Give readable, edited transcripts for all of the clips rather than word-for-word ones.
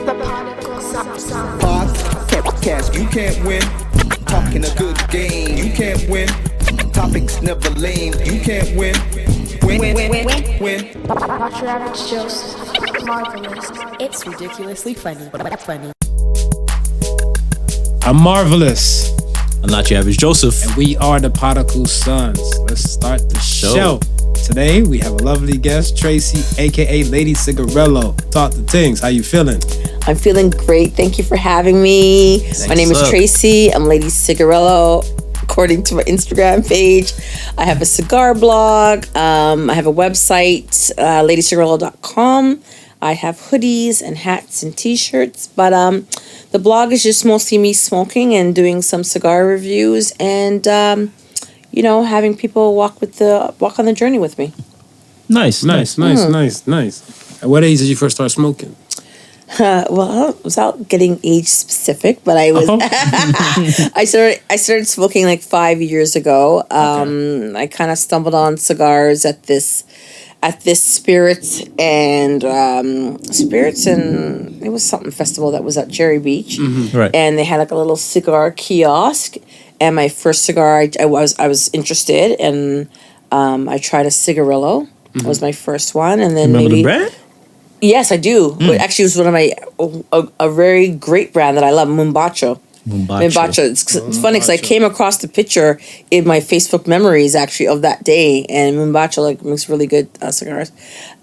The Podical sound. Podcast, you can't win. Talking a good game, you can't win. Topics never lame, you can't win. Win. Not your average Joseph. Marvelous. It's ridiculously funny, but funny. I'm Marvelous. I'm not your average Joseph. And we are the Podical Sons. Let's start the show. Today, we have a lovely guest, Tracy, a.k.a. Lady Cigarillo. Talk to things. How you feeling? I'm feeling great. Thank you for having me. My name is Tracy. I'm Lady Cigarillo. According to my Instagram page, I have a cigar blog. I have a website, ladycigarillo.com. I have hoodies and hats and t-shirts. But the blog is just mostly me smoking and doing some cigar reviews and, having people walk on the journey with me. Nice. At what age did you first start smoking? Well, without getting age specific, but I was I started smoking like 5 years ago. I kind of stumbled on cigars at this Spirits and it was something festival that was at Cherry Beach, Right. And they had like a little cigar kiosk. And my first cigar, I was interested, and I tried a Cigarillo. It was my first one, and then Remember the brand? Yes, I do. It actually was one of my a very great brand that I love, Mumbacho. It's funny because I came across the picture in my Facebook memories actually of that day, and Mumbacho makes really good cigars.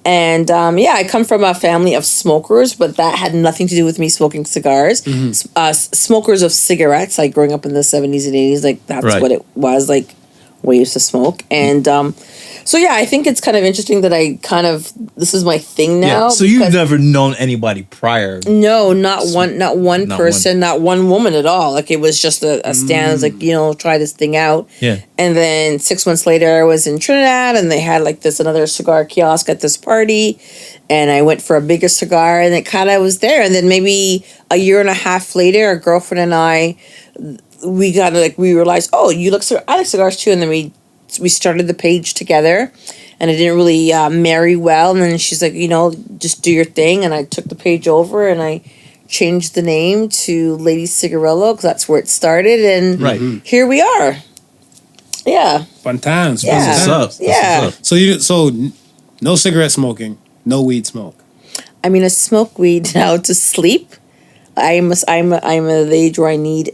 And I come from a family of smokers, but that had nothing to do with me smoking cigars. Smokers of cigarettes, like growing up in the 70s and 80s, that's what it was, ways to smoke. And I think it's kind of interesting that this is my thing now. Yeah. So you've never known anybody prior? No, not one person, not one woman at all. It was just a stand, try this thing out. Yeah. And then 6 months later, I was in Trinidad, and they had another cigar kiosk at this party, and I went for a bigger cigar, and it kind of was there. And then maybe a year and a half later, a girlfriend and I, we realized, oh, I like cigars too, and then we started the page together, and it didn't really marry well. And then she's like, just do your thing. And I took the page over and I changed the name to Lady Cigarillo because that's where it started. And here we are. Yeah. Fun times. Yeah. What's up? Yeah. So no cigarette smoking, no weed smoke. I mean, I smoke weed now to sleep. I'm at the age where I need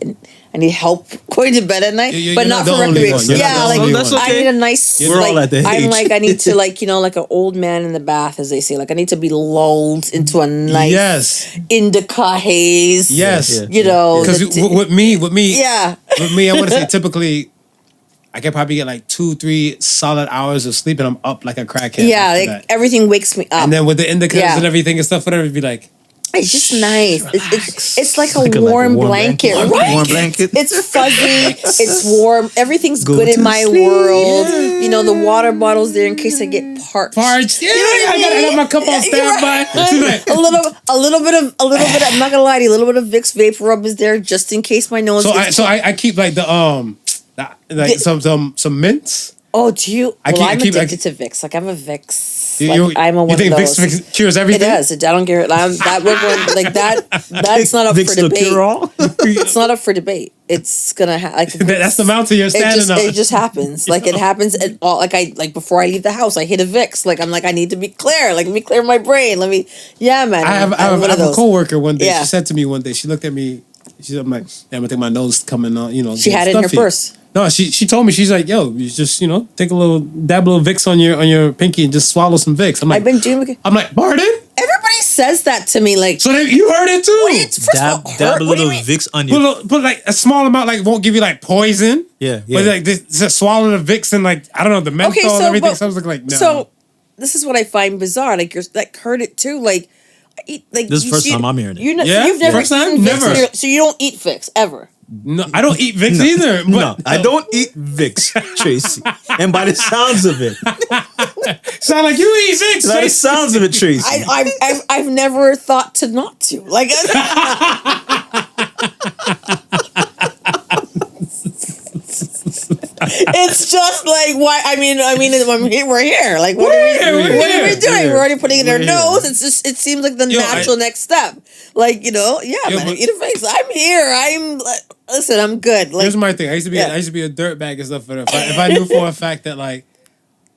help going to bed at night, but not for recreation. That's okay. I need a nice. We're all at that age. I need to like an old man in the bath, as they say. I need to be lulled into a nice indica haze. Yes, because with me, yeah. With me, I want to say typically, I can probably get 2-3 solid hours of sleep, and I'm up like a crackhead. Yeah, everything wakes me up. And then with the indicas and everything and stuff, whatever, it'd be like. It's just nice. It's like a warm blanket, right? Warm blanket. It's fuzzy. It's warm. Everything's good in my world. Yeah. The water bottle's there in case I get parched. Yeah, I got my cup on standby. A little bit of. I'm not gonna lie to you. A little bit of Vicks Vapor Rub is there just in case my nose. I keep some mints. Oh, do you? I'm addicted to Vicks. I'm a Vicks. I'm a one of those. You think Vicks cures everything? It does. I don't get it. That's not up for debate. It's not up for debate. It's gonna that's the mountain you're standing on. It just happens. It happens at all. Before I leave the house, I hit a Vicks. I need to be clear. Let me clear my brain. Man. I have a coworker one day. Yeah. She said to me one day. She looked at me. I'm like, I'm gonna think my nose coming on. She had it in her purse. No, she told me, she's like, yo, you just, take dab a little Vicks on your pinky and just swallow some Vicks. I'm like, I'm like, pardon? Everybody says that to me, So you heard it too? Dab a little Vicks on your... Put a small amount, won't give you poison. Yeah. But just swallow the Vicks and I don't know, the menthol and everything. So I was like, no. So this is what I find bizarre. You're heard it too. This is the first time I'm hearing it. You've never first time? eaten Never. Vicks so you don't eat Vicks ever. No, I don't eat Vicks either. No, I don't eat Vicks, Tracy. And by the sounds of it, sound like you eat Vicks. By the sounds of it, Tracy. I've never thought to not to. It's just like why? I mean, we're here. Like, what are we doing? We're already putting it in our nose. It's just. It seems like the natural next step. Like, man, eat a face. I'm here. Listen. I'm good. Like, here's my thing. I used to be a dirtbag and stuff. But if I knew for a fact that like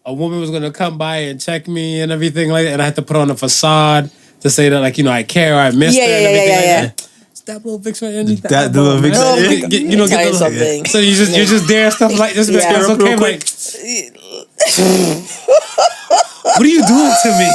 a woman was gonna come by and check me and everything like that, and I had to put on a facade to say that like I care, I missed her and everything like that. That little Vicks right underneath that little Vicks. Get something. So you're just there stuff like this. It's okay. Like, what are you doing to me?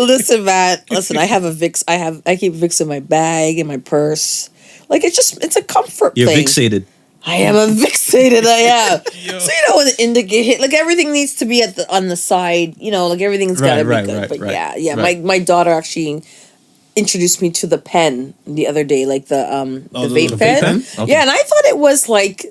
Listen, Matt. I have a Vicks. I keep Vicks in my bag, in my purse. Like it's a comfort thing. You're fixated. I am a fixated. I am. So when the indicate hit, like everything needs to be on the side. Like everything's gotta be good. But right. My daughter actually introduced me to the pen the other day, like the vape pen. Okay. Yeah, and I thought it was like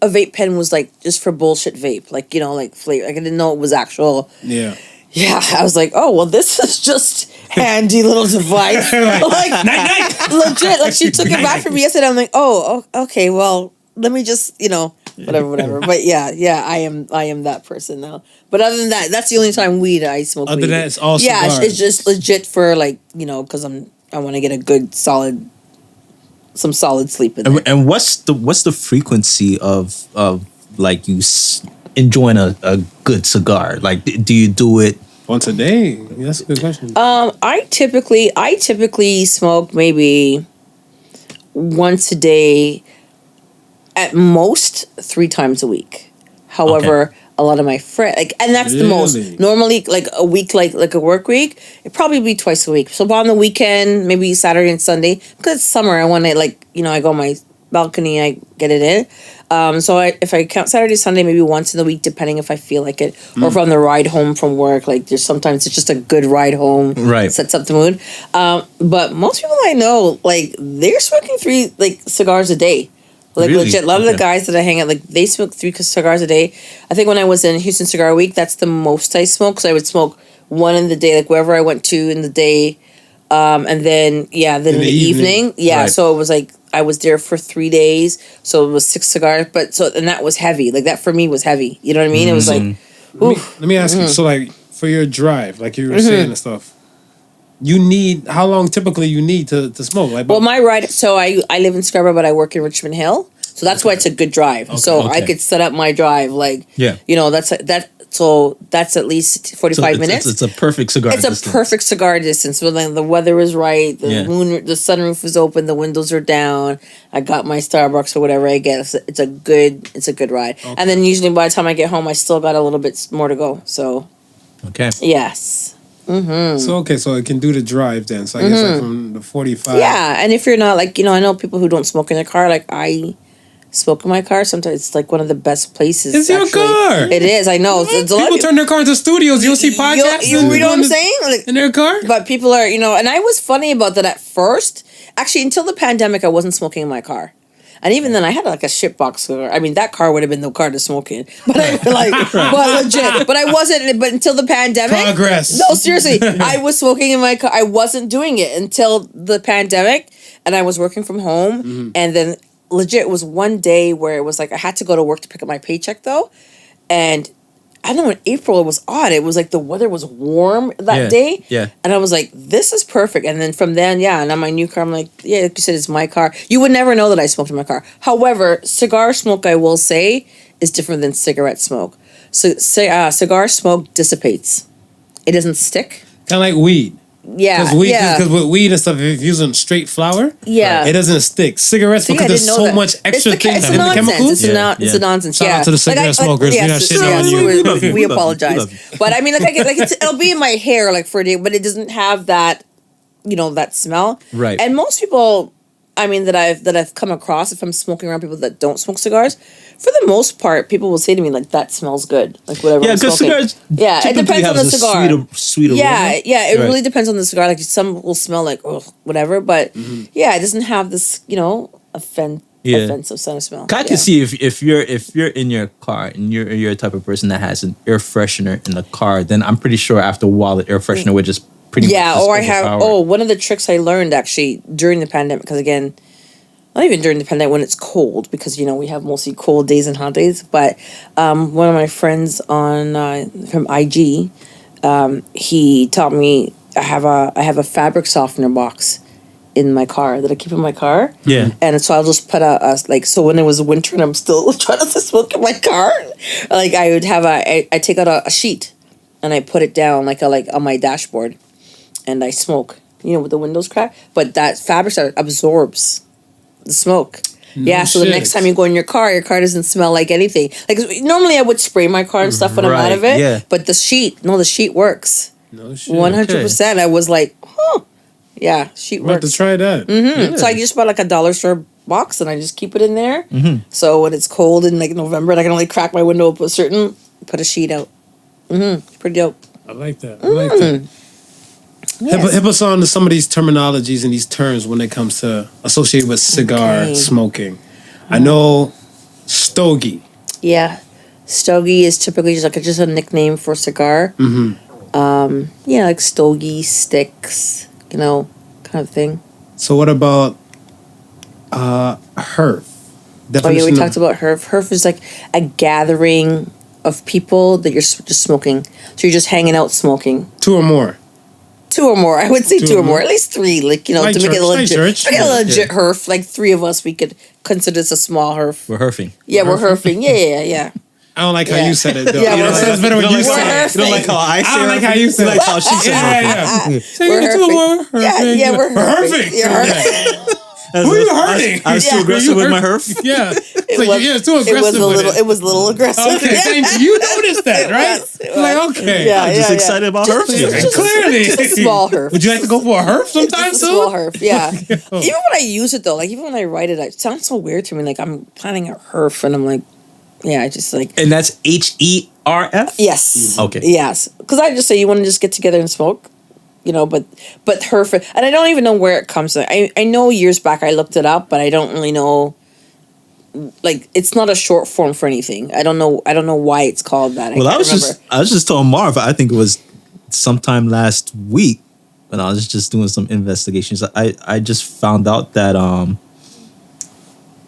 a vape pen was like just for bullshit vape, like like flavor. Like I didn't know it was actual. Yeah. Yeah, I was like, oh well, this is just handy little device. Like night. Legit. Like she took it back from me yesterday. I'm like, oh, okay, well, let me just whatever. But yeah, I am that person now. But other than that, that's the only time I smoke weed. Other than that, it's all cigars. Yeah, it's just legit for like because I want to get a good solid sleep in there. And what's the frequency of like you enjoying a good cigar? Like, do you do it once a day? That's a good question. I typically smoke maybe once a day, at most 3 times a week. However, a lot of my friends and that's the most. Normally, like a week, like a work week, it'd probably be twice a week. So on the weekend, maybe Saturday and Sunday, because it's summer, I want to I go on my balcony, I get it in. So if I count Saturday, Sunday, maybe once in the week, depending if I feel like it, or if I'm on the ride home from work. Like there's sometimes it's just a good ride home, right? Sets up the mood. But most people I know, like they're smoking 3 cigars a day. Like really? Legit, a lot of the guys that I hang out, they smoke 3 cigars a day. I think when I was in Houston Cigar Week, that's the most I smoked. So I would smoke 1 in the day, like wherever I went to in the day, and then in the evening. Yeah, right. So it was like I was there for 3 days, so it was 6 cigars. And that was heavy. Like that for me was heavy. You know what I mean? It was like, let me ask you. So like for your drive, like you were saying and stuff. How long typically you need to smoke? Like, my ride, so I live in Scarborough, but I work in Richmond Hill. So that's why it's a good drive. Okay. I could set up my drive, so that's at least 45 minutes. It's a perfect cigar distance. It's a perfect cigar distance. When the weather is right, the sunroof is open, the windows are down, I got my Starbucks or whatever I get. It's a good ride. Okay. And then usually by the time I get home, I still got a little bit more to go. So, okay. Yes. Mm-hmm. So it can do the drive then. So I guess from the 45. Yeah, and if you're not I know people who don't smoke in their car. Like I smoke in my car. Sometimes it's like one of the best places. It's your car. It is. I know. It's people turn their car into studios. You'll see podcasts. You know what I'm saying? Like, in their car. But people are, and I was funny about that at first. Actually, until the pandemic, I wasn't smoking in my car. And even then, I had like a shitbox cigar. I mean, that car would have been the car to smoke in. But but legit. But I wasn't. But until the pandemic, progress. No, seriously, I was smoking in my car. I wasn't doing it until the pandemic, and I was working from home. And then, legit, it was one day where it was like I had to go to work to pick up my paycheck though, and I don't know, in April it was odd. It was like the weather was warm that day. Yeah. And I was like, this is perfect. And then from then, and on my new car, I'm like, like you said, it's my car. You would never know that I smoked in my car. However, cigar smoke, I will say, is different than cigarette smoke. So cigar smoke dissipates. It doesn't stick. Kind of like weed. Yeah, because with weed and stuff, if you're using straight flower, it doesn't stick. Cigarettes, because there's so much extra things in the chemicals. It's a nonsense. Shout out to the cigarette smokers. We're not shitting on you. We apologize. But I mean, it'll be in my hair like for a day, but it doesn't have that, that smell. Right. And most people, I mean, that I've come across, if I'm smoking around people that don't smoke cigars, for the most part, people will say to me like, "That smells good," like whatever. Yeah, because cigars. Yeah, it depends on the cigar. Sweet aroma. Yeah. It really depends on the cigar. Like some will smell like whatever, but it doesn't have this offensive scent of smell. I can see if you're in your car and you're a type of person that has an air freshener in the car, then I'm pretty sure after a while the air freshener would just pretty much or I have one of the tricks I learned actually during the pandemic, because again, not even during the pandemic when it's cold, because we have mostly cold days and hot days. But one of my friends on from IG, he taught me I have a fabric softener box in my car that I keep in my car. Yeah. And so I'll just put so when it was winter and I'm still trying to smoke in my car, like I would have I take out a sheet and I put it down like on my dashboard, and I smoke, with the windows cracked. But that fabric absorbs the smoke. Yeah, so the next time you go in your car doesn't smell like anything. Like normally I would spray my car and stuff when I'm out of it. Yeah. But the sheet works. No shit. 100%. I was like, yeah, sheet I'm about works. to try that. Yeah. So I just bought like a dollar store box and I just keep it in there. So when it's cold in like November and I can only crack my window up put a sheet out. Pretty dope. I like that. I like that. Yes. Hip us on to some of these terminologies and these terms when it comes to associated with cigar smoking. I know stogie. Yeah. Stogie is typically just a nickname for cigar. Yeah, like stogie, sticks, kind of thing. So what about herf? We talked about herf. Herf is like a gathering of people that you're just smoking. So you're just hanging out smoking. Two or more. I would say two or more. At least three, like, to Like make it a legit, church. herf. Like 3 of us, we could consider this a small herf. We're herfing. Yeah, we're herfing. Yeah. I don't like how you said it, though. Yeah, It sounds better when you said it. You don't like how I I don't like how you said it. like how she said Yeah. We're herfing. Yeah, we're herfing. You're herfing. Who are you hurting? I was too aggressive with my herf. Yeah. It's too aggressive. It was a little aggressive. Okay, thank you. You noticed that, right? It was. Okay. Yeah, I'm just excited about herf. Clearly. Just a small herf. Would you like to go for a herf sometime Just a soon? small herf, yeah. Even when I use it though, like even when I write it sounds so weird to me. Like I'm planning a herf, and I'm like, I just like. And that's HERF? Yes. Okay. Yes, because I just say you want to just get together and smoke, but herf, and I don't even know where it comes from. I know years back I looked it up, but I don't really know. Like it's not a short form for anything. I don't know why it's called that. I was just telling Marv. I think it was sometime last week when I was just doing some investigations. I just found out that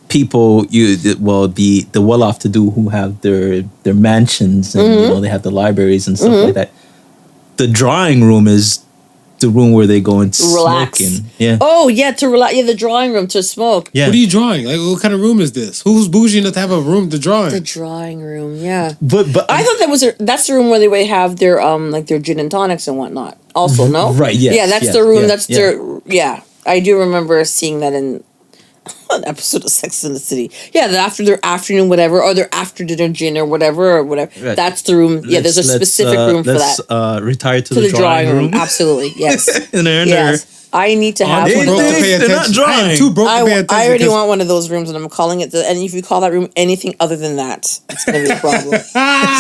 people the well-off to do who have their mansions and they have the libraries and stuff like that. The drawing room is the room where they go and relax. smoke. Yeah. Oh yeah, to relax. Yeah, the drawing room to smoke. Yeah. What are you drawing? Like, what kind of room is this? Who's bougie enough to have a room to draw The in? drawing room, yeah. But I thought that's the room where they would have their like their gin and tonics and whatnot. Also, no, Right, yes, yeah, that's yes, the room. yeah, That's their I do remember seeing that in an episode of Sex and the City. Yeah, that after their afternoon, whatever, or their after dinner gin or whatever. Right. That's the room. Yeah, there's a specific room for that. Let's retire to the drawing room. Absolutely, yes. Yes. Yes. I need to have I'm one too of broke to those. pay They're not attention. I drawing. am too broke to pay attention. I already because- want one of those rooms, and I'm calling it. And if you call that room anything other than that, it's gonna be a problem. It's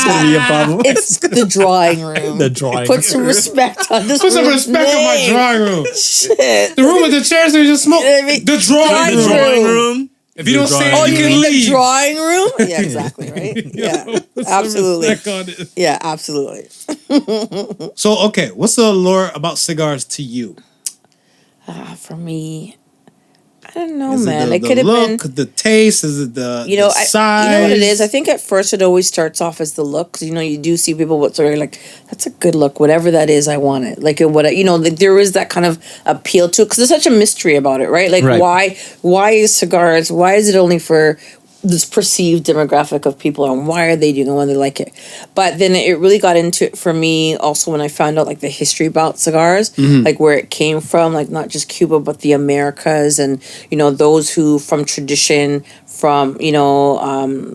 gonna be a problem. It's the drawing room. The drawing Put some respect on this. Put some room's respect on my name. drawing room. Shit. The room with the chairs where you just smoke. You know what I mean? The drawing Drawing room. room. room. If you don't say Oh, it, You you mean can the leave. drawing room? Yeah, exactly. Right. Yeah, Put some absolutely. respect on it. Yeah, absolutely. So, okay, what's the allure about cigars to you? For me, I don't know, Is man. it It the could have been. look, the taste? Is it the You know, the size? you know what it is. I think at first it always starts off as the look, 'cause, you do see people what sort of like, that's a good look, whatever that is, I want it. Like like, there is that kind of appeal to it, because there's such a mystery about it, right? Like Right. why is cigars? Why is it only for this perceived demographic of people, and why are they doing it when they like it? But then it really got into it for me also when I found out like the history about cigars, like where it came from, like not just Cuba but the Americas, and those who from tradition, from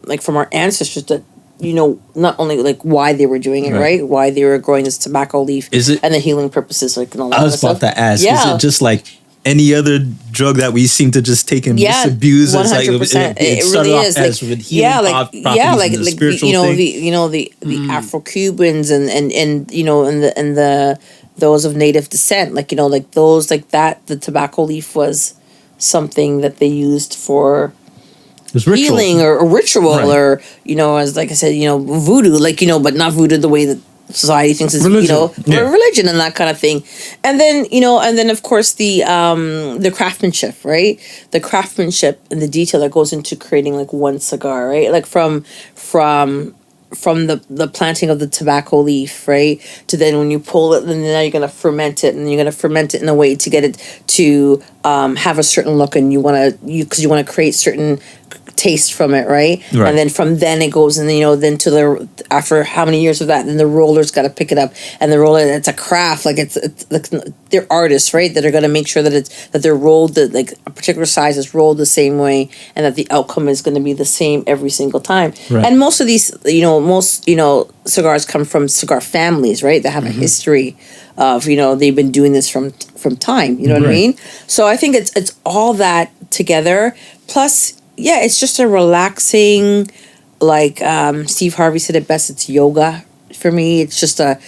like from our ancestors that not only like why they were doing it, right? Why they were growing this tobacco leaf, Is it- and the healing purposes, like and all that I was stuff. about to ask. Yeah. Is it just like any other drug that we seem to just take and misabuse? 100%. It started really off is. as Like, with healing properties and the spiritual thing. the Afro-Cubans and the those of native descent, like those like that. The tobacco leaf was something that they used for It was ritual. healing or ritual, Right. or as like I said, voodoo, like but not voodoo the way that society thinks is Religion. religion and that kind of thing. And then of course the craftsmanship, right? The craftsmanship and the detail that goes into creating like one cigar, right? Like from the planting of the tobacco leaf, right, to then when you pull it, then now you're gonna ferment it, and you're gonna ferment it in a way to get it to have a certain look, and you want to create certain taste from it, right? And then from then it goes, and then to the after how many years of that, then the roller's got to pick it up, and the roller, it's a craft, like it's they're artists, right, that are going to make sure that they're rolled, that like a particular size is rolled the same way, and that the outcome is going to be the same every single time. And most of these cigars come from cigar families, right, that have a history of they've been doing this from time, you know what I mean? So I think it's all that together, plus it's just a relaxing, like Steve Harvey said it best, it's yoga for me. It's just a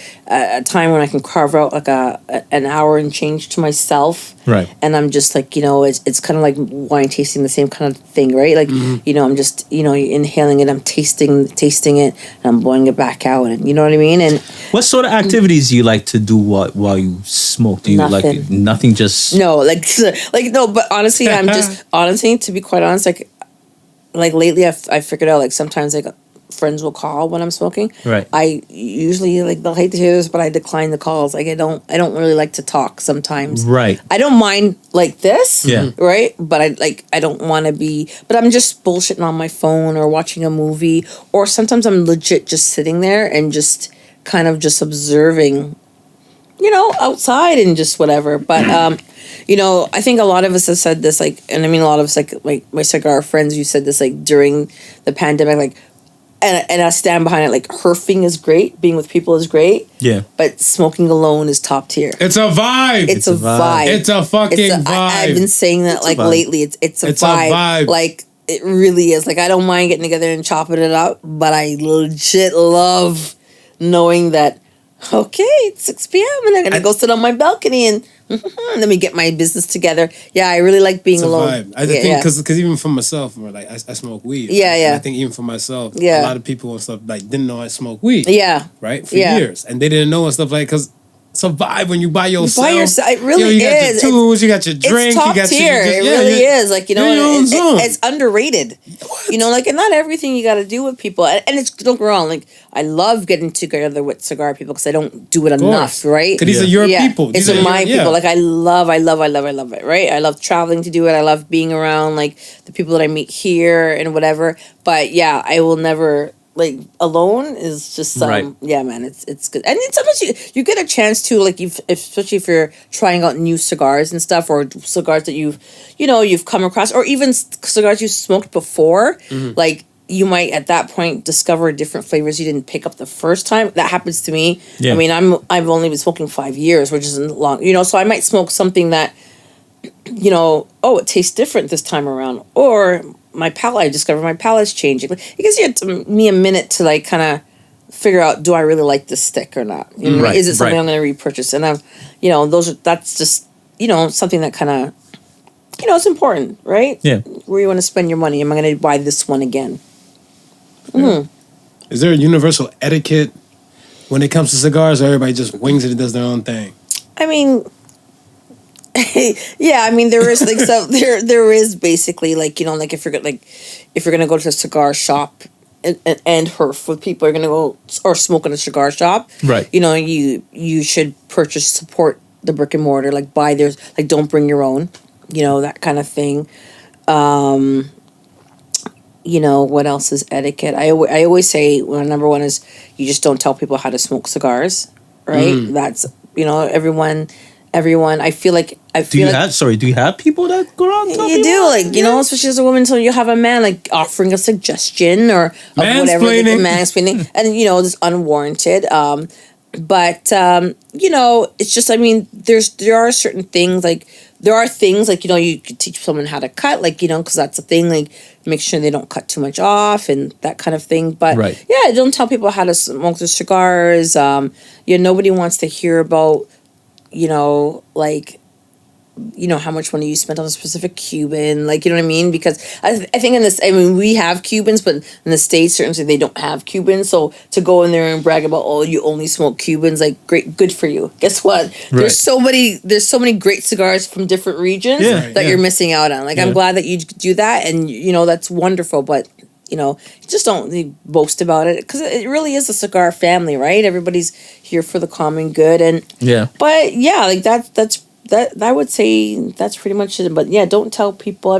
time when I can carve out like an hour and change to myself. Right. And I'm just like, it's kind of like wine tasting, the same kind of thing, right? Like, I'm just, inhaling it, I'm tasting it, and I'm blowing it back out. And you know what I mean? And what sort of activities do you like to do while you smoke? Do you like nothing? Just no, like no. But honestly, I'm just to be quite honest, like lately, I figured out like sometimes like friends will call when I'm smoking. Right. I usually like they'll hate to hear this, but I decline the calls. Like I don't really like to talk sometimes. Right. I don't mind like this. Yeah. Right. But I don't want to be. But I'm just bullshitting on my phone or watching a movie, or sometimes I'm legit just sitting there and just kind of just observing, outside and just whatever. But I think a lot of us have said this, like, and I mean, a lot of us, like my cigar friends, you said this, like, during the pandemic, like, and I stand behind it, like, herfing is great, being with people is great. Yeah. But smoking alone is top tier. It's a vibe. It's a vibe. It's a fucking vibe. I've been saying that, like, lately. It's a vibe. Like, it really is. Like, I don't mind getting together and chopping it up, but I legit love knowing that, okay, it's 6 p.m. and I'm going to go sit on my balcony and let me get my business together. Yeah, I really like being alone. Vibe. I think because even for myself, like I smoke weed. Yeah, yeah. I think even for myself, a lot of people and stuff like didn't know I smoke weed. Yeah. Right? For years. And they didn't know and stuff like, because it's a vibe when you buy yourself. It really you got is. your tools, you got your drink. It's top you got tier. It really is. Like, it's underrated. What? Like, and not everything you got to do with people. And it's, don't get me wrong, like, I love getting together with cigar people because I don't do it enough, right? Because these are your people. These are my people. Like, I love it, right? I love traveling to do it. I love being around, like, the people that I meet here and whatever. But, yeah, I will never... Like, alone is just yeah, man, it's good. And then sometimes you get a chance to, like, especially if you're trying out new cigars and stuff, or cigars that you've come across, or even cigars you smoked before, like, you might at that point discover different flavors you didn't pick up the first time. That happens to me. I mean, I've only been smoking 5 years, which isn't long, so I might smoke something that, it tastes different this time around, or I discovered my palate's changing. It gives me a minute to, like, kind of figure out, do I really like this stick or not? Right, is it something I'm going to repurchase? And that's just, something that kind of, it's important, right? Yeah. Where you want to spend your money. Am I going to buy this one again? Is there a universal etiquette when it comes to cigars, or everybody just wings it and does their own thing? I mean... yeah, I mean, there is, like, so there is basically, like, like, if you're gonna go to a cigar shop and herf with people, you're gonna go or smoke in a cigar shop, right? You should support the brick and mortar, like, buy theirs, like, don't bring your own, that kind of thing. What else is etiquette? I always say, number one is you just don't tell people how to smoke cigars, right? That's everyone. I feel like do you have people that go around talking? You do, like, especially as a woman, so you have a man, like, offering a suggestion or of whatever, like, mansplaining, and it's unwarranted. But it's just, I mean, there are certain things, like, you could teach someone how to cut, like, because that's a thing, like, make sure they don't cut too much off and that kind of thing. But don't tell people how to smoke their cigars. Nobody wants to hear about, like, how much money you spent on a specific Cuban, like, you know what I mean? Because I think we have Cubans, but in the States, certainly they don't have Cubans. So to go in there and brag about, oh, you only smoke Cubans, like, great, good for you. Guess what? Right. There's so many great cigars from different regions that you're missing out on. Like, I'm glad that you do that, and, that's wonderful, but, just don't boast about it, because it really is a cigar family, right? Everybody's here for the common good, and but yeah, like that's I would say that's pretty much it. But yeah, don't tell people.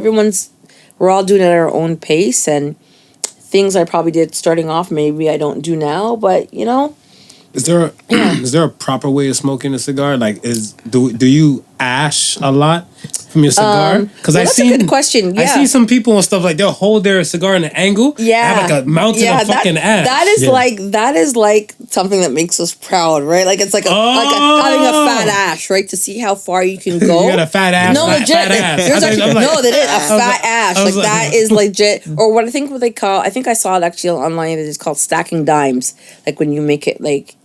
We're all doing it at our own pace, and things I probably did starting off, maybe I don't do now, but Is there a proper way of smoking a cigar? Like, do you ash a lot from your cigar? Because that's a good question. Yeah. I see some people and stuff, like, they'll hold their cigar in an angle. Yeah, have like a mountain of fucking ash. That is like something that makes us proud, right? Like, it's like having a fat ash, right? To see how far you can go. You got a fat ass. No, legit. Fat ass. A fat ash. Like, that is legit. Or what I think I saw it actually online. It's called stacking dimes. Like, when you make it, like,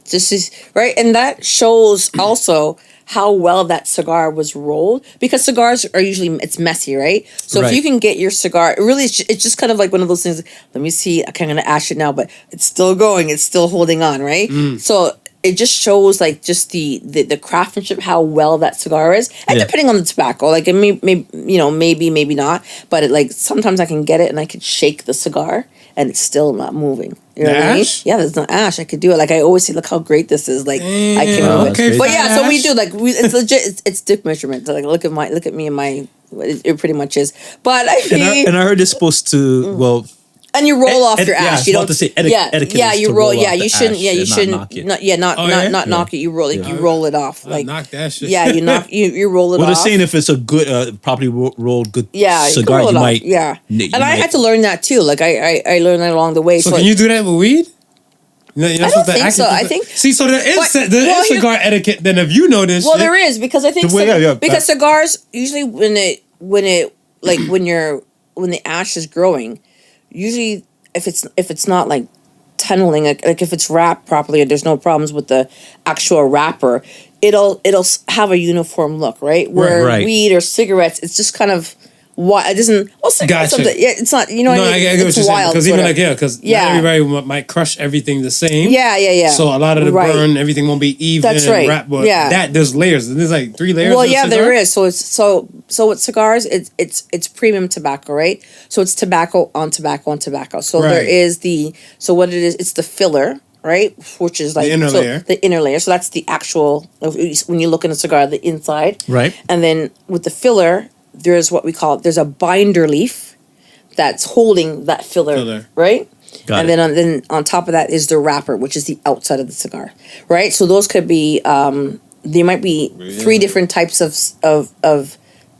just right, and that shows also how well that cigar was rolled, because cigars are usually, it's messy, right? So if you can get your cigar, it's just kind of like one of those things. Let me see. Okay, I'm gonna ash it now, but it's still going. It's still holding on, right? So it just shows, like, just the craftsmanship, how well that cigar is, and depending on the tobacco, like, it maybe not, but it, like, sometimes I can get it and I could shake the cigar and it's still not moving. You know what I mean? Yeah, there's no ash. I could do it. Like, I always say, look how great this is. Like, I can move it. But yeah, so we do, like, it's legit. It's dip measurement. So, like, look at me and my. It pretty much is. But I mean, and I heard it's supposed to and you roll off your ash. You don't. To say etiquette. Yeah, you roll. Yeah, you shouldn't. Yeah, you shouldn't. Knock it. Not knock it. You roll. Like, you roll it off. Like, knock that shit. Yeah, you knock. You roll it off. Well, they're saying if it's a good, properly rolled good cigar, you might. Yeah, and I had to learn that too. Like, I learned that along the way. So can you do that with weed? I don't think so. I think so. There is cigar etiquette. Then if you know this, there is, because I think because cigars usually when the ash is growing, usually if it's not like tunneling, like if it's wrapped properly and there's no problems with the actual wrapper, it'll have a uniform look, right? Where weed or cigarettes, it's just kind of. Why it doesn't? Well, gotcha. It's not. You know, no, what I mean? It's wild. Because even because not everybody might crush everything the same. Yeah. So a lot of the burn, everything won't be even. That's right. Wrapped, but there's layers. There's like 3 layers. Well, yeah, there is. So with cigars, it's premium tobacco, right? So it's tobacco on tobacco on tobacco. So there is what it is. It's the filler. Right, which is like the inner layer. The inner layer. So that's the actual. When you look in a cigar, the inside. Right. And then with the filler, there's what we call there's a binder leaf that's holding that filler. Right? Got it. Then on top of that is the wrapper, which is the outside of the cigar. Right? So those could be there might be 3 different types of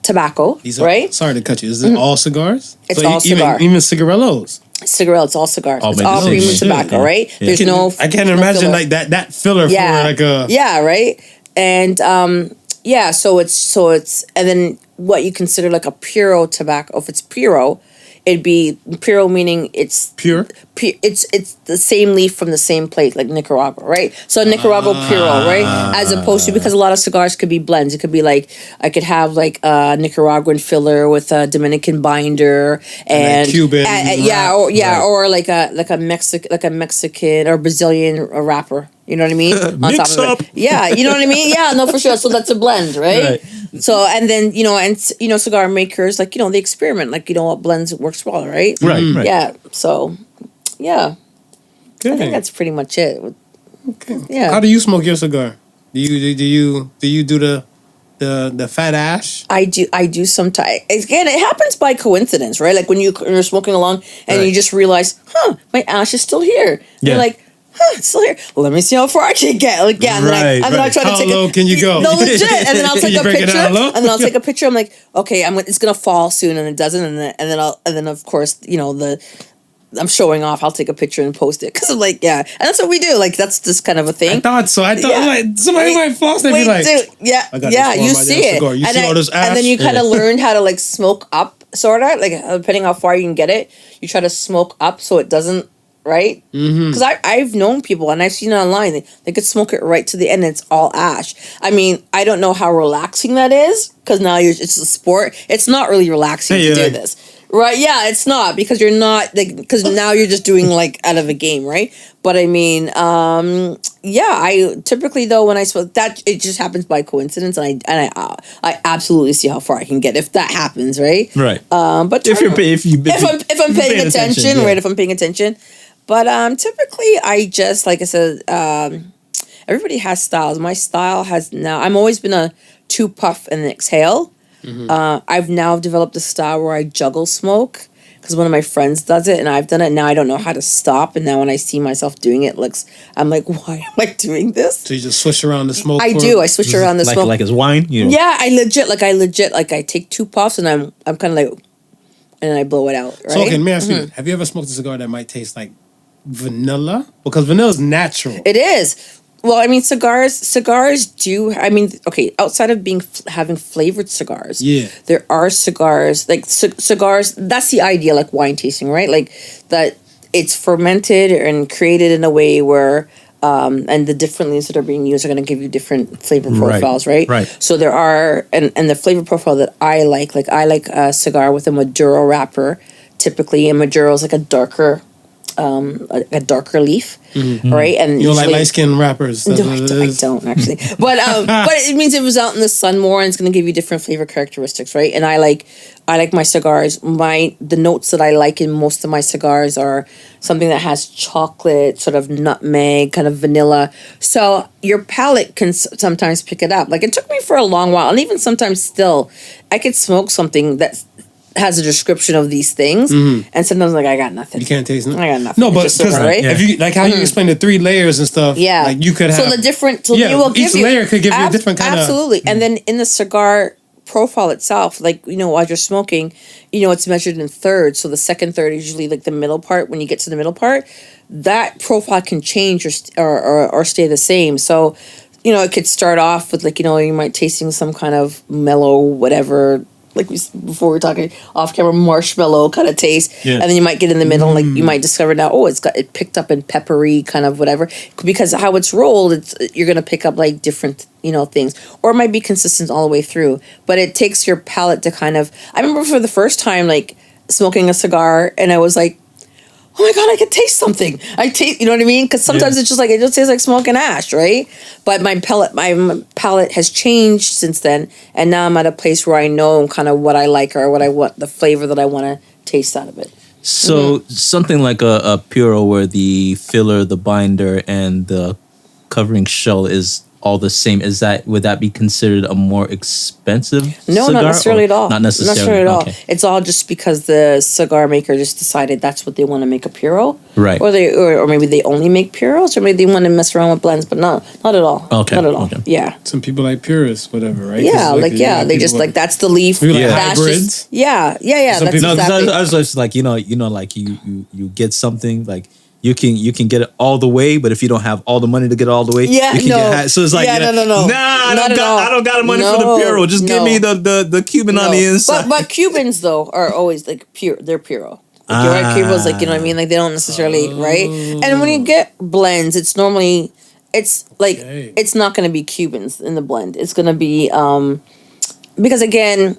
tobacco, right? Sorry to cut you. Is it all cigars? It's all cigar. Even cigarillos. Cigarillo, it's all cigars. It's all premium tobacco, right? Yeah. I can't imagine like that filler for like a right? And so it's and then what you consider like a puro tobacco. If it's puro, it'd be puro meaning it's pure. It's the same leaf from the same plate, like Nicaragua, right? So Nicaragua puro, right? As opposed to, because a lot of cigars could be blends. It could be like I could have like a Nicaraguan filler with a Dominican binder and Cuban, or like a Mexican or Brazilian wrapper. You know what I mean? On Mix top of it. Yeah, you know what I mean? Yeah, no, for sure. So that's a blend, right? So, and then, cigar makers, like, they experiment, like, what blends works well, right? Right. Yeah. So, yeah. Okay. I think that's pretty much it. Okay. Yeah. How do you smoke your cigar? Do you do the fat ash? I do sometimes. Again, it happens by coincidence, right? Like when you're smoking along and you just realize, my ash is still here. Yeah. You're like, it's still here. Well, let me see how far I can get. Like, and then I try to take how low can you go? No, legit. And then I'll take a picture. And then I'll take a picture. I'm like, okay, it's gonna fall soon, and it doesn't. And then of course, I'm showing off. I'll take a picture and post it because I'm like, and that's what we do. Like, that's just kind of a thing. I thought so. Like somebody might floss and be like, dude, you see it. You see all this ash? And then you kind of learn how to like smoke up, sort of like depending how far you can get it. You try to smoke up so it doesn't right? Because I've known people and I've seen it online. They could smoke it right to the end and it's all ash. I mean, I don't know how relaxing that is because now it's a sport. It's not really relaxing to do this. Right? Yeah, it's not because you're not because now you're just doing like out of a game, right? But I mean, I typically though when I smoke that it just happens by coincidence, and I absolutely see how far I can get if that happens, right? Right. But if I'm paying attention, right? If I'm paying attention, but typically I just like I said, everybody has styles. My style has now. I've always been a 2 puff and exhale. I've now developed a style where I juggle smoke because one of my friends does it and I've done it. Now I don't know how to stop. And now when I see myself doing it, I'm like, why am I doing this? So you just switch around the smoke? I do. I switch around the smoke. Like it's wine? Yeah, I legit, I take 2 puffs and I'm kind of like, and I blow it out, right? So, okay, let me ask you, have you ever smoked a cigar that might taste like vanilla? Because vanilla is natural. It is. Well, I mean, cigars do. I mean, okay. Outside of having flavored cigars, there are cigars like cigars. That's the idea, like wine tasting, right? Like that it's fermented and created in a way where, and the different leaves that are being used are going to give you different flavor profiles, right? Right. So there are, and the flavor profile that I like a cigar with a Maduro wrapper. Typically, a Maduro is like a darker leaf, right? And you don't like light skin wrappers. No, I don't actually, but it means it was out in the sun more, and it's going to give you different flavor characteristics, right? And I like my cigars. The notes that I like in most of my cigars are something that has chocolate, sort of nutmeg, kind of vanilla. So your palate can sometimes pick it up. Like it took me for a long while, and even sometimes still, I could smoke something that has a description of these things, and sometimes like I got nothing. You can't taste nothing. I got nothing. No, but because right? if you like how you explain the 3 layers and stuff, yeah, like you could have. So the different, so it will give each layer could give you a different kind absolutely. And then in the cigar profile itself, like while you're smoking, it's measured in thirds. So the second third is usually like the middle part. When you get to the middle part, that profile can change or stay the same. So it could start off with like you might tasting some kind of mellow whatever. Like before we were talking off camera, marshmallow kind of taste, and then you might get in the middle, and like you might discover now, it picked up in peppery kind of whatever, because how it's rolled, you're gonna pick up like different things, or it might be consistent all the way through, but it takes your palate to kind of. I remember for the first time like smoking a cigar, and I was like, oh my God, I can taste something. I taste, you know what I mean? Because sometimes it's just like, it just tastes like smoke and ash, right? But my palate has changed since then. And now I'm at a place where I know kind of what I like or what I want, the flavor that I want to taste out of it. So something like a Puro where the filler, the binder, and the covering shell is all the same. Would that be considered a more expensive No, cigar? not necessarily at all. Not necessarily at all. Okay. It's all just because the cigar maker just decided that's what they want to make a Puro. Right. Or maybe they only make Puros, or maybe they want to mess around with blends, but no, not at all. Okay. Not at all. Okay. Yeah. Some people like purists, whatever, right? Yeah, they just like that's the leaf. Maybe like That's hybrids? just, yeah. That's Some people- exactly. I was just like like you get something like you can get it all the way, but if you don't have all the money to get it all the way, you can get so it's like no. Nah, I don't got the money for the Puro. Just give me the Cuban on the inside. But Cubans though are always like pure. They're Puro. Like, you're right, Puros, like what I mean. Like they don't necessarily right. And when you get blends, it's normally it's not going to be Cubans in the blend. It's going to be because again,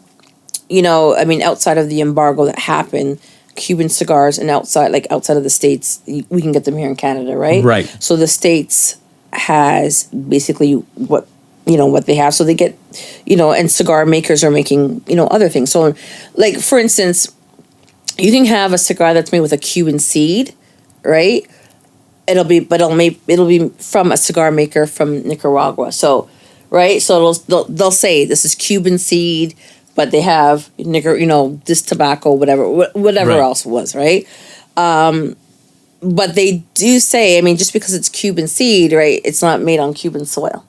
outside of the embargo that happened. Cuban cigars and outside of the States, we can get them here in Canada, right? Right. So the States has basically what they have. So they get, and cigar makers are making, other things. So like, for instance, you can have a cigar that's made with a Cuban seed, right? It'll be from a cigar maker from Nicaragua. So, right. So they'll say this is Cuban seed, but they have this tobacco, whatever else was, right? But they do say, just because it's Cuban seed, right? It's not made on Cuban soil.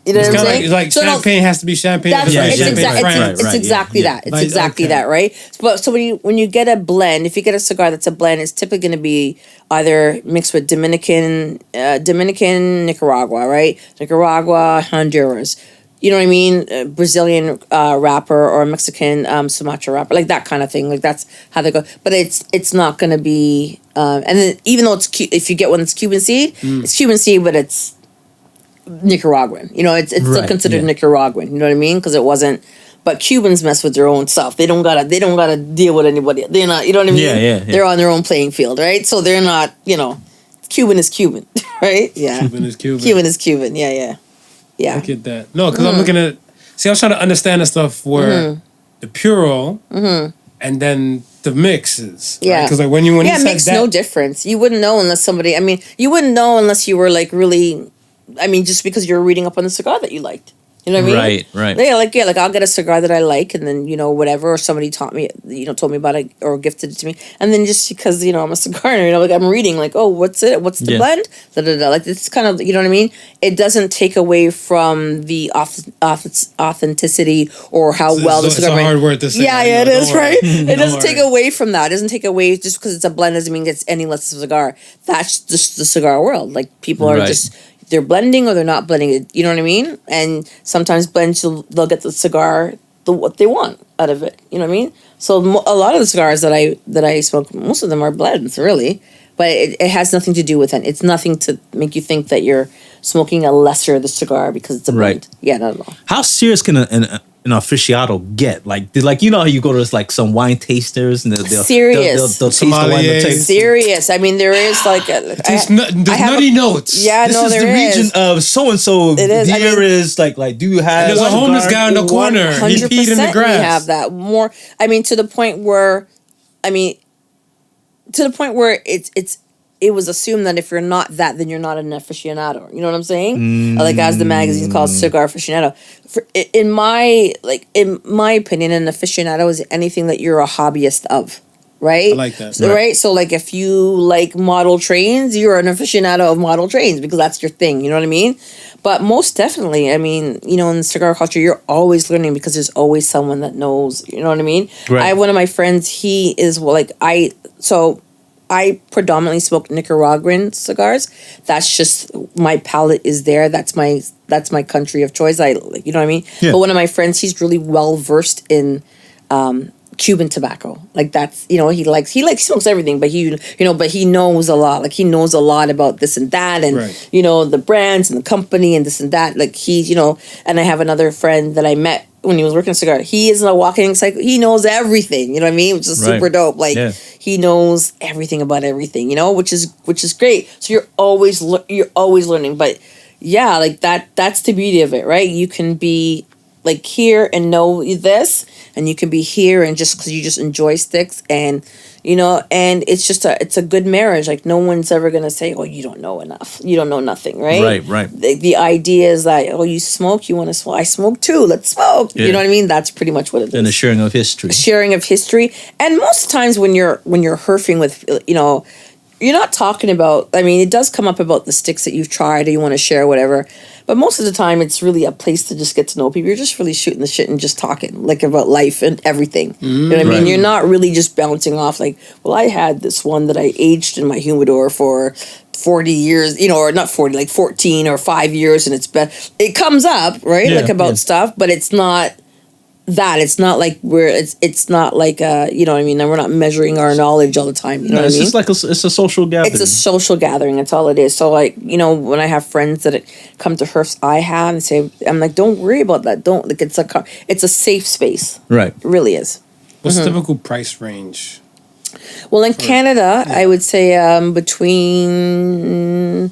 You know what I'm saying? Like So champagne has to be champagne. It's exactly that. It's exactly that, right? So when you get a blend, if you get a cigar that's a blend, it's typically going to be either mixed with Dominican, Nicaragua, right? Nicaragua, Honduras. You know what I mean? Brazilian wrapper or Mexican Sumatra wrapper, like that kind of thing. Like that's how they go. But it's not going to be And then even though if you get one that's Cuban seed, it's Cuban seed, but it's Nicaraguan. You know, it's still considered Nicaraguan. You know what I mean? Because it wasn't. But Cubans mess with their own stuff. They don't gotta deal with anybody. They're not. You know what I mean? Yeah. They're on their own playing field, right? So they're not. You know, Cuban is Cuban, right? Yeah. Cuban is Cuban. Cuban is Cuban. Yeah. I get that. No, because I'm looking at. See, I was trying to understand the stuff where the Puro and then the mixes. Yeah. Because like when you it said makes that, no difference. You wouldn't know unless somebody. I mean, you wouldn't know unless you were like really. I mean, just because you're reading up on the cigar that you liked. You know what I mean? Right. Like I'll get a cigar that I like, and then whatever, or somebody told me about it or gifted it to me, and then just because I'm a cigar nerd, like I'm reading, like, oh, what's it? What's the blend? Da, da, da. Like it's kind of, you know what I mean? It doesn't take away from the authenticity or how well the cigar. It's a hard word to say. Yeah, it is, right? It doesn't take away from that. It doesn't take away just because it's a blend doesn't mean it's any less of a cigar. That's just the cigar world. Like people are just. They're blending or they're not blending it. You know what I mean? And sometimes blends, they'll get the cigar, what they want out of it. You know what I mean? So a lot of the cigars that I smoke, most of them are blends, really. But it has nothing to do with it. It's nothing to make you think that you're smoking a lesser of the cigar because it's a blend. Yeah, not at all. How serious can an aficionado get? Like how you go to like some wine tasters and they'll serious. They'll taste the wine. Serious. I mean, there is like there's nutty notes. Yeah, this is the region of so and so. It is. Here is like do you have? There's a homeless guy in the corner. He peed in the grass. We have that more. I mean, to the point where it was assumed that if you're not that, then you're not an aficionado. You know what I'm saying? Like as the magazine's called Cigar Aficionado. In my opinion, an aficionado is anything that you're a hobbyist of, right? I like that. So, right? So like if you like model trains, you're an aficionado of model trains because that's your thing. You know what I mean? But most definitely, I mean, in the cigar culture, you're always learning because there's always someone that knows. You know what I mean? Right. I have one of my friends. He is I predominantly smoke Nicaraguan cigars. That's just my palate is there. That's my country of choice. You know what I mean? Yeah. But one of my friends, he's really well versed in Cuban tobacco. Like that's, he smokes everything, but he knows a lot. Like he knows a lot about this and that and the brands and the company and this and that. Like he's, and I have another friend that I met when he was working a cigar. He is a walking encyclopedia. He knows everything, you know what I mean? Which is super dope. Like he knows everything about everything, which is great. So you're always learning. But yeah, like that's the beauty of it, right? You can be like here and know this, and you can be here and just because you just enjoy sticks and and it's a good marriage. Like no one's ever gonna say, oh, you don't know enough, you don't know nothing, right? Right. The idea is that, oh, you smoke, you want to smoke, I smoke too, let's smoke. You know what I mean? That's pretty much what it is. And the sharing of history. And most times when you're herfing with you're not talking about, I mean, it does come up about the sticks that you've tried or you want to share, whatever. But most of the time, it's really a place to just get to know people. You're just really shooting the shit and just talking, like, about life and everything. You know what I mean? You're not really just bouncing off, like, well, I had this one that I aged in my humidor for 40 years, or not 40, like 14 or 5 years, and it comes up, right? Yeah, about stuff, but it's not that. It's not like it's not like you know what I mean, and we're not measuring our knowledge all the time. You know what I mean? It's just like it's a social gathering. It's a social gathering. That's all it is. So like, when I have friends that come to herfs I have and say, I'm like, don't worry about that. Don't, like, it's a safe space. Right. It really is. What's the typical price range? Well, in Canada, I would say between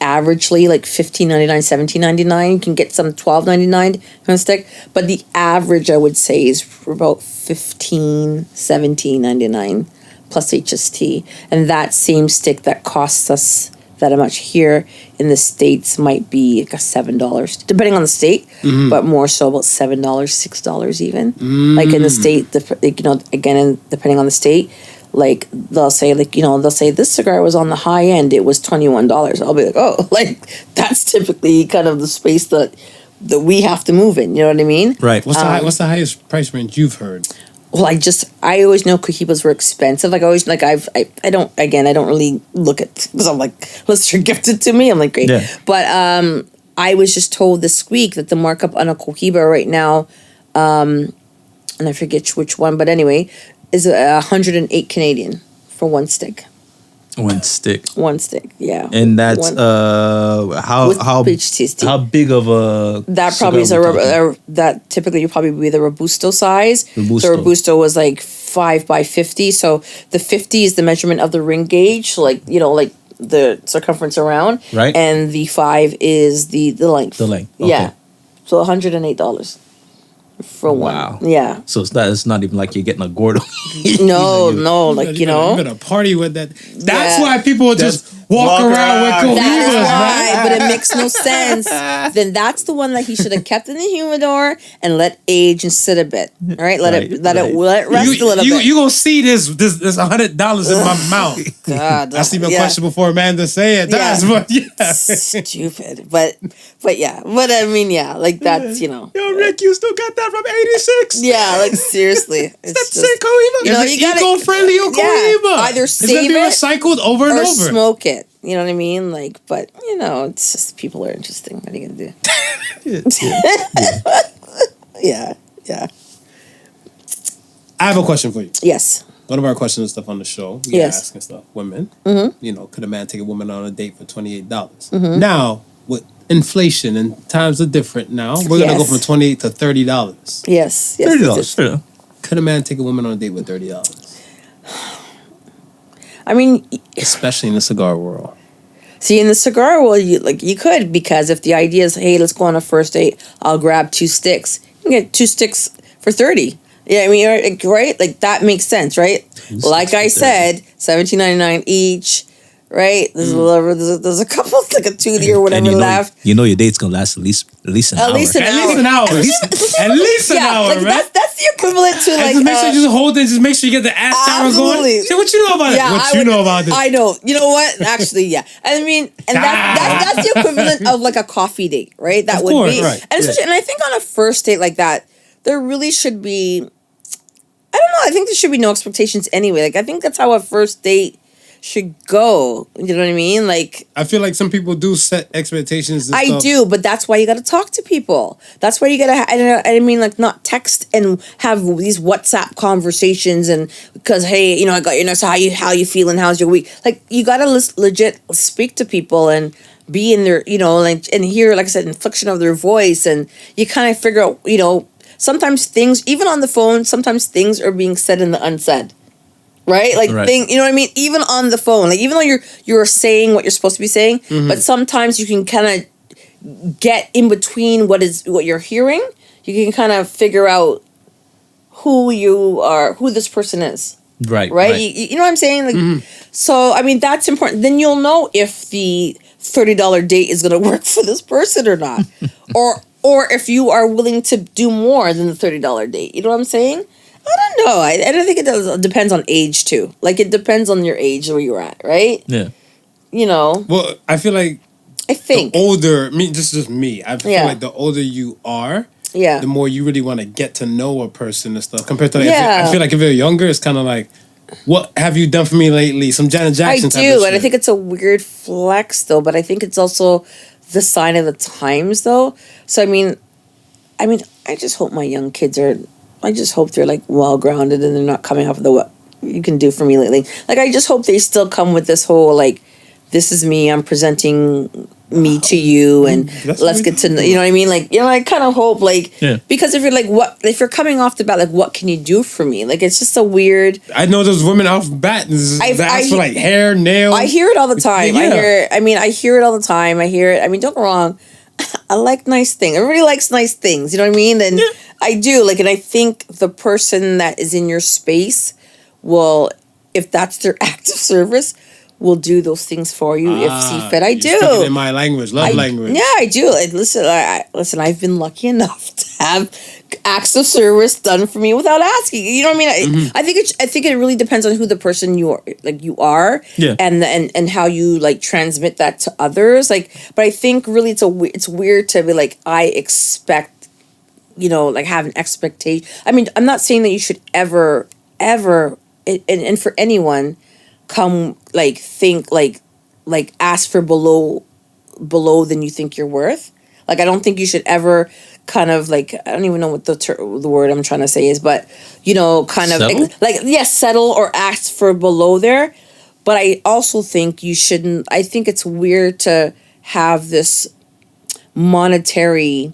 averagely like $15.99, $17.99. You can get some $12.99 kind of stick, but the average I would say is for about $15, $17.99 plus HST. And that same stick that costs us that much here in the States might be like $7, depending on the state, but more so about $7, $6 even. Like in the state, again, depending on the state. Like they'll say this cigar was on the high end, it was $21. I'll be like, oh, like that's typically kind of the space that we have to move in. You know what I mean? Right. What's the highest price range you've heard? Well, I always know Cohibas were expensive. Like I always, like I don't really look at, because I'm like, unless you're gifted to me, I'm like, great. Yeah. But I was just told this week that the markup on a Cohiba right now, and I forget which one, but anyway, is 108 Canadian for one stick. One stick. One stick, yeah. And that's how peach tasty. How big of a that probably is that typically you probably be the Robusto size. Robusto. The Robusto was like 5 by 50. So the 50 is the measurement of the ring gauge, so like like the circumference around, right? And the 5 is the length. The length, okay. Yeah. So $108 for one. Wow. Yeah. So it's not even like you're getting a Gordo. No, like you better party with that. That's why people just walk around with cohibas, right? But it makes no sense. Then that's the one that he should have kept in the humidor and let age and sit a bit. All right, let it rest a little bit. You gonna see this $100 in my mouth. God, that's even a question before Amanda say it. That's what. Yeah. Stupid, but yeah. But I mean, like that's Yo, Rick, you still got that from '86? Yeah, like seriously. That's the same cohiba. Is it eco-friendly or cohiba? Either save it's gonna be recycled over and or over. Smoke it. You know what I mean? Like, but it's just people are interesting. What are you gonna do? Yeah. I have a question for you. Yes. One of our questions and stuff on the show, we ask and stuff. Women, could a man take a woman on a date for $28? Now, with inflation and times are different now, we're gonna go from $28 to $30. Yes. $30. Could a man take a woman on a date with $30? I mean, especially in the cigar world. See, in the cigar world, you could, because if the idea is, hey, let's go on a first date, I'll grab 2 sticks. You can get 2 sticks for $30. Yeah, I mean, right? Like that makes sense, right? Like I said, $17.99 each. Right, there's a couple, like a 2D or whatever left. Your date's gonna last at least an hour. At least an hour, like right? That's the equivalent to like. Just make sure you just hold it. Just make sure you get the ass tower going. Say what you know about it. What you know about this? I know. You know what? Actually, yeah. I mean, and that's the equivalent of like a coffee date, right? That would be, right. And especially, and I think on a first date like that, there really should be. I don't know. I think there should be no expectations anyway. Like I think that's how a first date should go. You know what I mean? Like I feel like some people do set expectations. I do, but that's why you got to talk to people. That's why you got to. I mean, like not text and have these WhatsApp conversations and because hey, I got your notes. How you feeling? How's your week? Like you got to legit speak to people and be in their and hear, like I said, inflection of their voice, and you kind of figure out sometimes things even on the phone. Sometimes things are being said in the unsaid. Right? Like you know what I mean? Even on the phone. Like even though you're saying what you're supposed to be saying, but sometimes you can kind of get in between what you're hearing. You can kind of figure out who you are, who this person is. Right. You know what I'm saying? Like so I mean that's important. Then you'll know if the $30 date is gonna work for this person or not. or if you are willing to do more than the $30 date. You know what I'm saying? I don't know. I don't think it depends on age too. Like it depends on your age where you're at, right? Yeah. Well, I feel like the older just me. I feel like the older you are, the more you really want to get to know a person and stuff. Compared to I feel like if you're younger, it's kind of like, what have you done for me lately? Some Janet Jackson type of shit. And I think it's a weird flex though. But I think it's also the sign of the times though. So I mean, I just hope my young kids are. I just hope they're like well grounded and they're not coming off of what you can do for me lately. Like I just hope they still come with this whole like, this is me. I'm presenting me to you, and let's get to know. You know what I mean? Like I kind of hope because if you're like if you're coming off the bat, like what can you do for me? Like it's just a weird. I know those women off the bat ask for like hair, nails. I hear it all the time. Yeah. I hear it all the time. I hear it. I mean, don't get me wrong. I like nice things. Everybody likes nice things. You know what I mean? And I do. And I think the person that is in your space will, if that's their act of service, will do those things for you if see fit. I do. Speaking in my language, language. Yeah, I do. Listen, I've been lucky enough to have acts of service done for me without asking. You know what I mean? I think it really depends on who the person you are, and how you like transmit that to others. Like, but I think really it's weird to be like I expect, like have an expectation. I mean, I'm not saying that you should ever, and for anyone. Come think ask for below than you think you're worth. Like I don't think you should ever kind of I don't even know what the word I'm trying to say is, but kind of settle? settle or ask for below there. But I also think you shouldn't. I think it's weird to have this monetary,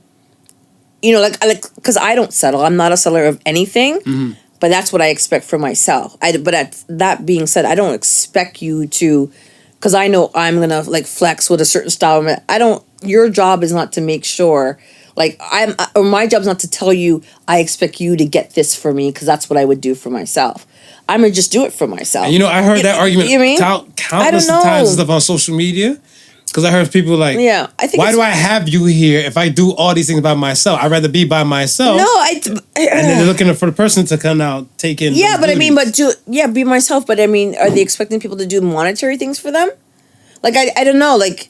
like because I don't settle. I'm not a seller of anything. But that's what I expect for myself. That being said, I don't expect you to, because I know I'm gonna like flex with a certain style. Your job is not to make sure, like or my job's not to tell you I expect you to get this for me, because that's what I would do for myself. I'm gonna just do it for myself. And I heard that argument countless times and stuff on social media. Because I heard people like, I think why do I have you here if I do all these things by myself? I'd rather be by myself. No, and then they're looking for the person to come out, take in. Yeah, but duties. Be myself. But I mean, are they expecting people to do monetary things for them? Like, I don't know. Like,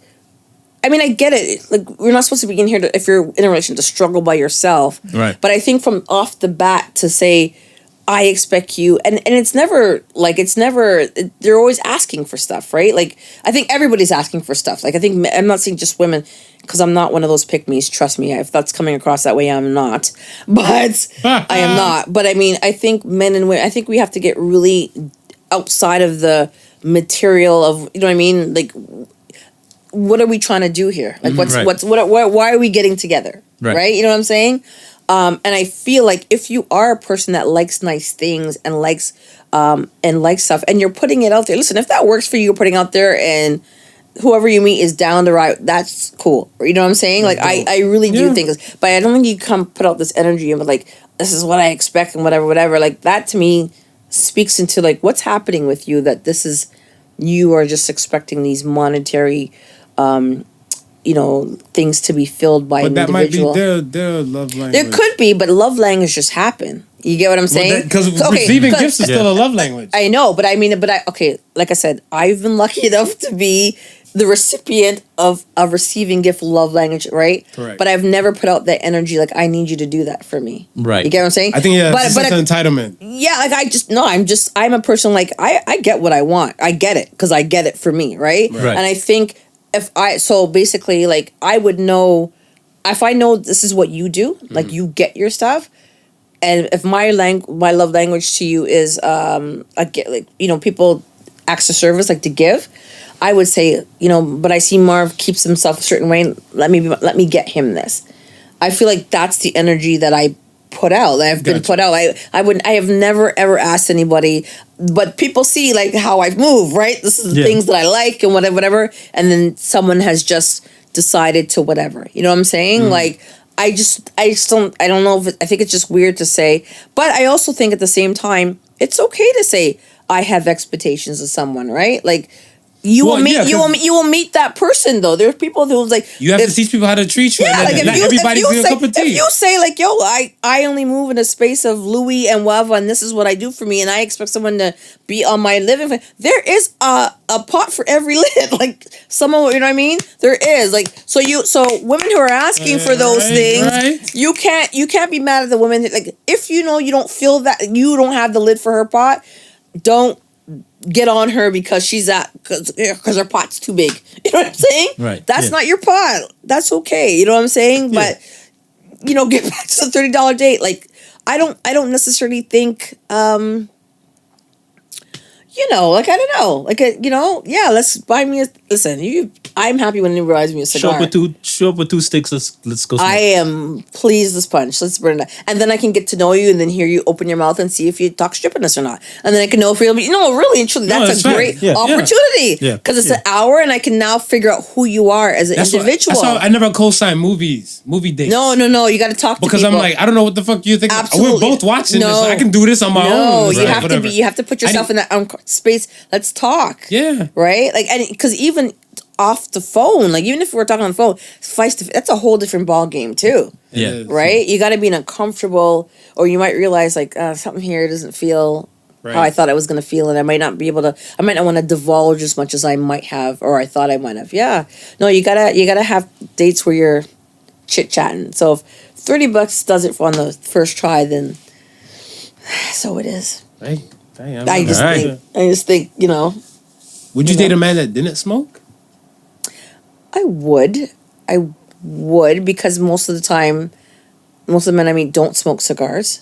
I mean, I get it. Like, we're not supposed to be in here if you're in a relationship to struggle by yourself. Right. But I think from off the bat to say, I expect you, and it's never, they're always asking for stuff, right? Like, I think everybody's asking for stuff. Like, I think, I'm not saying just women, because I'm not one of those pick-me's, trust me. If that's coming across that way, I'm not. But, I am not. But, I mean, I think men and women, I think we have to get really outside of the material of, you know what I mean? Like, what are we trying to do here? Like, why are we getting together? Right? You know what I'm saying? And I feel like if you are a person that likes nice things and likes stuff, and you're putting it out there, listen, if that works for you, you're putting out there, and whoever you meet is down to ride, that's cool. You know what I'm saying? Like, I really do think this, but I don't think you come put out this energy of like, this is what I expect and whatever. Like, that to me speaks into like, what's happening with you, that this is, you are just expecting these monetary, things to be filled by an individual. But that might be their love language. There could be, but love language just happen. You get what I'm saying? Because receiving gifts is still a love language. I know, but like I said, I've been lucky enough to be the recipient of a receiving gift love language, right? Correct. But I've never put out that energy like, I need you to do that for me. Right. You get what I'm saying? I think it's an entitlement. Yeah, like I'm a person like, I get what I want. I get it because I get it for me, right? And I think so basically, like, I would know, if I know this is what you do, like, you get your stuff, and if my love language to you is, people acts of service, like to give, I would say, but I see Marv keeps himself a certain way, let me get him this. I feel like that's the energy that I put out. I've been put out. I have never ever asked anybody, but people see like how I've moved, right? This is the things that I like and whatever, and then someone has just decided to whatever. You know what I'm saying? Like, I don't know I think it's just weird to say, but I also think at the same time, it's okay to say I have expectations of someone, right? Like, you will meet that person though. There's people who's like, you have to teach people how to treat you. Yeah, like everybody's a cup of tea. If you say like, yo, I only move in a space of Louis and whatever, and this is what I do for me, and I expect someone to be on my living. There is a pot for every lid. Like, someone, you know what I mean? There is like, so women who are asking for those things, you can't be mad at the women. Like, if you don't feel that you don't have the lid for her pot, don't get on her because because her pot's too big. You know what I'm saying? Right. That's not your pot. That's okay. You know what I'm saying? Yeah. But get back to the $30 date. Like, I don't necessarily think like, I don't know. Like, let's buy me I'm happy when you buys me a cigar. Show up with two sticks. Let's go smoke. I am pleased as punch. Let's burn it. And then I can get to know you and then hear you open your mouth and see if you talk strippiness or not. And then I can know if you'll be, really and truly, that's a great opportunity. Because it's an hour and I can now figure out who you are as an individual. That's why I never co-sign movie dates. No. You got to talk to people. Because I'm like, I don't know what the fuck you think. Absolutely. We're both watching this. I can do this on my own. No, you have to put yourself in that space. Let's talk. Yeah. Right? Like, and because even off the phone, like, even if we're talking on the phone, that's a whole different ball game too. Yeah. Right? You got to be in a comfortable, or you might realize like something here doesn't feel how I thought I was going to feel, and I might not want to divulge as much as I might have, or I thought I might have. Yeah. No, you gotta have dates where you're chit chatting. So if $30 does it on the first try, then so it is. Right. I just think, Would you date a man that didn't smoke? I would, because most of the men I meet don't smoke cigars.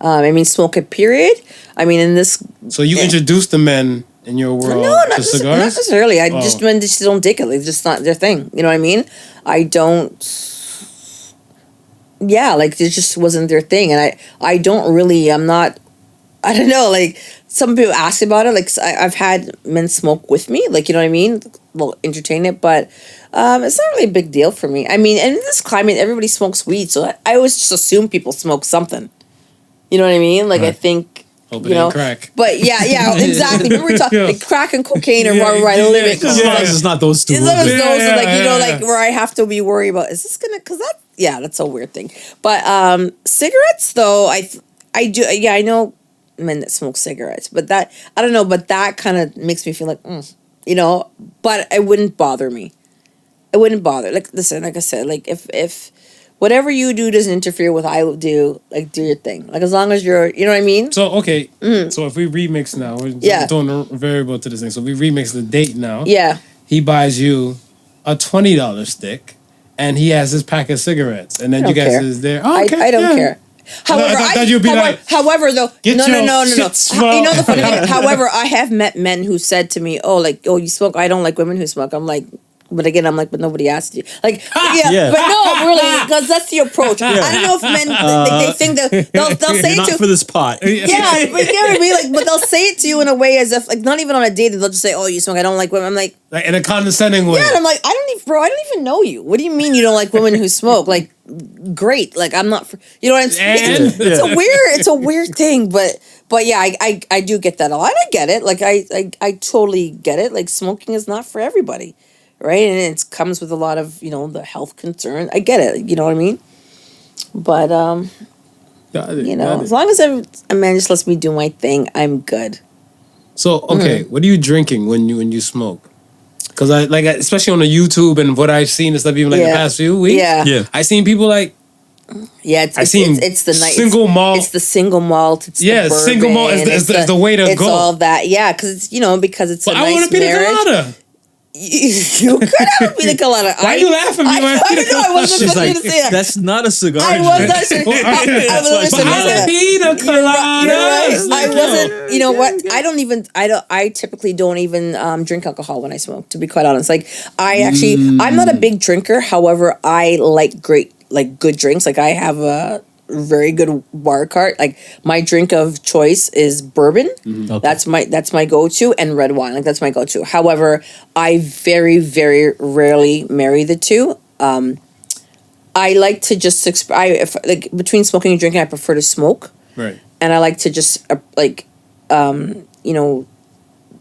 Smoke it, period. In this. So you introduced the men in your world No, to cigars? not necessarily. I Oh. just when they just don't dig it. It's just not their thing. You know what I mean? I don't. Yeah, like it just wasn't their thing, and I don't really. I'm not. I don't know. Like some people ask about it. Like I've had men smoke with me. Like you know what I mean? Well, entertain it, but it's not really a big deal for me. I mean, in this climate, everybody smokes weed, so I always just assume people smoke something. You know what I mean? Like I Right. think. Hope You it know, ain't crack. but yeah, exactly. Remember we talked like crack and cocaine or where I live it. As long as it's not those two. As long as we're good. those are like, you know, Yeah. like where I have to be worried about, is this gonna, cause that, yeah, that's a weird thing. But cigarettes though, I do, yeah, I know men that smoke cigarettes, but that, I don't know, but that kind of makes me feel like, you know, but it wouldn't bother me. It wouldn't bother. Like, listen, like I said, like if whatever you do doesn't interfere with what I would do, like do your thing. Like as long as you're, you know what I mean? So okay, so if we remix now, we're Yeah. throwing a variable to this thing. So we remix the date now. Yeah. He buys you a $20 stick, and he has his pack of cigarettes, and then I you don't guys care. is there. I don't yeah. care. However, I thought you'd be like, however, though, "Get no. your shit smoked." You know the funny thing. However, I have met men who said to me, "Oh, like, oh, you smoke? I don't like women who smoke." I'm like, but again, I'm like, but nobody asked you. Like, Yeah. but no, really, because that's the approach. I don't know if men they think that they'll say Not it for to. this pot. Yeah, but you know what I mean? Like, but they'll say it to you in a way as if, like, not even on a date. They'll just say, "Oh, you smoke? I don't like women." I'm like, Like in a condescending way. yeah, and I'm like, I don't even know you. What do you mean you don't like women who smoke? Like, great. Like, I'm not. You know what I'm saying? And- It's a weird thing, but yeah, I do get that a lot. I get it. Like, I totally get it. Like, smoking is not for everybody, right? And it comes with a lot of the health concern. I get it. You know what I mean? But Got it, you got know, it. as long as a man just lets me do my thing, I'm good. So okay, what are you drinking when you smoke? Because I like especially on the YouTube and what I've seen and stuff even like the Yeah. past few weeks. Yeah. Yeah. I seen people like Yeah, I seen it's the nice single malt. It's the single malt. It's Yeah, the single malt is bourbon, the- is the way to it's go. It's all that. Yeah, because it's because it's But a I want nice a pina marriage. colada. You could have a pina colada. Why you laughing at me when I I pina don't know. I wasn't She's expecting like, you to say that. that's not a cigar. I was not sure. Well, I That's why was she not But sure. I'm a pina colada. You're right. It's like, I wasn't. You know what? I typically don't even drink alcohol when I smoke. To be quite honest, like I'm not a big drinker. However, I like good drinks. Like I have a very good bar cart. Like my drink of choice is bourbon. Okay. That's my go-to, and red wine. Like that's my go-to. However, I very, very rarely marry the two. I like to just if between smoking and drinking, I prefer to smoke. Right. And I like to just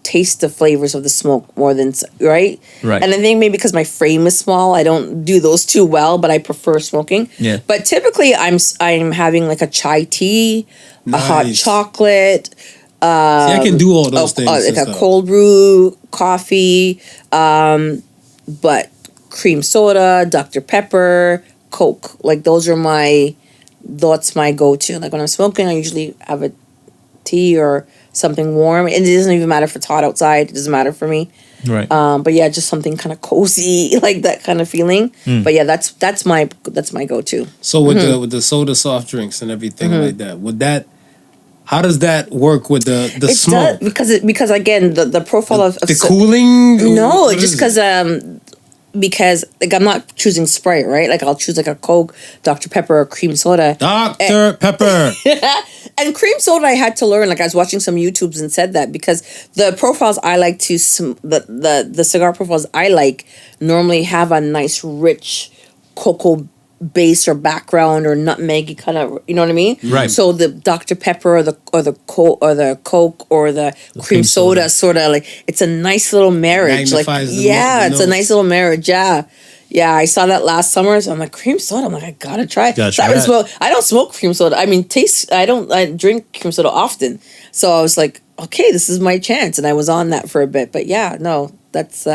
taste the flavors of the smoke more than right. Right. And I think maybe because my frame is small, I don't do those too well, but I prefer smoking. Yeah. But typically, I'm having like a chai tea, a hot Nice. chocolate. See, I can do all those things. Like and a stuff. cold brew coffee, but cream soda, Dr. Pepper, Coke. Like that's my go-to. Like when I'm smoking, I usually have a tea or something warm. And it doesn't even matter if it's hot outside. It doesn't matter for me. Right. But yeah, just something kind of cozy, like that kind of feeling. But yeah, that's my go-to. So with the soda soft drinks and everything like that, how does that work with the It smoke? does, because again the profile of The cooling? No, What just is it? because like I'm not choosing Sprite, right? Like I'll choose like a Coke, Dr. Pepper, or cream soda. Dr. Pepper. And cream soda, I had to learn. Like I was watching some YouTubes and said that because the profiles I like to the cigar profiles I like normally have a nice rich cocoa base or background or nutmeggy kind of, you know what I mean? Right. So the Dr. Pepper or the Coke or the cream soda sort of like it's a nice little marriage. Like Magnifies the it's a notes. nice little marriage. Yeah. Yeah, I saw that last summer, so I'm like, cream soda. I'm like, I gotta try it. Gotta So try that. I don't smoke cream soda. I mean, I drink cream soda often. So I was like, okay, this is my chance. And I was on that for a bit. But yeah, no, that's,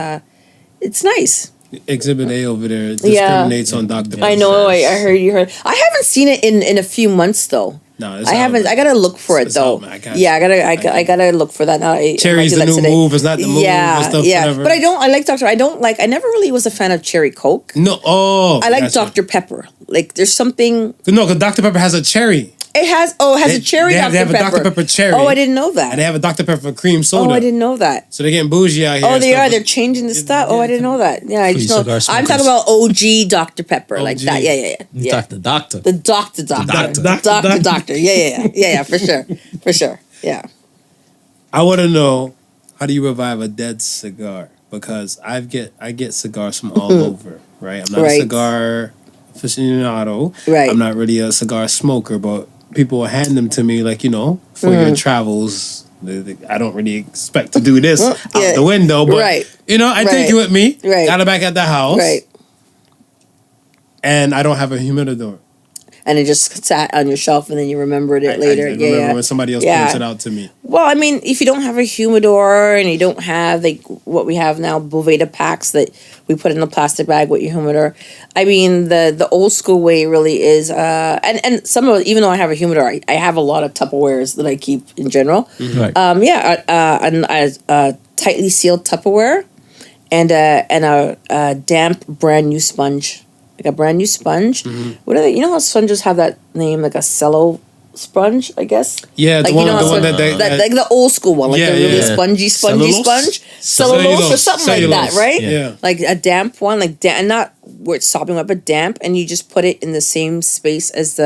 it's nice. Exhibit A over there discriminates on Dr. Pepper. I know, I heard you heard. I haven't seen it in a few months though. No, it's I haven't. out. I gotta look for it It's though. out, man. I got Yeah, you. I gotta look for that now. Cherry's the new move. It's not the move. Yeah, and stuff, yeah. whatever. But I like Dr. I never really was a fan of cherry Coke. No, I like gotcha. Dr. Pepper. Like there's something. No, because Dr. Pepper has a cherry. It has a cherry They Dr. have Pepper. a Dr. Pepper cherry. Oh, I didn't know that. And they have a Dr. Pepper cream soda. Oh, I didn't know that. So they're getting bougie out here. Oh, and they stuff. are. They're changing the stuff. Oh, I didn't know that. Yeah, I Free just know. cigar I'm talking smokers. about OG Dr. Pepper, like OG. that. Yeah. You talk to doctor. The doctor. doctor. Doctor. Yeah, for sure. Yeah. I want to know, how do you revive a dead cigar? Because I get cigars from all over, right? I'm not Right. a cigar aficionado. Right. I'm not really a cigar smoker, but people will hand them to me, like, for your travels. I don't really expect to do this out the window, but Right. I take it with me. Right. Got it back at the house. Right. And I don't have a humidor. And it just sat on your shelf, and then you remembered it later. I remember when somebody else points it out to me. Well, I mean, if you don't have a humidor and you don't have like what we have now, Boveda packs that we put in a plastic bag with your humidor. I mean, the old school way really is, and some of it, even though I have a humidor, I have a lot of Tupperwares that I keep in general. Right. A tightly sealed Tupperware, and a damp brand new sponge. Like a brand new sponge. What are they? You know how sponges have that name, like a cello sponge, I guess? Yeah, like, the one sponge- that like the old school one, like Yeah, the really yeah. spongy Cellulose? sponge. Cellulose or something like that, Cellulose. right? Yeah. Like a damp one, like not where it's sopping up, but damp, and you just put it in the same space as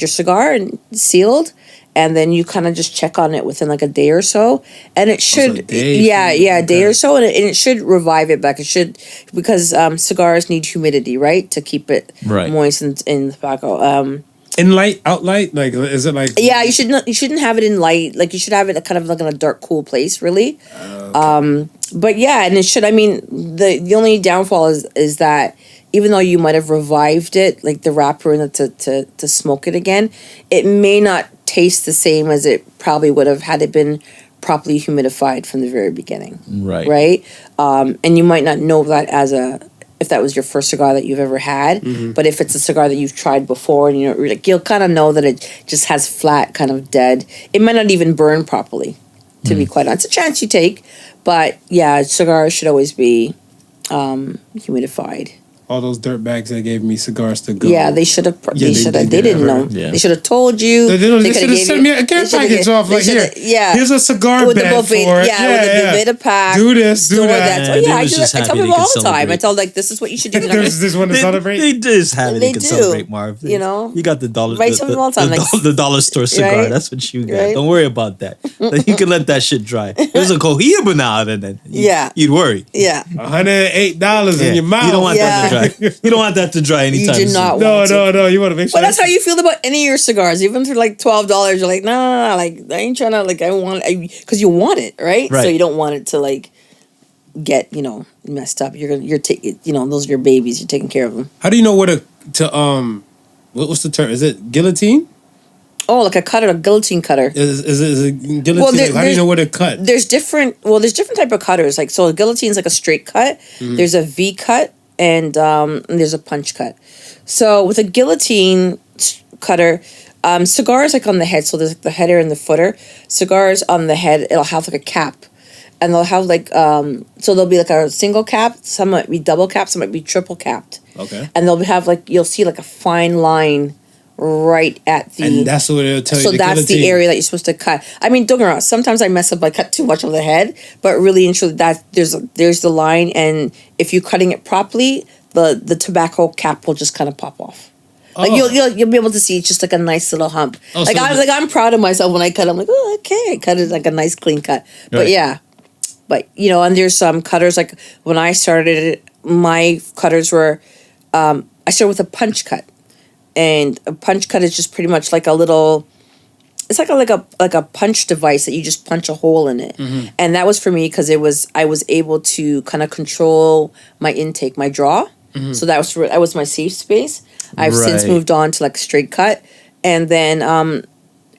your cigar and sealed. And then you kind of just check on it within like a day or so, and it should, a day? a day or so, and it should revive it back. It should, because cigars need humidity, right, to keep it Right. moist in the tobacco. In light, out light? Like, is it like... Yeah, you shouldn't have it in light. Like you should have it kind of like in a dark, cool place, really. But yeah, and it should. I mean, the only downfall is that even though you might have revived it, like the wrapper in it to smoke it again, it may not taste the same as it probably would have had it been properly humidified from the very beginning. Right. Right. And you might not know that if that was your first cigar that you've ever had, but if it's a cigar that you've tried before, and you'll kind of know that it just has flat, kind of dead. It might not even burn properly, to be quite honest. It's a chance you take, but yeah, cigars should always be humidified. All those dirt bags that gave me cigars to go. Yeah, they should have. Yeah, They did didn't ever. know. Yeah. They should have told you. They coulda should have gave sent you- me a care they shoulda package ga- off. they Like, shoulda- here, yeah. here's a cigar with the bag Boveda, for it. with the Boveda pack. Do this, do store that. Oh Yeah, yeah, they I was do just that. I tell happy people they all could the time. I celebrate. tell this is what you should do. There's this one to celebrate. They just happy They they can do. celebrate, Marv. You know? You got the dollar. Right, some people all the time, the dollar store cigar. Right? That's what you got. Right? Don't worry about that. You can let that shit dry. There's a cohiba now, then you'd worry. Yeah. $108 in your mouth. You don't want Yeah. that to dry. You don't want that to dry anytime do soon. not No, want no, no. You want to make sure. But that's how you feel about any of your cigars. Even for like $12, you're like, no, like I ain't trying to like because you want it, right? So Right. you don't want it to like get messed up. You're taking those are your babies. You're taking care of them. How do you know where what's the term? Is it guillotine? Oh, like a guillotine cutter. Is it guillotine? Well, How do you know where to cut? There's different type of cutters. Like so, a guillotine's like a straight cut. There's a V cut and there's a punch cut. So with a guillotine cutter, cigars like on the head. So there's like the header and the footer. Cigars on the head, it'll have like a cap, and they'll have like so there'll be like a single cap. Some might be double capped. Some might be triple capped. Okay. And they'll have like you'll see like a fine line right at the. And that's what it'll tell you. So that's the area that you're supposed to cut. I mean, don't get me wrong. Sometimes I mess up. I cut too much of the head, but really and truly, that there's the line, and if you're cutting it properly, the tobacco cap will just kind of pop off. Like you'll be able to see it's just like a nice little hump. Oh, like so I'm proud of myself when I cut. I'm like, oh, okay, I cut it like a nice clean cut. But Right. yeah, but and there's some cutters like when I started, my cutters were, I started with a punch cut. And a punch cut is just pretty much like a little. It's like a punch device that you just punch a hole in it, and that was for me because I was able to kind of control my intake, my draw. So that was my safe space. I've since Right. moved on to like straight cut, and then and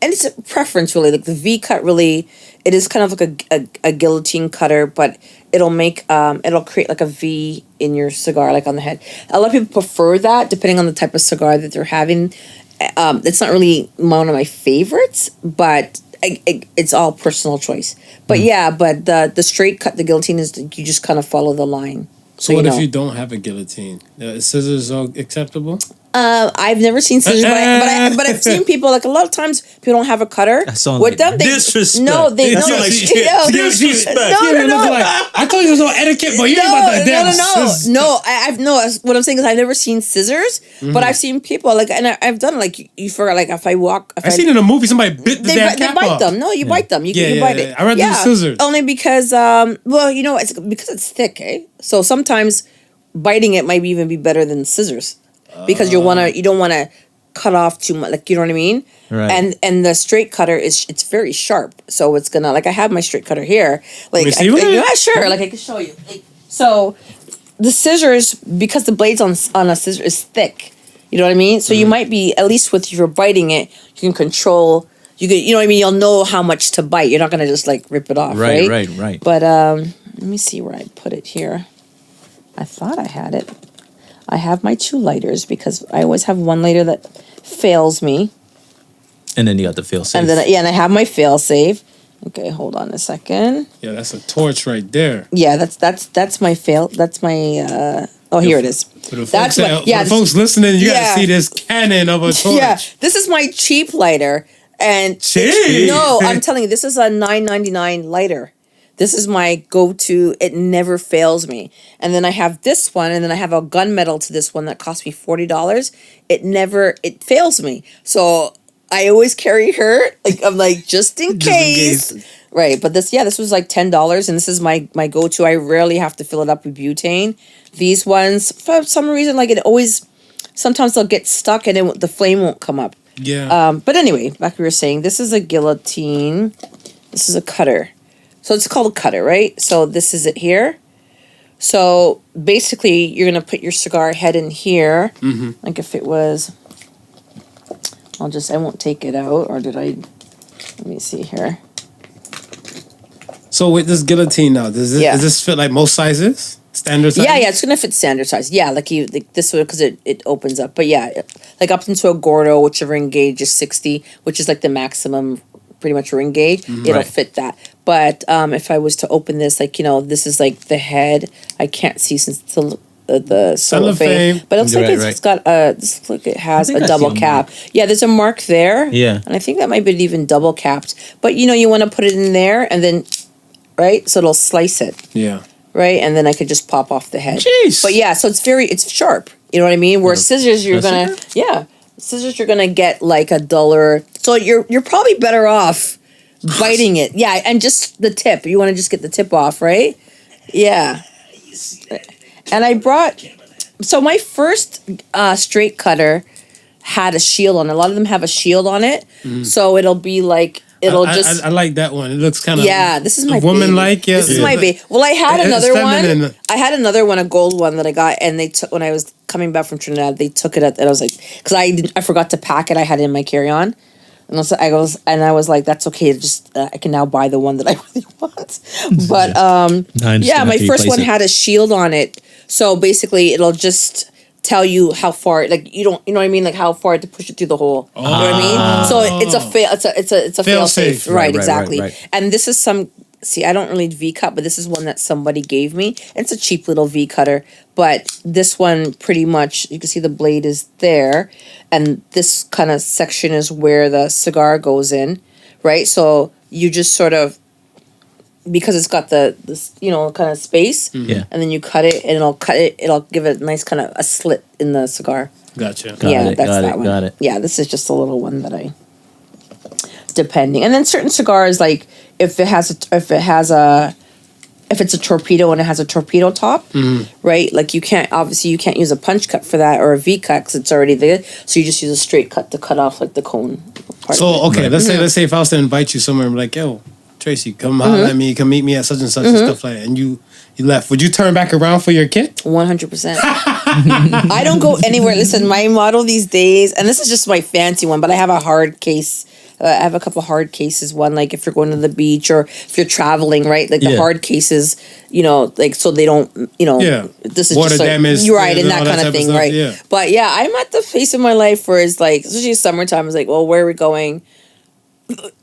it's a preference really. Like the V cut really, it is kind of like a guillotine cutter, but it'll create like a V in your cigar, like on the head. A lot of people prefer that depending on the type of cigar that they're having. It's not really one of my favorites, but it's all personal choice. But but the straight cut, the guillotine is you just kind of follow the line. So what if you don't have a guillotine? Scissors are acceptable? I've never seen scissors, but I've seen people, like, a lot of times people don't have a cutter with them. Disrespect. No, they That's no, like disrespect. No. I thought there was no etiquette, but you ain't about that damn scissors. No. I've what I'm saying is I've never seen scissors, but I've seen people, like, and I've done, like, you forget, like, if I walk. I've seen in a movie somebody bit the damn cap They bite off. them. No, you bite them. You bite it. I'd rather do scissors. Only because, it's because it's thick, eh? So sometimes biting it might even be better than scissors. Because you don't want to cut off too much, like, you know what I mean? Right. And the straight cutter it's very sharp, so it's gonna, like, I have my straight cutter here, like, yeah, sure, like, I can show you. Like, so the scissors, because the blades on a scissor is thick, you know what I mean? So you might be, at least with, if you're biting it, you can control. You know what I mean? You'll know how much to bite. You're not gonna just, like, rip it off, right? Right. But let me see where I put it here. I thought I had it. I have my 2 lighters because I always have one lighter that fails me. And then you got the fail safe. And then and I have my fail safe. Okay, hold on a second. Yeah, that's a torch right there. Yeah, that's my fail. That's my here it is. For the folks listening, you gotta see this cannon of a torch. Yeah, this is my cheap lighter. And cheap. No, I'm telling you, this is a $9.99 lighter. This is my go-to. It never fails me. And then I have this one, and then I have a gunmetal to this one that cost me $40. It fails me. So I always carry her. Like, I'm like, just in case. Right. But this was like $10, and this is my go-to. I rarely have to fill it up with butane. These ones, for some reason, like, sometimes they'll get stuck and the flame won't come up. Yeah. But anyway, like we were saying, this is a guillotine. This is a cutter. So it's called a cutter, right? So this is it here. So basically, you're going to put your cigar head in here. Mm-hmm. Like if it was... I won't take it out. Or did I... Let me see here. So with this guillotine now, does this fit like most sizes? Standard size? Yeah, it's going to fit standard size. Yeah, like this way, because it opens up. But yeah, like up into a Gordo, whichever ring gauge is 60, which is like the maximum... pretty much ring gauge, it'll fit that. But if I was to open this, like, this is like the head. I can't see since it's the cellophane. But it looks like it's got it has a double cap. Yeah, there's a mark there. Yeah. And I think that might be even double capped. But you want to put it in there and then, right? So it'll slice it. Yeah. Right? And then I could just pop off the head. Jeez. But yeah, so it's sharp. You know what I mean? Where scissors, scissors you're gonna get like $1. So you're probably better off biting it. Yeah, and just the tip. You want to just get the tip off, right? Yeah. And I brought... So my first straight cutter had a shield on it. A lot of them have a shield on it. Mm. So it'll be like... I like that one. It looks kind of... Yeah, this is my woman-like. Yeah. This is my baby. Well, I had another one. I had another one, a gold one that I got, and they took... When I was coming back from Trinidad, they took it and I was like... Because I forgot to pack it. I had it in my carry-on. And I was like, that's okay. Just I can now buy the one that I really want. But my first one had a shield on it. So basically, it'll just tell you how far. Like you know what I mean? Like how far to push it through the hole. You know what I mean? So it's a fail safe. Right, exactly. Right. And this is some. See, I don't really V cut, but this is one that somebody gave me. It's a cheap little V cutter, but this one pretty much, you can see the blade is there, and this kind of section is where the cigar goes in, right? So you just sort of, because it's got this kind of space, and then you cut it, and it'll give it a nice kind of a slit in the cigar. Gotcha. That's that one. Got it. Yeah, this is just a little one that depending, and then certain cigars like. If it's a torpedo and it has a torpedo top, right? Like you can't use a punch cut for that or a V cut because it's already there. So you just use a straight cut to cut off like the cone part. So okay, let's say if I was to invite you somewhere and be like, yo, Tracy, come holler at me, come meet me at such and such and stuff like that, and you left, would you turn back around for your kit? 100%. I don't go anywhere. Listen, my model these days, and this is just my fancy one, but I have a hard case. I have a couple hard cases. One, like if you're going to the beach or if you're traveling, right? Like the hard cases, you know, like so they don't, you know, this is water just like, damage, you're right, and that kind of thing, stuff, right? yeah. But yeah, I'm at the phase of my life where it's like, especially summertime, it's like, well, where are we going?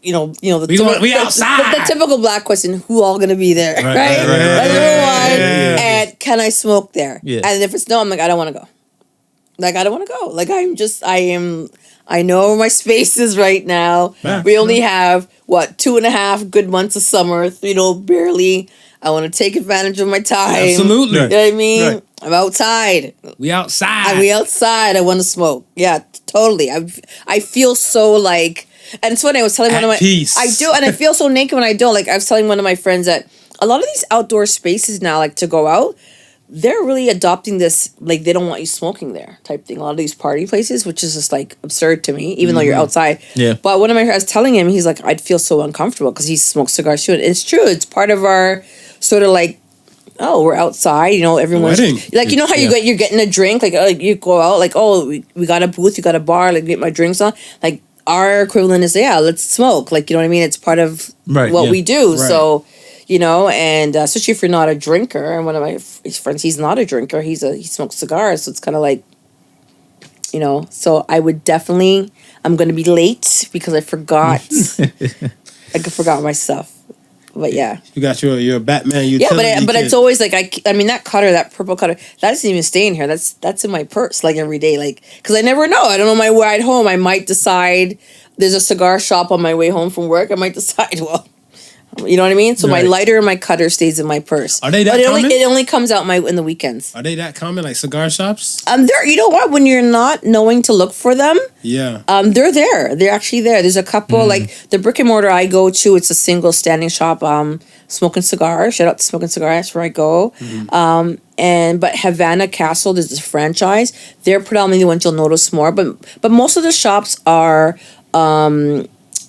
You know, we outside. The typical black question: who all gonna be there, right? right. That's number one. Yeah. And can I smoke there? Yeah. And if it's no, I'm like, I don't want to go. Like I don't want to go. Like I know my space is right now. Yeah. We only have 2.5 good months of summer. You know, barely. I want to take advantage of my time. Absolutely. You know what I mean? Right. I'm outside. We outside. We outside. I want to smoke. Yeah, totally. I feel so like. And it's funny, I was telling one of my... peace. I do, and I feel so naked when I don't. Like, I was telling one of my friends that a lot of these outdoor spaces now, like, to go out, they're really adopting this, like, they don't want you smoking there type thing. A lot of these party places, which is just, like, absurd to me, even though you're outside. Yeah. But I was telling him, he's like, I'd feel so uncomfortable because he smokes cigars too. And it's true. It's part of our sort of, like, oh, we're outside, you know, everyone's Wedding. like, you know how you're getting a drink, like you go out, like, oh, we got a booth, you got a bar, like, get my drinks on, like, our equivalent is, let's smoke. Like, you know what I mean? It's part of what we do. Right. So, you know, and especially if you're not a drinker, and one of my friends, he's not a drinker. He smokes cigars. So it's kind of like, you know, so I would definitely, I'm going to be late because I forgot. I forgot my stuff. But yeah. You got your Batman utility but kit. it's always like I mean that cutter, that purple cutter, that doesn't even stay in here. That's in my purse like every day, like because I never know. I don't know my ride home. I might decide there's a cigar shop on my way home from work. I might decide you know what I mean. So my lighter and my cutter stays in my purse. Are they that common? It only comes out in the weekends. Are they that common, like cigar shops? There. You know what? When you're not knowing to look for them, Yeah. they're there. They're actually there. There's a couple like the brick and mortar I go to. It's a single standing shop. Smoking Cigar. Shout out to Smoking Cigar. That's where I go. But Havana Castle, there's this franchise. They're predominantly the ones you'll notice more. But most of the shops are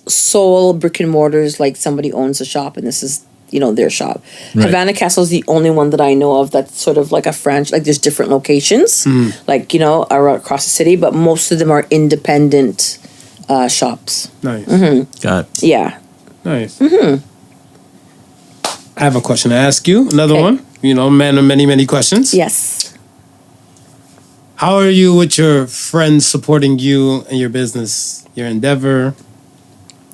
sole brick and mortars. Like somebody owns a shop, and this is their shop. Right. Havana Castle is the only one that I know of that's sort of like a franchise. Like there's different locations, like around across the city, but most of them are independent shops. Nice. Got it. Yeah. Nice. I have a question to ask you. Another one. Man of many, many questions. Yes. How are you with your friends supporting you and your business, your endeavor?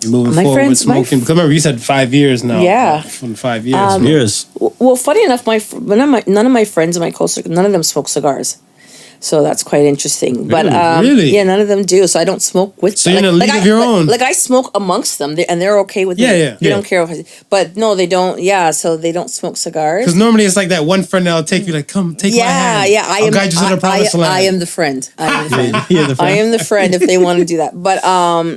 You're moving forward with smoking. Because remember, you said 5 years now. Yeah. From 5 years. Well, funny enough, none of my friends in my close circle, none of them smoke cigars. So that's quite interesting. But really? Yeah, none of them do. So I don't smoke with them. So you're in a league of your own. Like I smoke amongst them, and they're okay with me. They don't care. But no, they don't. Yeah, so they don't smoke cigars. Because normally it's like that one friend that'll take you, like, come, take my hand. Yeah, I'll guide you to the promised land. I am the friend. I am the friend if they want to do that. But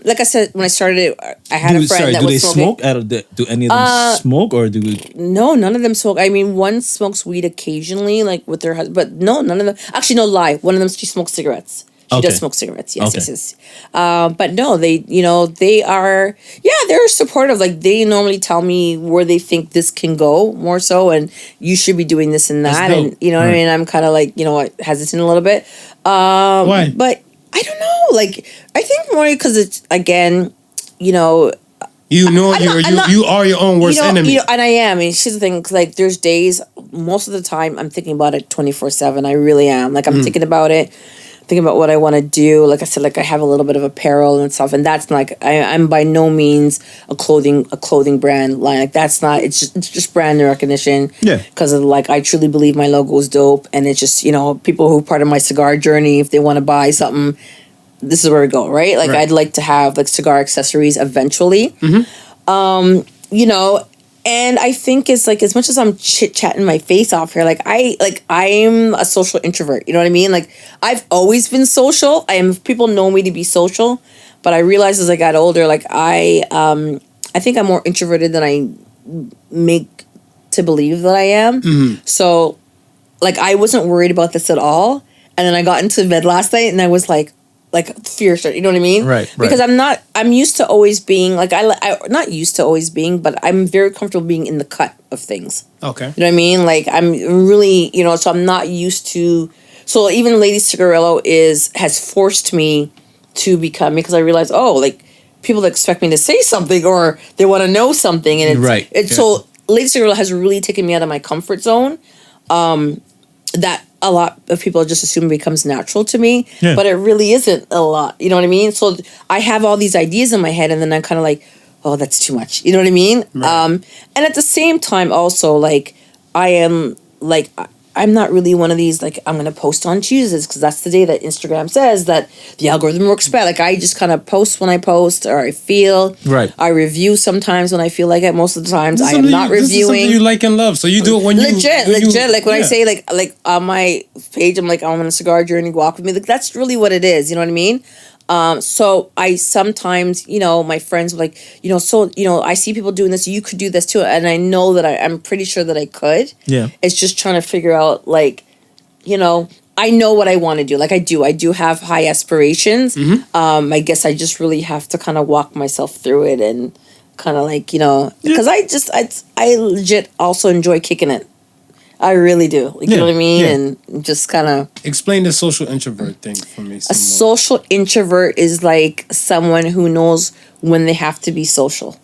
like I said, when I started it, I had a friend that was smoking. Do any of them smoke or do? No, none of them smoke. I mean, one smokes weed occasionally, like with their husband. But no, none of them. Actually, no lie. One of them, she smokes cigarettes. She does smoke cigarettes. Yes. But no, they are. Yeah, they're supportive. Like they normally tell me where they think this can go more so, and you should be doing this and that, and what I mean. I'm kind of like hesitant a little bit. Why? But I don't know. Like I think more because it's again, you are your own worst enemy. And I am. I mean, she's the thing. Like, there's days. Most of the time, I'm thinking about it 24/7. I really am. Like, I'm thinking about it. Thinking about what I want to do. Like I said, like I have a little bit of apparel and stuff, and that's not like I'm by no means a clothing brand line. Like that's not. It's just brand recognition. Yeah. Because of like I truly believe my logo is dope, and it's just people who are part of my cigar journey. If they want to buy something, this is where we go, right? Like I'd like to have like cigar accessories eventually. And I think it's like as much as I'm chit-chatting my face off here, like I'm a social introvert. You know what I mean? Like I've always been social. People know me to be social, but I realized as I got older, like I think I'm more introverted than I make to believe that I am. So like I wasn't worried about this at all. And then I got into bed last night and I was like fierce, you know what I mean? Right. Because I'm used to always being like not used to always being, but I'm very comfortable being in the cut of things. Okay. You know what I mean? Like I'm really, so I'm not used to. So even Lady Cigarillo has forced me to become, because I realized, people expect me to say something or they want to know something, and so Lady Cigarillo has really taken me out of my comfort zone. That a lot of people just assume becomes natural to me, but it really isn't a lot. You know what I mean? So I have all these ideas in my head, and then I'm kind of like, oh, that's too much. You know what I mean? Right. And at the same time, also, like, I am, like, I'm not really one of these, like, I'm going to post on Tuesdays because that's the day that Instagram says that the algorithm works better. Like, I just kind of post when I post or I feel. Right. I review sometimes when I feel like it. Most of the times I am not reviewing. This is something you like and love. So you do it when you... Legit. Like, when I say, like on my page, I'm like, I'm on a cigar journey, walk with me. Like, that's really what it is. You know what I mean? So I sometimes, my friends are like, I see people doing this, you could do this too. And I know that I'm pretty sure that I could. Yeah. It's just trying to figure out, like, I know what I want to do. Like, I do have high aspirations. Mm-hmm. I guess I just really have to kind of walk myself through it and kind of like, because I legit also enjoy kicking it. I really do. Like, you know what I mean? Yeah. And just kind of... Explain the social introvert thing for me. A social introvert is like someone who knows when they have to be social,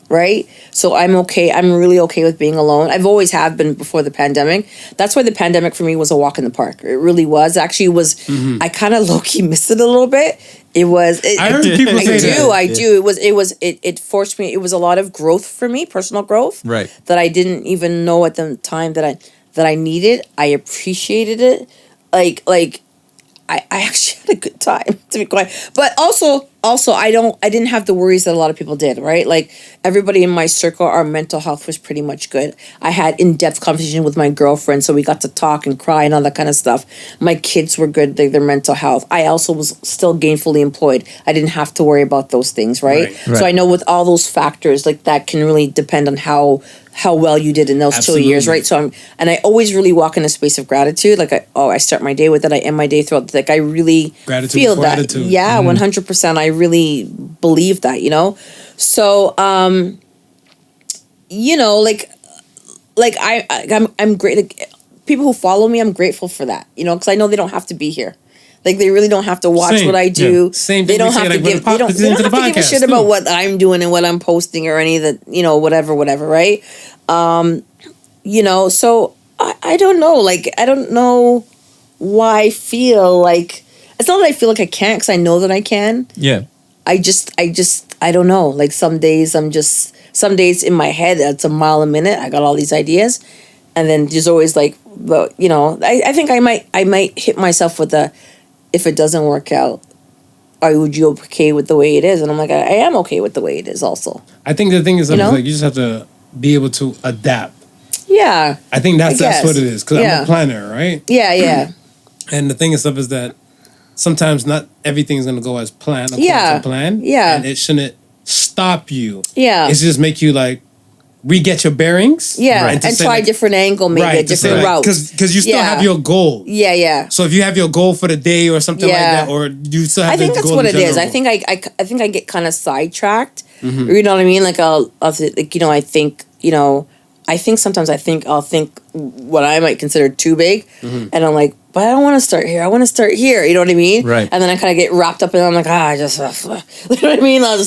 right? So I'm okay. I'm really okay with being alone. I've always have been before the pandemic. That's why the pandemic for me was a walk in the park. It really was. Actually, it was... Mm-hmm. I kind of low-key missed it a little bit. It was... I heard people say that. I do. It forced me... It was a lot of growth for me, personal growth. Right. That I didn't even know at the time that I needed. I appreciated it. Like I actually had a good time, to be quiet. But also I didn't have the worries that a lot of people did, right? Like, everybody in my circle, our mental health was pretty much good. I had in-depth conversation with my girlfriend, so we got to talk and cry and all that kind of stuff. My kids were good, like, their mental health. I also was still gainfully employed. I didn't have to worry about those things, right? So I know with all those factors, like, that can really depend on how well you did in those 2 years, right? So I always really walk in a space of gratitude. Like, I start my day with it. I end my day throughout. Like, I really feel that. Attitude. Yeah, 100%. I really believe that, So, I'm great. Like, people who follow me, I'm grateful for that, because I know they don't have to be here. Like, they really don't have to watch what I do. Yeah. Same they don't have to give. They don't have to give a shit about what I'm doing and what I'm posting or any of the, whatever, right? So I don't know. Like, I don't know why I feel like it's not that I feel like I can't, because I know that I can. Yeah. I don't know. Like, some days in my head it's a mile a minute. I got all these ideas, and then there's always like, I think I might hit myself with if it doesn't work out, would you okay with the way it is? And I'm like, I am okay with the way it is also. I think the thing is, like, you just have to be able to adapt. Yeah. I think that's what it is, because I'm a planner, right? Yeah. And the thing is that sometimes not everything is going to go as planned according to plan. Yeah. And it shouldn't stop you. Yeah. It's just make you, like, re-get your bearings. Yeah, right, and try a different angle, maybe a different route. Because you still have your goal. Yeah. So if you have your goal for the day or something like that, or you still have the goal. I think that's what it is. I think I get kind of sidetracked. Mm-hmm. You know what I mean? Like, I think sometimes I'll think what I might consider too big, mm-hmm. and I'm like, but I don't want to start here. I want to start here. You know what I mean? Right. And then I kind of get wrapped up in it. I'm like, I just, you know what I mean? I'll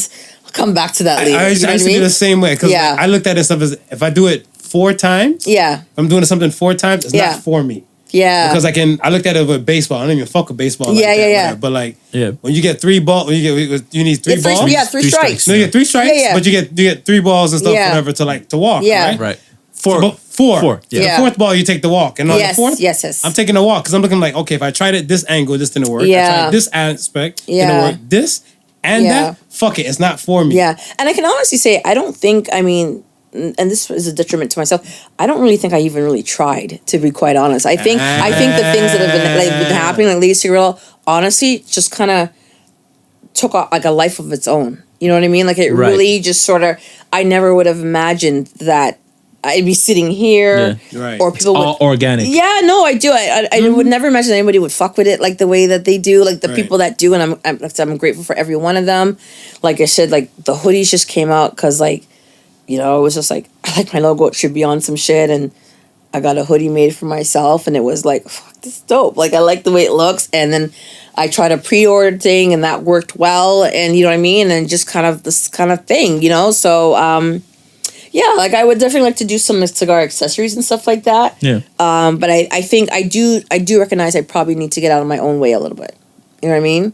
come back to that later. I used to be the same way, because I looked at it stuff as, if I do it 4 times, if I'm doing something 4 times, it's not for me. Yeah. Because I looked at it with baseball. I don't even fuck with baseball. Like that, whatever. But like, when you get 3 balls, you need 3 balls. Yeah, 3 strikes. No, you get 3 strikes, but you get 3 balls and stuff, whatever, to walk. Yeah. Right. 4. Yeah. The 4th ball, you take the walk. And on the 4th, I'm taking the walk, because I'm looking like, okay, if I tried it this angle, this didn't work. Yeah. I tried this aspect, didn't work. This and that, fuck it, it's not for me. Yeah. And I can honestly say, I don't think, and this is a detriment to myself, I don't really think I even really tried, to be quite honest. I think the things that have been happening, like Lady Cigarillo, honestly, just kind of took like a life of its own. You know what I mean? Like, it really just sort of, I never would have imagined that I'd be sitting here, or people all organic. Yeah, no, I do. I would never imagine anybody would fuck with it like the way that they do. Like, the people that do, and I'm grateful for every one of them. Like I said, like, the hoodies just came out because, like, it was just like, I like my logo. It should be on some shit, and I got a hoodie made for myself, and it was like, fuck, this is dope. Like, I like the way it looks. And then I tried a pre-order thing, and that worked well. And you know what I mean? And just kind of this kind of thing, you know? So, yeah, like I would definitely like to do some cigar accessories and stuff like that. Yeah. But I think I do recognize I probably need to get out of my own way a little bit. You know what I mean?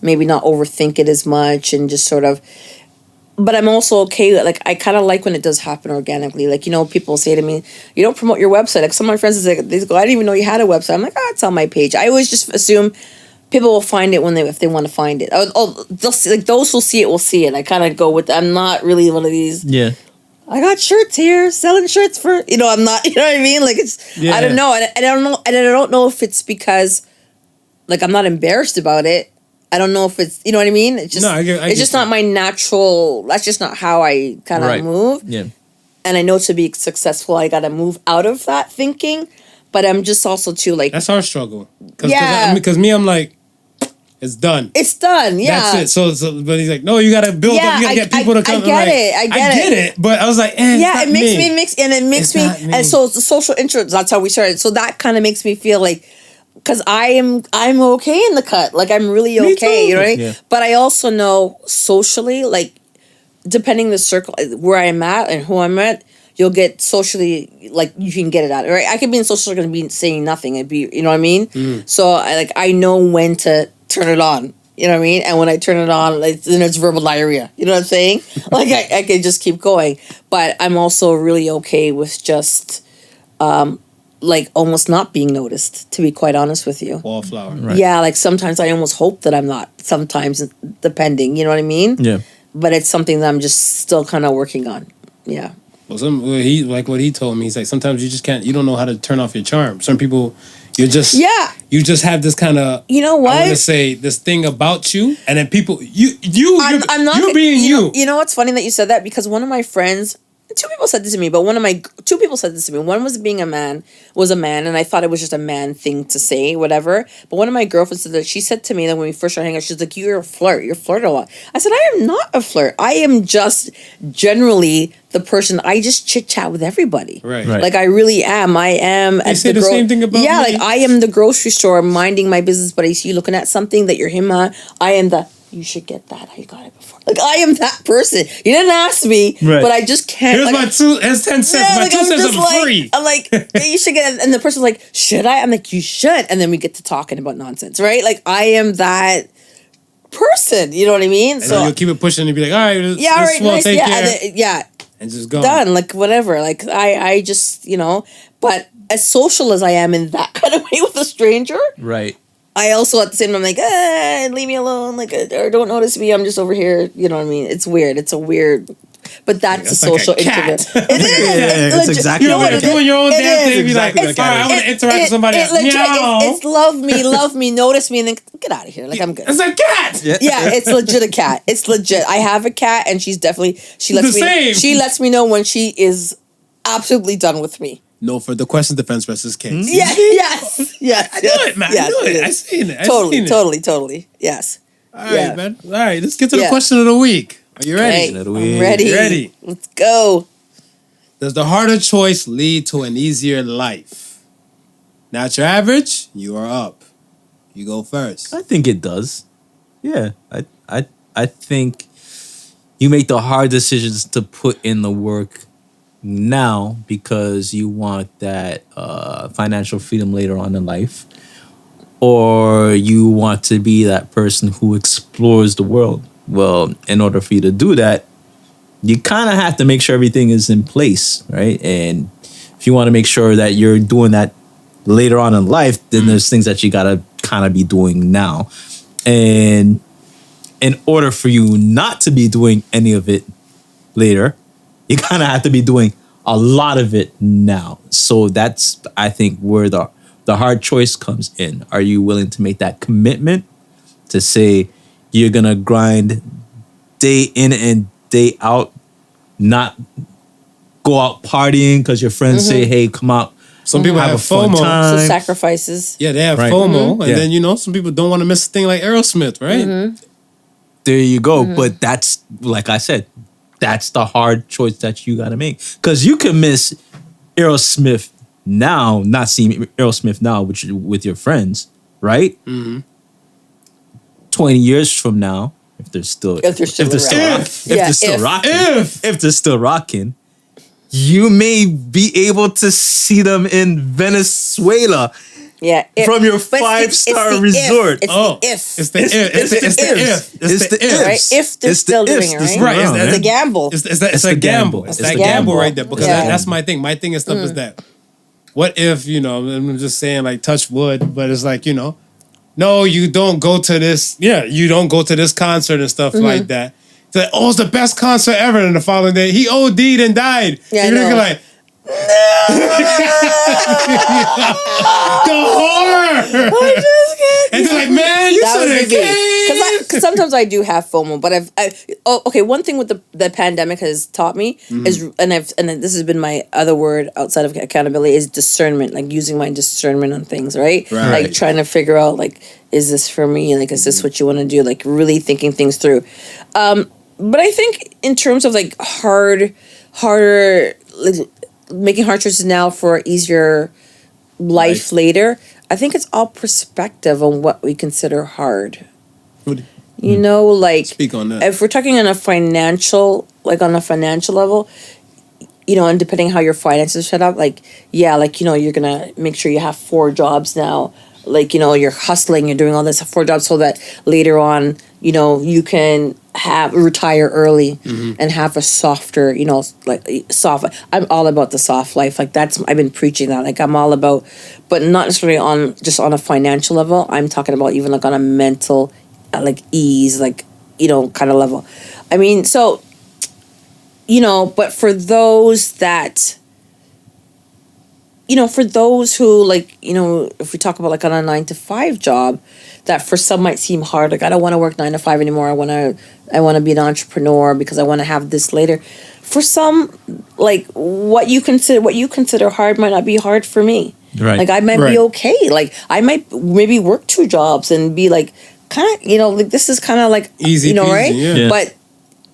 Maybe not overthink it as much and just sort of. But I'm also okay. Like, I kind of like when it does happen organically. Like, you know, people say to me, "You don't promote your website." Like, some of my friends they go, "I didn't even know you had a website." I'm like, "Oh, it's on my page." I always just assume people will find it if they want to find it. They'll see, like, those who'll see it will see it. I kind of go with. I'm not really one of these. Yeah. I got shirts here, selling shirts for, you know, I'm not, you know what I mean? Like, it's, I don't know. And I don't know if it's because, like, I'm not embarrassed about it. I don't know if it's, you know what I mean? It's just, it's just not my natural, that's just not how I kind of move. Yeah. And I know to be successful, I got to move out of that thinking. But I'm just also too, like. That's our struggle. Because me, I'm like, it's done. It's done, yeah. That's it. So but he's like, no, you gotta build up. You gotta get people to come. I get it. But I was like, it makes me. And so it's the social interest. That's how we started. So that kind of makes me feel like, because I'm okay in the cut. Like, I'm really okay. You know what I mean? Yeah. But I also know socially, like, depending the circle where I'm at and who I'm at, you'll get socially, like, you can get it out. Right? I could be in social circle and be saying nothing. It'd be, you know what I mean? Mm. So I know when to turn it on, you know what I mean? And when I turn it on, like, then it's verbal diarrhea. You know what I'm saying? Like, I can just keep going. But I'm also really okay with just, like, almost not being noticed, to be quite honest with you. Wallflower. Right. Yeah, like, sometimes I almost hope that I'm not, sometimes, depending, you know what I mean? Yeah. But it's something that I'm just still kind of working on. Yeah. Well, what he told me, he's like, sometimes you just can't, you don't know how to turn off your charm. Some people, you just have this kind of, you know what? I want to say this thing about you, and then people, you're being you. You know what's funny that you said that, because one of my friends, two people said this to me, but two people said this to me. One was a man, and I thought it was just a man thing to say, whatever. But one of my girlfriends said that, she said to me that when we first started hanging out, she's like, "You're a flirt. You're flirting a lot." I said, "I am not a flirt. I am just generally the person. I just chit chat with everybody. Right. Like, I really am. I am." They say the same thing about me. Yeah, like, I am the grocery store minding my business, but I see you looking at something that you're him on. I am the, "You should get that. I got it before." Like, I am that person. You didn't ask me, but I just can't. Here's my 10 cents. Yeah, my 2 cents are free. I'm like, "Hey, you should get it." And the person's like, "Should I?" I'm like, "You should." And then we get to talking about nonsense, right? Like, I am that person. You know what I mean? And so you'll keep it pushing and be like, "All right, all right, nice, take care." And just go. Done. Like, whatever. Like, I just, you know, but as social as I am in that kind of way with a stranger. Right. I also at the same time, I'm like, leave me alone, like, or don't notice me. I'm just over here. You know what I mean? It's weird. It's a weird, but that's a social introvert. It is. That's exactly what it is. Doing your own damn thing. Be like, all right, I want to interact with somebody else. It's love me, notice me, and then get out of here. Like, I'm good. It's a cat. Yeah, it's legit a cat. It's legit. I have a cat, and she's definitely she lets me know when she is absolutely done with me. No, for the question, defense versus case. Yeah, yes. I knew it, man. I knew it. I seen it. Totally. Yes. All right, man. All right, let's get to the question of the week. Are you ready? I'm ready. Let's go. Does the harder choice lead to an easier life? Not your average, you are up. You go first. I think it does. Yeah. I think you make the hard decisions to put in the work now because you want that financial freedom later on in life, or you want to be that person who explores the world. Well, in order for you to do that, you kind of have to make sure everything is in place, right? And if you want to make sure that you're doing that later on in life, then there's things that you got to kind of be doing now. And in order for you not to be doing any of it later, you kind of have to be doing a lot of it now. So that's, I think, where the hard choice comes in. Are you willing to make that commitment to say you're going to grind day in and day out, not go out partying because your friends say, "Hey, come out." Some people have FOMO. So sacrifices. Yeah, they have FOMO. And then, some people don't want to miss a thing like Aerosmith, right? There you go. But that's, like I said, that's the hard choice that you got to make. Because you can miss Aerosmith now, not seeing Earl Smith now, with your friends, right? 20 years from now, if they're still rocking, you may be able to see them in Venezuela. Yeah, from your 5-star resort. It's the if. Right? If they're still doing it, right? Right. It's a gamble. It's a gamble. It's that gamble right there. Because that's my thing. My thing and stuff is that, what if, I'm just saying, like, touch wood, but it's like, no, you don't go to this. Yeah, you don't go to this concert and stuff like that. It's like, it's the best concert ever. And the following day, he OD'd and died. Yeah, and you're like, the horror. I just can't. And they're like, man, you should have came. Because sometimes I do have FOMO, but okay. One thing with the pandemic has taught me is, and this has been my other word outside of accountability, is discernment. Like using my discernment on things, right? Like trying to figure out, like, is this for me? Like, is this what you want to do? Like really thinking things through. But I think in terms of like harder. Like, making hard choices now for easier life later, I think it's all perspective on what we consider hard. Like, speak on that. If we're talking on a financial level, and depending how your finances set up, like, you're gonna make sure you have 4 jobs now. Like, you're hustling, you're doing all this 4 jobs so that later on, you can retire early and have a softer, soft. I'm all about the soft life. Like I've been preaching that. Like I'm all about, but not necessarily on a financial level. I'm talking about even like on a mental, like ease, like, kind of level. I mean, so, but for those that, for those who like, if we talk about like on a 9-to-5 job, that for some might seem hard. Like I don't want to work 9 to 5 anymore. I want to be an entrepreneur because I want to have this later. For some, like what you consider hard might not be hard for me. Right. Like I might be okay. Like I might maybe work 2 jobs and be like kind of, like this is kind of like easy, peasy, right? Yeah. But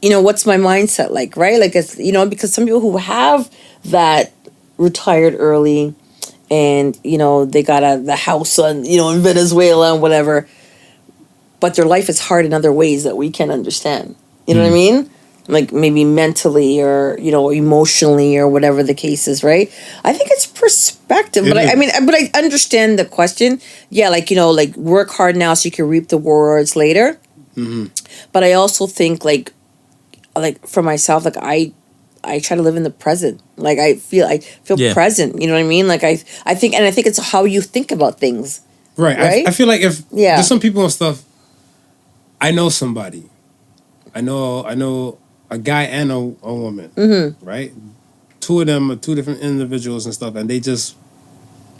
what's my mindset like, right? Like it's because some people who have that retired early and they got the house on in Venezuela and whatever, but their life is hard in other ways that we can't understand. What I mean? Like maybe mentally or emotionally or whatever the case is, right? I think it's perspective, but I understand the question. Yeah, like like work hard now so you can reap the rewards later. But I also think like for myself, like I try to live in the present. Like I feel present. You know what I mean? Like I think it's how you think about things. Right. I feel like if there's some people and stuff. I know somebody. I know a guy and a woman. Right. 2 of them are 2 different individuals and stuff, and they just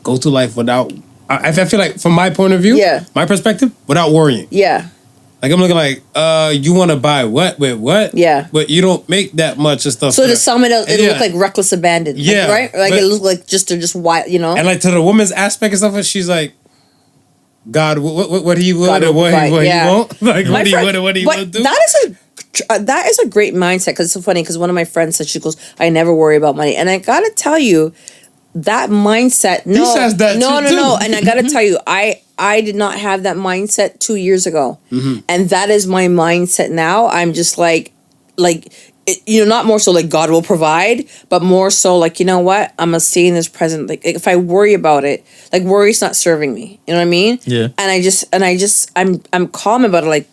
go through life without. I feel like from my point of view, my perspective, without worrying. Yeah. Like I'm looking like, you want to buy what with what? Yeah. But you don't make that much of stuff. So to sum it up, it looked like reckless abandon. Yeah. Like, right? Like it looked like they're just wild, And like to the woman's aspect and stuff, she's like, God, what he would God or what he won't? Like My what he friend- would or what he but would do? That is a great mindset because it's so funny because one of my friends said, she goes, I never worry about money. And I got to tell you, that mindset, He says that no. too. And I got to tell you, I did not have that mindset 2 years ago. And that is my mindset now. I'm just like, not more so like God will provide, but more so like, you know what? I'm going to stay in this present. Like if I worry about it, like worry's not serving me. You know what I mean? Yeah. And I'm calm about it. Like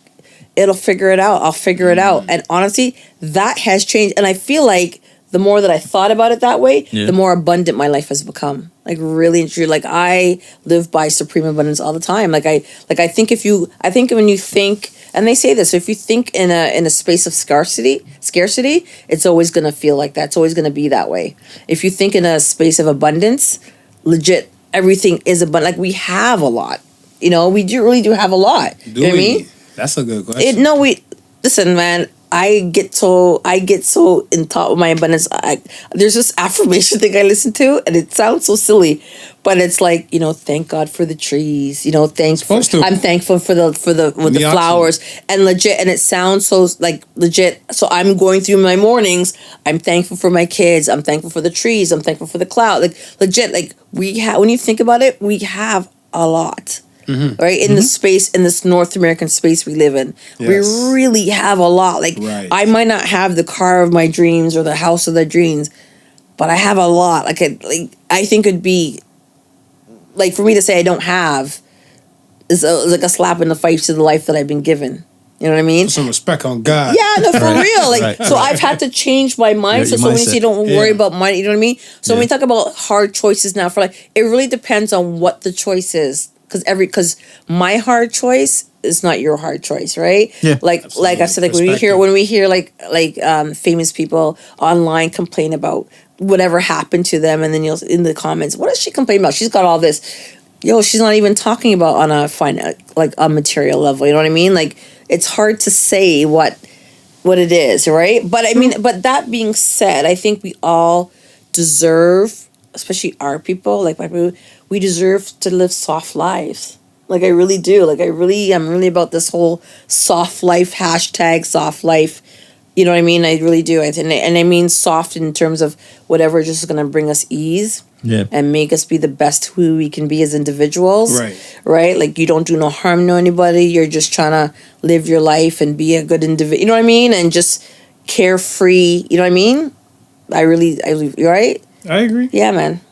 it'll figure it out. I'll figure it out. And honestly, that has changed. And I feel like the more that I thought about it that way, the more abundant my life has become. Like really and truly, like I live by supreme abundance all the time. Like I think when you think, and they say this, if you think in a space of scarcity, it's always gonna feel like that. It's always gonna be that way. If you think in a space of abundance, legit, everything is abundant. Like we have a lot. We really do have a lot. You know what I mean? That's a good question. Listen, man. I get so in thought with my abundance. There's this affirmation thing I listen to, and it sounds so silly, but it's like, thank God for the trees. I'm thankful for the flowers, and legit, and it sounds so like legit. So I'm going through my mornings. I'm thankful for my kids. I'm thankful for the trees. I'm thankful for the cloud. Like legit, like we have. When you think about it, we have a lot. Mm-hmm. Right, in this space, in this North American space we live in, we really have a lot. Like, I might not have the car of my dreams or the house of the dreams, but I have a lot. I think it'd be like, for me to say I don't have is like a slap in the face to the life that I've been given. You know what I mean? Put some respect on God. Yeah, no, for real. Like, so I've had to change my mindset. So when you say don't worry about money, you know what I mean? So when we talk about hard choices now, for like, it really depends on what the choice is. Because my hard choice is not your hard choice, right? Yeah. Like I said, like when we hear famous people online complain about whatever happened to them, and then you'll in the comments, what does she complain about? She's got all this. She's not even talking about on a a material level. You know what I mean? Like, it's hard to say what it is, right? But I mean, but that being said, I think we all deserve, especially our people, like my people, we deserve to live soft lives. Like, I really do. Like, I'm really about this whole soft life, hashtag soft life. You know what I mean? I really do. And I mean soft in terms of whatever just is going to bring us ease. Yeah. And make us be the best who we can be as individuals. Right. Right? Like, you don't do no harm to anybody. You're just trying to live your life and be a good individual. You know what I mean? And just carefree. You know what I mean? You're right? I agree. Yeah, man.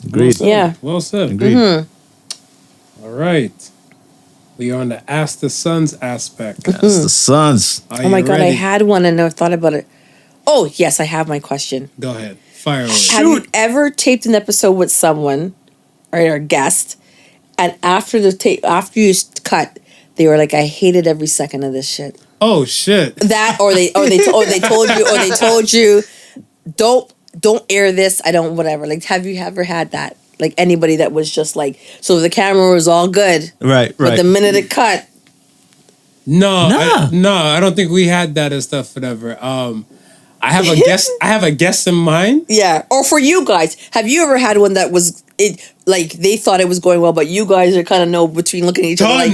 Agreed. Well said. Agreed. Mm-hmm. All right. We are on the Ask the Sons aspect. Ask the Sons. Oh my God, I had one and never thought about it. Oh, yes, I have my question. Go ahead. Fire away. Have you ever taped an episode with someone, or a guest, and after you cut, they were like, I hated every second of this shit? Oh shit. That or they told you don't air this, I don't whatever. Like, have you ever had that? Like, anybody that was just like, so the camera was all good. Right. But the minute it cut. No, I don't think we had that and stuff, whatever. I have a guest in mind. Yeah. Or for you guys, have you ever had one that was like they thought it was going well, but you guys are kind of know between looking at each other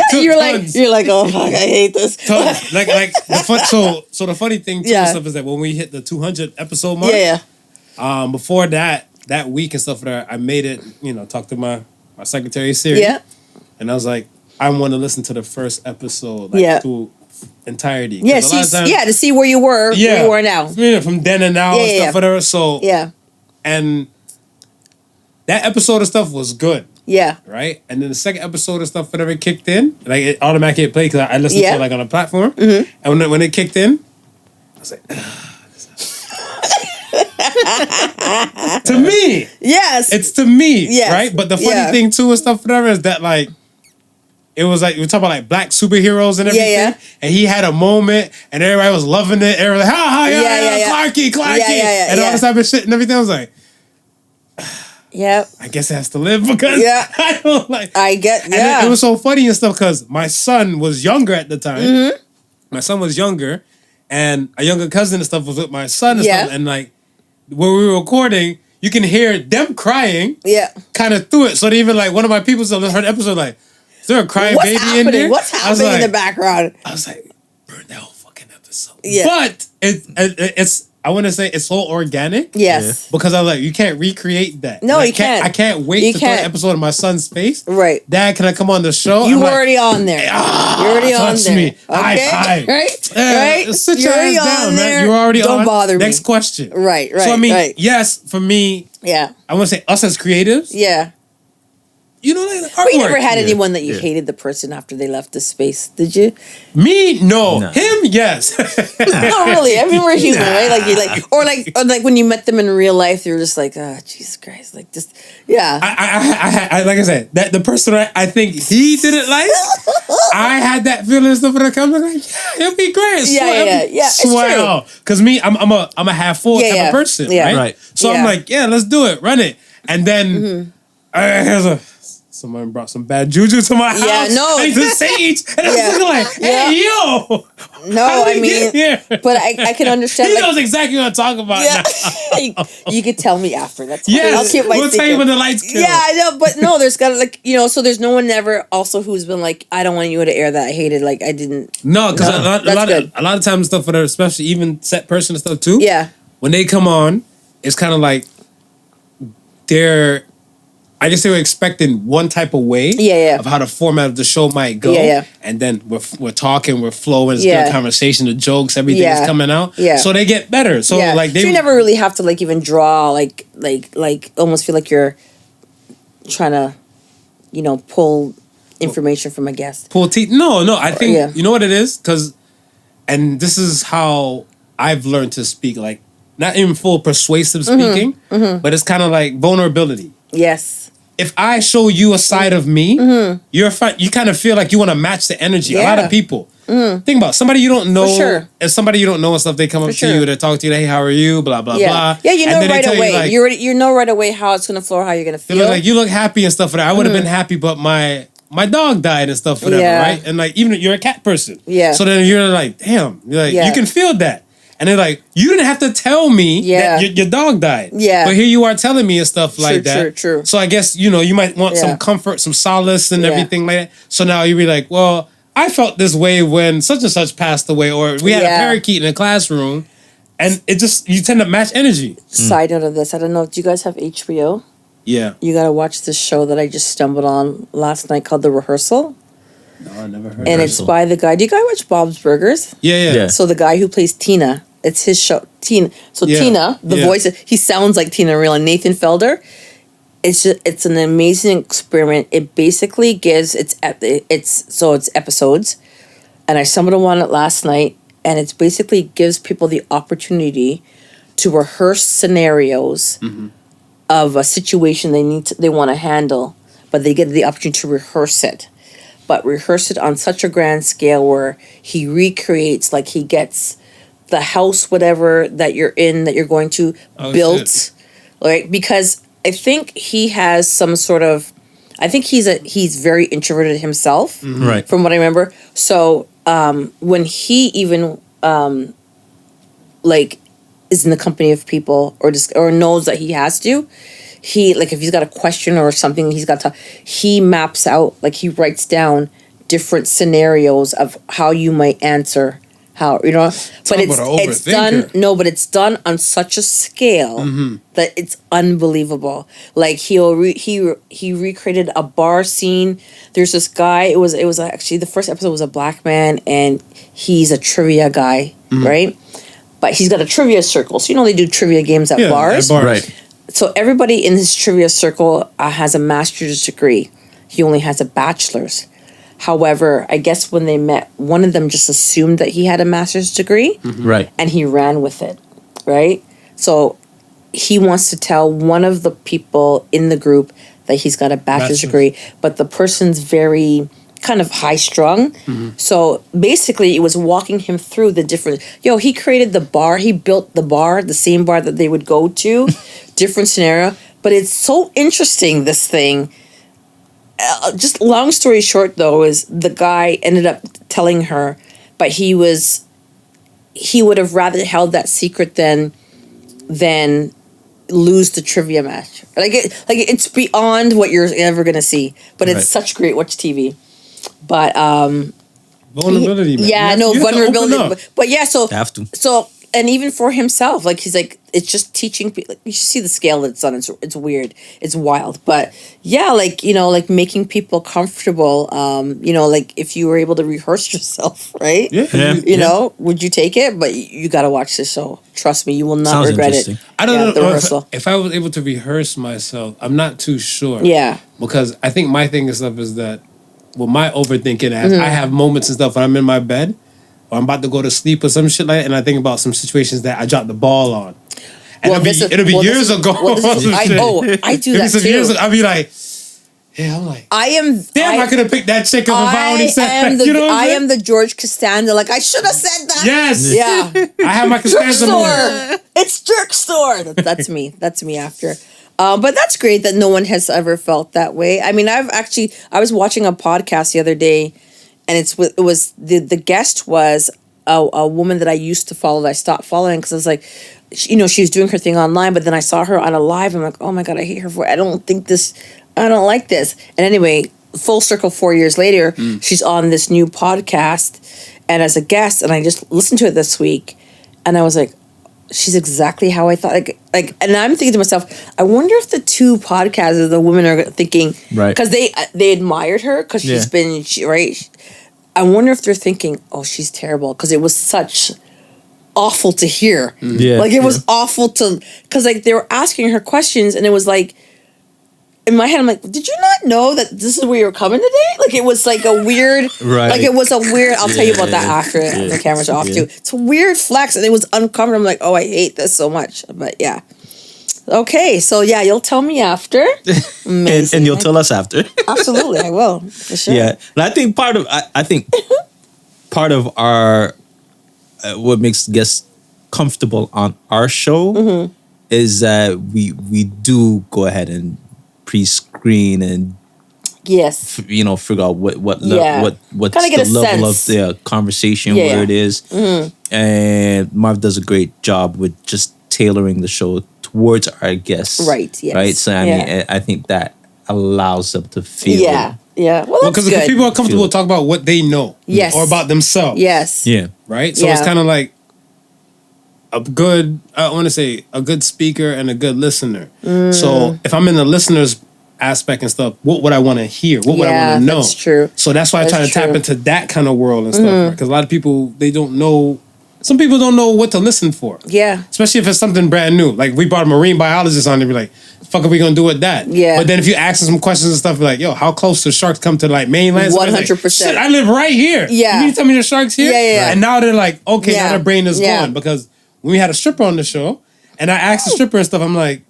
you're like, oh fuck, I hate this. Tons. So the funny thing too and stuff is that when we hit the 200 episode mark, before that week and stuff there, I made it, talk to my secretary Siri. Yeah. And I was like, I want to listen to the first episode through entirety. Yeah, to see where you were, where you are now. From then and now and stuff whatever. So and that episode of stuff was good. Yeah. Right? And then the second episode of stuff whatever kicked in, like it automatically played because I listened to it like on a platform. Mm-hmm. And when it kicked in, I was like, to me. Yes. It's to me. Yes. Right? But the funny thing too and stuff whatever is that like it was like, we were talking about like black superheroes and everything. Yeah. And he had a moment and everybody was loving it. Everybody was like, Clarky. And all this type of shit and everything. I was like, yep. I guess it has to live because I don't like. I get, and it was so funny and stuff because my son was younger at the time. Mm-hmm. My son was younger and a younger cousin and stuff was with my son and stuff. And like, when we were recording, you can hear them crying. Yeah. Kind of through it. So even like one of my people heard the episode like, is there a crying baby in there? What's happening in the background? I was like, burn that whole fucking episode. Yeah. But it's I want to say it's so organic. Yes. Because I was like, you can't recreate that. No, you can't. I can't wait to throw an episode of my son's face. Right. Dad, can I come on the show? You were already on there. You're already on there. Me. Okay. Right? Sit your ass down, man. You're already on. Don't bother me. Next question. Right. So I mean, yes, for me, I want to say us as creatives. Yeah. You know, like artwork. But you never had anyone that you hated the person after they left the space, did you? Me? No. Him? Yes. No, really. I mean, we're human, right? Like you or like when you met them in real life, you're just like, oh, Jesus Christ, like just I like I said, that the person I think he didn't like, I had that feeling and stuff when I come like, yeah, it'll be great. Yeah. Swell. Because me, I'm a half full type of person, right? So I'm like, yeah, let's do it, run it, and then here's a. Someone brought some bad juju to my house. Yeah, no. I need to sage. And I was looking like, hey, yo. No, how did I we mean, get here? but I can understand. He like, knows exactly what I'm talking about now. you could tell me after. That's fine. Yes, I'll keep my we'll secret. tell you when the lights kill. Yeah, I know, but no, there's got to like, you know, so there's no one ever also who's been like, I don't want you to air that. I hate it. Like I didn't. No, because that's a lot of times stuff for that, especially even set person and stuff too. Yeah. When they come on, it's kind of like I guess they were expecting one type of way of how the format of the show might go. Yeah. And then we're talking, we're flowing, it's Yeah. good conversation, the jokes, everything is coming out. Yeah. So they get better. So like so you never really have to like even draw like almost feel like you're trying to, you know, pull information from a guest. pull teeth. No, I think Yeah. you know what it is? And this is how I've learned to speak, like not even full persuasive speaking, but it's kind of like vulnerability. Yes. If I show you a side of me, you kind of feel like you want to match the energy. A lot of people. Think about somebody you don't know. For sure. If somebody you don't know and stuff, they come up to you, they talk to you, hey, how are you? Blah, blah, blah. Yeah, you know And then they right tell away. You, like, You know right away how it's gonna flow, how you're gonna they feel. look like you look happy and stuff for that. I would have been happy, but my dog died and stuff, whatever, right? And like even you're a cat person. Yeah. So then you're like, damn, you're like, Yeah. you can feel that. And they're like, you didn't have to tell me that your dog died. Yeah. But here you are telling me and stuff like that. True. So I guess, you know, you might want some comfort, some solace and everything like that. So now you'd be like, well, I felt this way when such and such passed away, or we had a parakeet in a classroom. And it just, you tend to match energy. Side note of this, I don't know, do you guys have HBO? Yeah. You gotta watch this show that I just stumbled on last night called The Rehearsal. No, I never heard And of it's by the guy, do you guys watch Bob's Burgers? Yeah. So the guy who plays Tina, it's his show. Tina. So Tina, the voice, he sounds like Tina Real and Nathan Felder. It's an amazing experiment. It basically gives it's episodes, and I stumbled on it last night, and it's basically gives people the opportunity to rehearse scenarios of a situation they want to handle, but they get the opportunity to rehearse it. But rehearse it on such a grand scale where he recreates, like he gets the house, whatever that you're in, that you're going to built, right? Because I think he has some sort of, I think he's very introverted himself, Right. from what I remember. So when he even like is in the company of people or knows that he has to, he like if he's got a question or something he maps out, like he writes down different scenarios of how you might answer, how, you know, but it's done on such a scale that it's unbelievable. Like he recreated a bar scene. There's this guy, it was actually the first episode was a black man, and he's a trivia guy, right? But he's got a trivia circle. So you know they do trivia games at bars. Right. So everybody in his trivia circle has a master's degree. He only has a bachelor's. However, I guess when they met, one of them just assumed that he had a master's degree. Right. And he ran with it, right? So he wants to tell one of the people in the group that he's got a bachelor's degree, but the person's very kind of high strung. So basically it was walking him through the different, he created the bar, he built the bar, the same bar that they would go to, different scenario. But it's so interesting, this thing. Just long story short though, is the guy ended up telling her, but he would have rather held that secret than lose the trivia match. It's beyond what you're ever gonna see, but it's such great watch TV. But vulnerability, man. Yeah, no vulnerability. But yeah, so Have to. So and even for himself, like he's like, it's just teaching people. Like, you should see the scale that it's on. It's weird. It's wild. But yeah, like, you know, like making people comfortable. You know, like if you were able to rehearse yourself, right? Yeah. You know, would you take it? But you got to watch this show. Trust me, you will not Sounds regret interesting. it. I don't know the rehearsal. if I was able to rehearse myself. I'm not too sure. Yeah. Because I think my thing and stuff is that, well, my overthinking as I have moments and stuff when I'm in my bed or I'm about to go to sleep or some shit like that, and I think about some situations that I dropped the ball on. And it'll be years ago. I do that too. Years ago, I'll be like, I'm like, I could have picked that chick up if I only said that. You know what I am the George Costanza. Like, I should have said that. Yes. Yeah. I have my Costanza moment. It's Jerk Store. That's me. That's me after. But that's great that no one has ever felt that way. I mean, I was watching a podcast the other day, and it was the guest was a woman that I used to follow that I stopped following because I was like, she was doing her thing online, but then I saw her on a live. I'm like, oh my God, I hate her voice. I don't like this. And anyway, full circle 4 years later, she's on this new podcast and as a guest, and I just listened to it this week, and I was like, she's exactly how I thought. Like, and I'm thinking to myself, I wonder if the two podcasters, the women are thinking, right? Because they admired her because she's been right. I wonder if they're thinking, oh, she's terrible because it was such awful to hear. Yeah, like it was awful to because like they were asking her questions, and it was like. In my head, I'm like, did you not know that this is where you're coming today? Like, it was like a weird, right. I'll tell you about that after the camera's off too. It's a weird flex, and it was uncomfortable. I'm like, oh, I hate this so much. But yeah. Okay, so yeah, you'll tell me after. and you'll tell us after. Absolutely, I will. For sure. Yeah. And I think part of our, what makes guests comfortable on our show is that we do go ahead and pre-screen and yes, figure out what's the level of the conversation where it is. And Marv does a great job with just tailoring the show towards our guests. Right. Yes. Right. So I mean, I think that allows them to feel. Yeah. Yeah. Well, because if people are comfortable to talk about what they know. Yes. Or about themselves. Yes. Yeah. Right. So it's kind of like a good speaker and a good listener. So if I'm in the listener's aspect and stuff, what would I want to hear? What would I want to know? That's true. So that's why I try to tap into that kind of world and stuff. Because a lot of people, they don't know. Some people don't know what to listen for. Yeah. Especially if it's something brand new. Like we brought a marine biologist on, and be like, "The fuck are we gonna do with that?" Yeah. But then if you ask them some questions and stuff, like, "Yo, how close do sharks come to like mainland?" 100%. Shit, I live right here. Yeah. You need to tell me the sharks here. Yeah. And now they're like, okay, now Yeah. their brain is Yeah. gone because when we had a stripper on the show, and I asked the stripper and stuff, I'm like,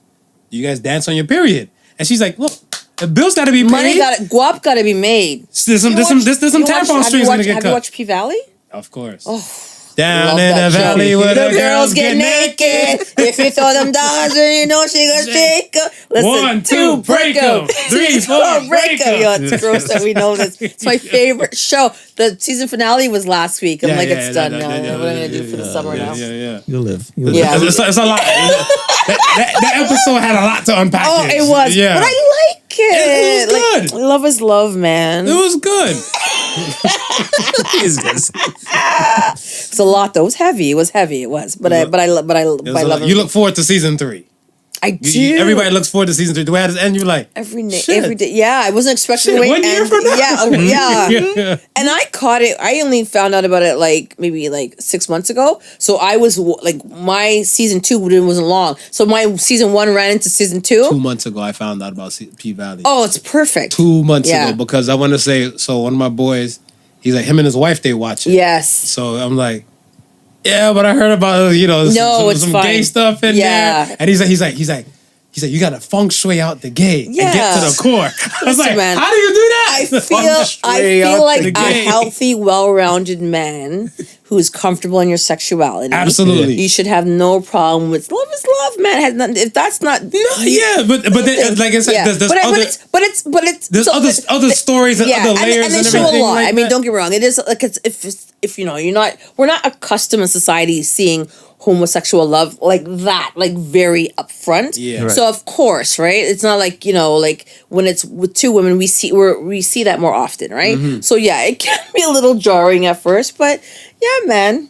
"You guys dance on your period?" And she's like, "Look, the bills got to be paid. Guap got to be made. There's some tampon strings gonna get Have cut." you watched P Valley? Of course. Oh. Down Love in that the show. valley where the girls get naked. If you throw them dollars, you know she gonna shake 'em. Listen, 1, 2, break 'em. 3, 4, break 'em. Yo, it's gross that we know this. It's my favorite show. The season finale was last week. I'm it's done now. What am I gonna do for the summer now? Yeah. You'll live. Yeah. It's a lot. that episode had a lot to unpack. Oh, it was. Yeah. But I like it. It was good. Love is love, man. It was good. It's a lot though. It was heavy. It was. But I love it. You look forward to season 3. I do. Everybody looks forward to season 3. The way it ends, you're like every day. Yeah, I wasn't expecting Shit, to wait. 1 year from now. Yeah. And I caught it. I only found out about it maybe 6 months ago. So I was my season 2 wasn't long. So my season 1 ran into season 2. 2 months ago, I found out about P Valley. Oh, it's perfect. 2 months ago, because I want to say, so one of my boys, he's like, him and his wife, they watch it. Yes. So I'm like, yeah, but I heard about some gay stuff in there, and he's like, you got to feng shui out the gay and get to the core. I was like, man, how do you do that? I feel like a healthy, well-rounded man who's comfortable in your sexuality. Absolutely, you should have no problem with love is love, man. Has nothing, if that's not but then, like I said, there's other stories and other layers and they show a lot. I mean, don't get me wrong. It is like if we're not accustomed in society seeing homosexual love like that, like very upfront. Yeah. Right. So of course, right? It's not like like when it's with two women, we see that more often, right? Mm-hmm. So yeah, it can be a little jarring at first, but yeah, man.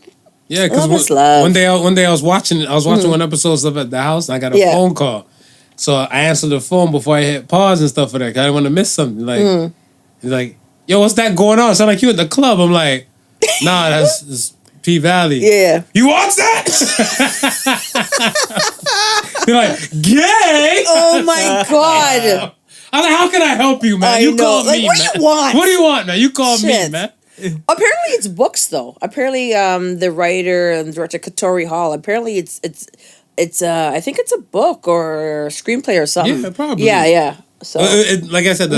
Yeah, because one day I was watching one episode of at the house, and I got a phone call. So I answered the phone before I hit pause and stuff for that. 'Cause I didn't want to miss something. Like he's like, "Yo, what's that going on?" Sound like you at the club. I'm like, "Nah, that's P Valley." Yeah. You watch that? You're like, gay? Oh my God. I'm like, how can I help you, man? You call me, what man. do you want? What do you want, man? You call me, man. Apparently it's books though. Apparently the writer and director Katori Hall, apparently it's I think it's a book or a screenplay or something. Yeah, probably. Yeah. So like I said,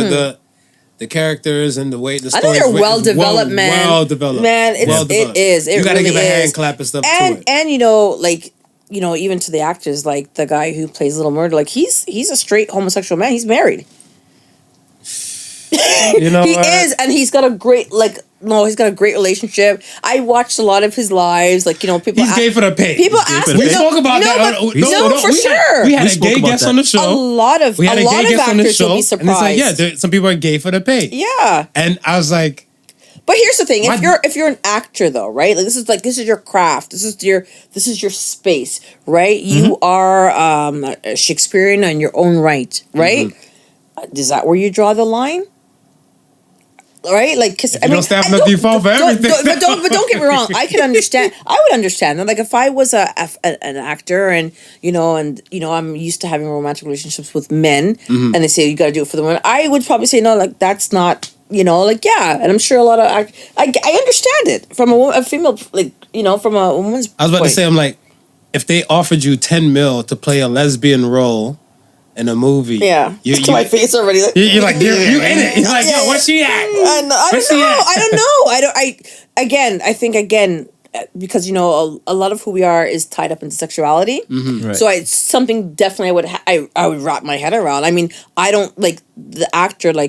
the characters and the way the story. I think they're well developed, man. Well developed. Man, it is. You gotta really give a hand clap and stuff to it. And even to the actors, like the guy who plays Little Murder, like he's a straight homosexual man. He's married. You know, he is, and he's got a great he's got a great relationship. I watched a lot of his lives, like people. He's gay for the pay. People ask We spoke about that. For sure. We had a gay guest on the show. A lot of actors will be surprised. And it's like, yeah, some people are gay for the pay. Yeah, and I was like, but here's the thing: if you're an actor, though, right? Like this is your craft. This is your space, right? Mm-hmm. You are Shakespearean in your own right, right? Mm-hmm. Is that where you draw the line? Right, like, cause don't stand for default for everything. But don't get me wrong. I can understand. I would understand that. Like, if I was an actor, and I'm used to having romantic relationships with men, and they say you got to do it for the women, I would probably say no. Like, that's not. And I'm sure a lot of I understand it from a female, from a woman's. I was about to say, I'm like, if they offered you $10 million to play a lesbian role in a movie, to my face already. You're like, you in it. You're like, yo, where's she at? I think because a lot of who we are is tied up into sexuality. Mm-hmm. Right. So it's something definitely I would wrap my head around. I mean, I don't like the actor. I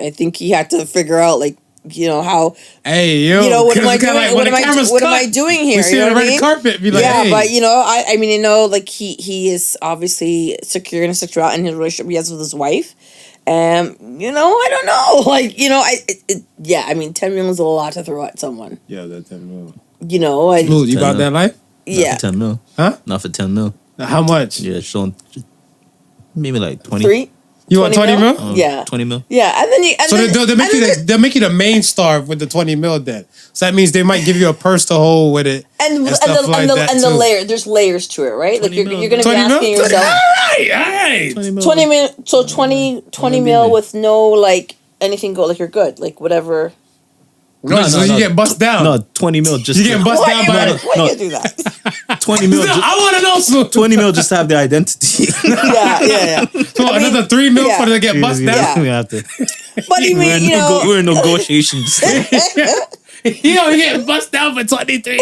think he had to figure out how. Hey, yo. What am I doing? What am I doing here? We see on the red carpet. Be like, hey. But he is obviously secure in his sexuality and his relationship he has with his wife. I don't know. $10 million is a lot to throw at someone. Yeah, that's $10 million. Smooth, you got that life? Not for $10 million. Huh? Not for $10 million. How much? Yeah, showing maybe like 20. 3? You want 20 mil? Yeah. 20 mil. Yeah, and then they'll make you the main star with the 20 mil then. So that means they might give you a purse to hold with it. And the layer, there's layers to it, right? Like you're gonna be asking yourself. All right. 20 mil. So 20 mil with no anything go you're good, whatever. No, you get bust down. No, 20 mil just. You get bust down by. Why you do that? 20 mil. I want to know. So 20 mil just to have the identity. yeah. So another 3 mil for them to get bust down. Yeah. We have to. But we're in negotiations. You're getting bust down for 23.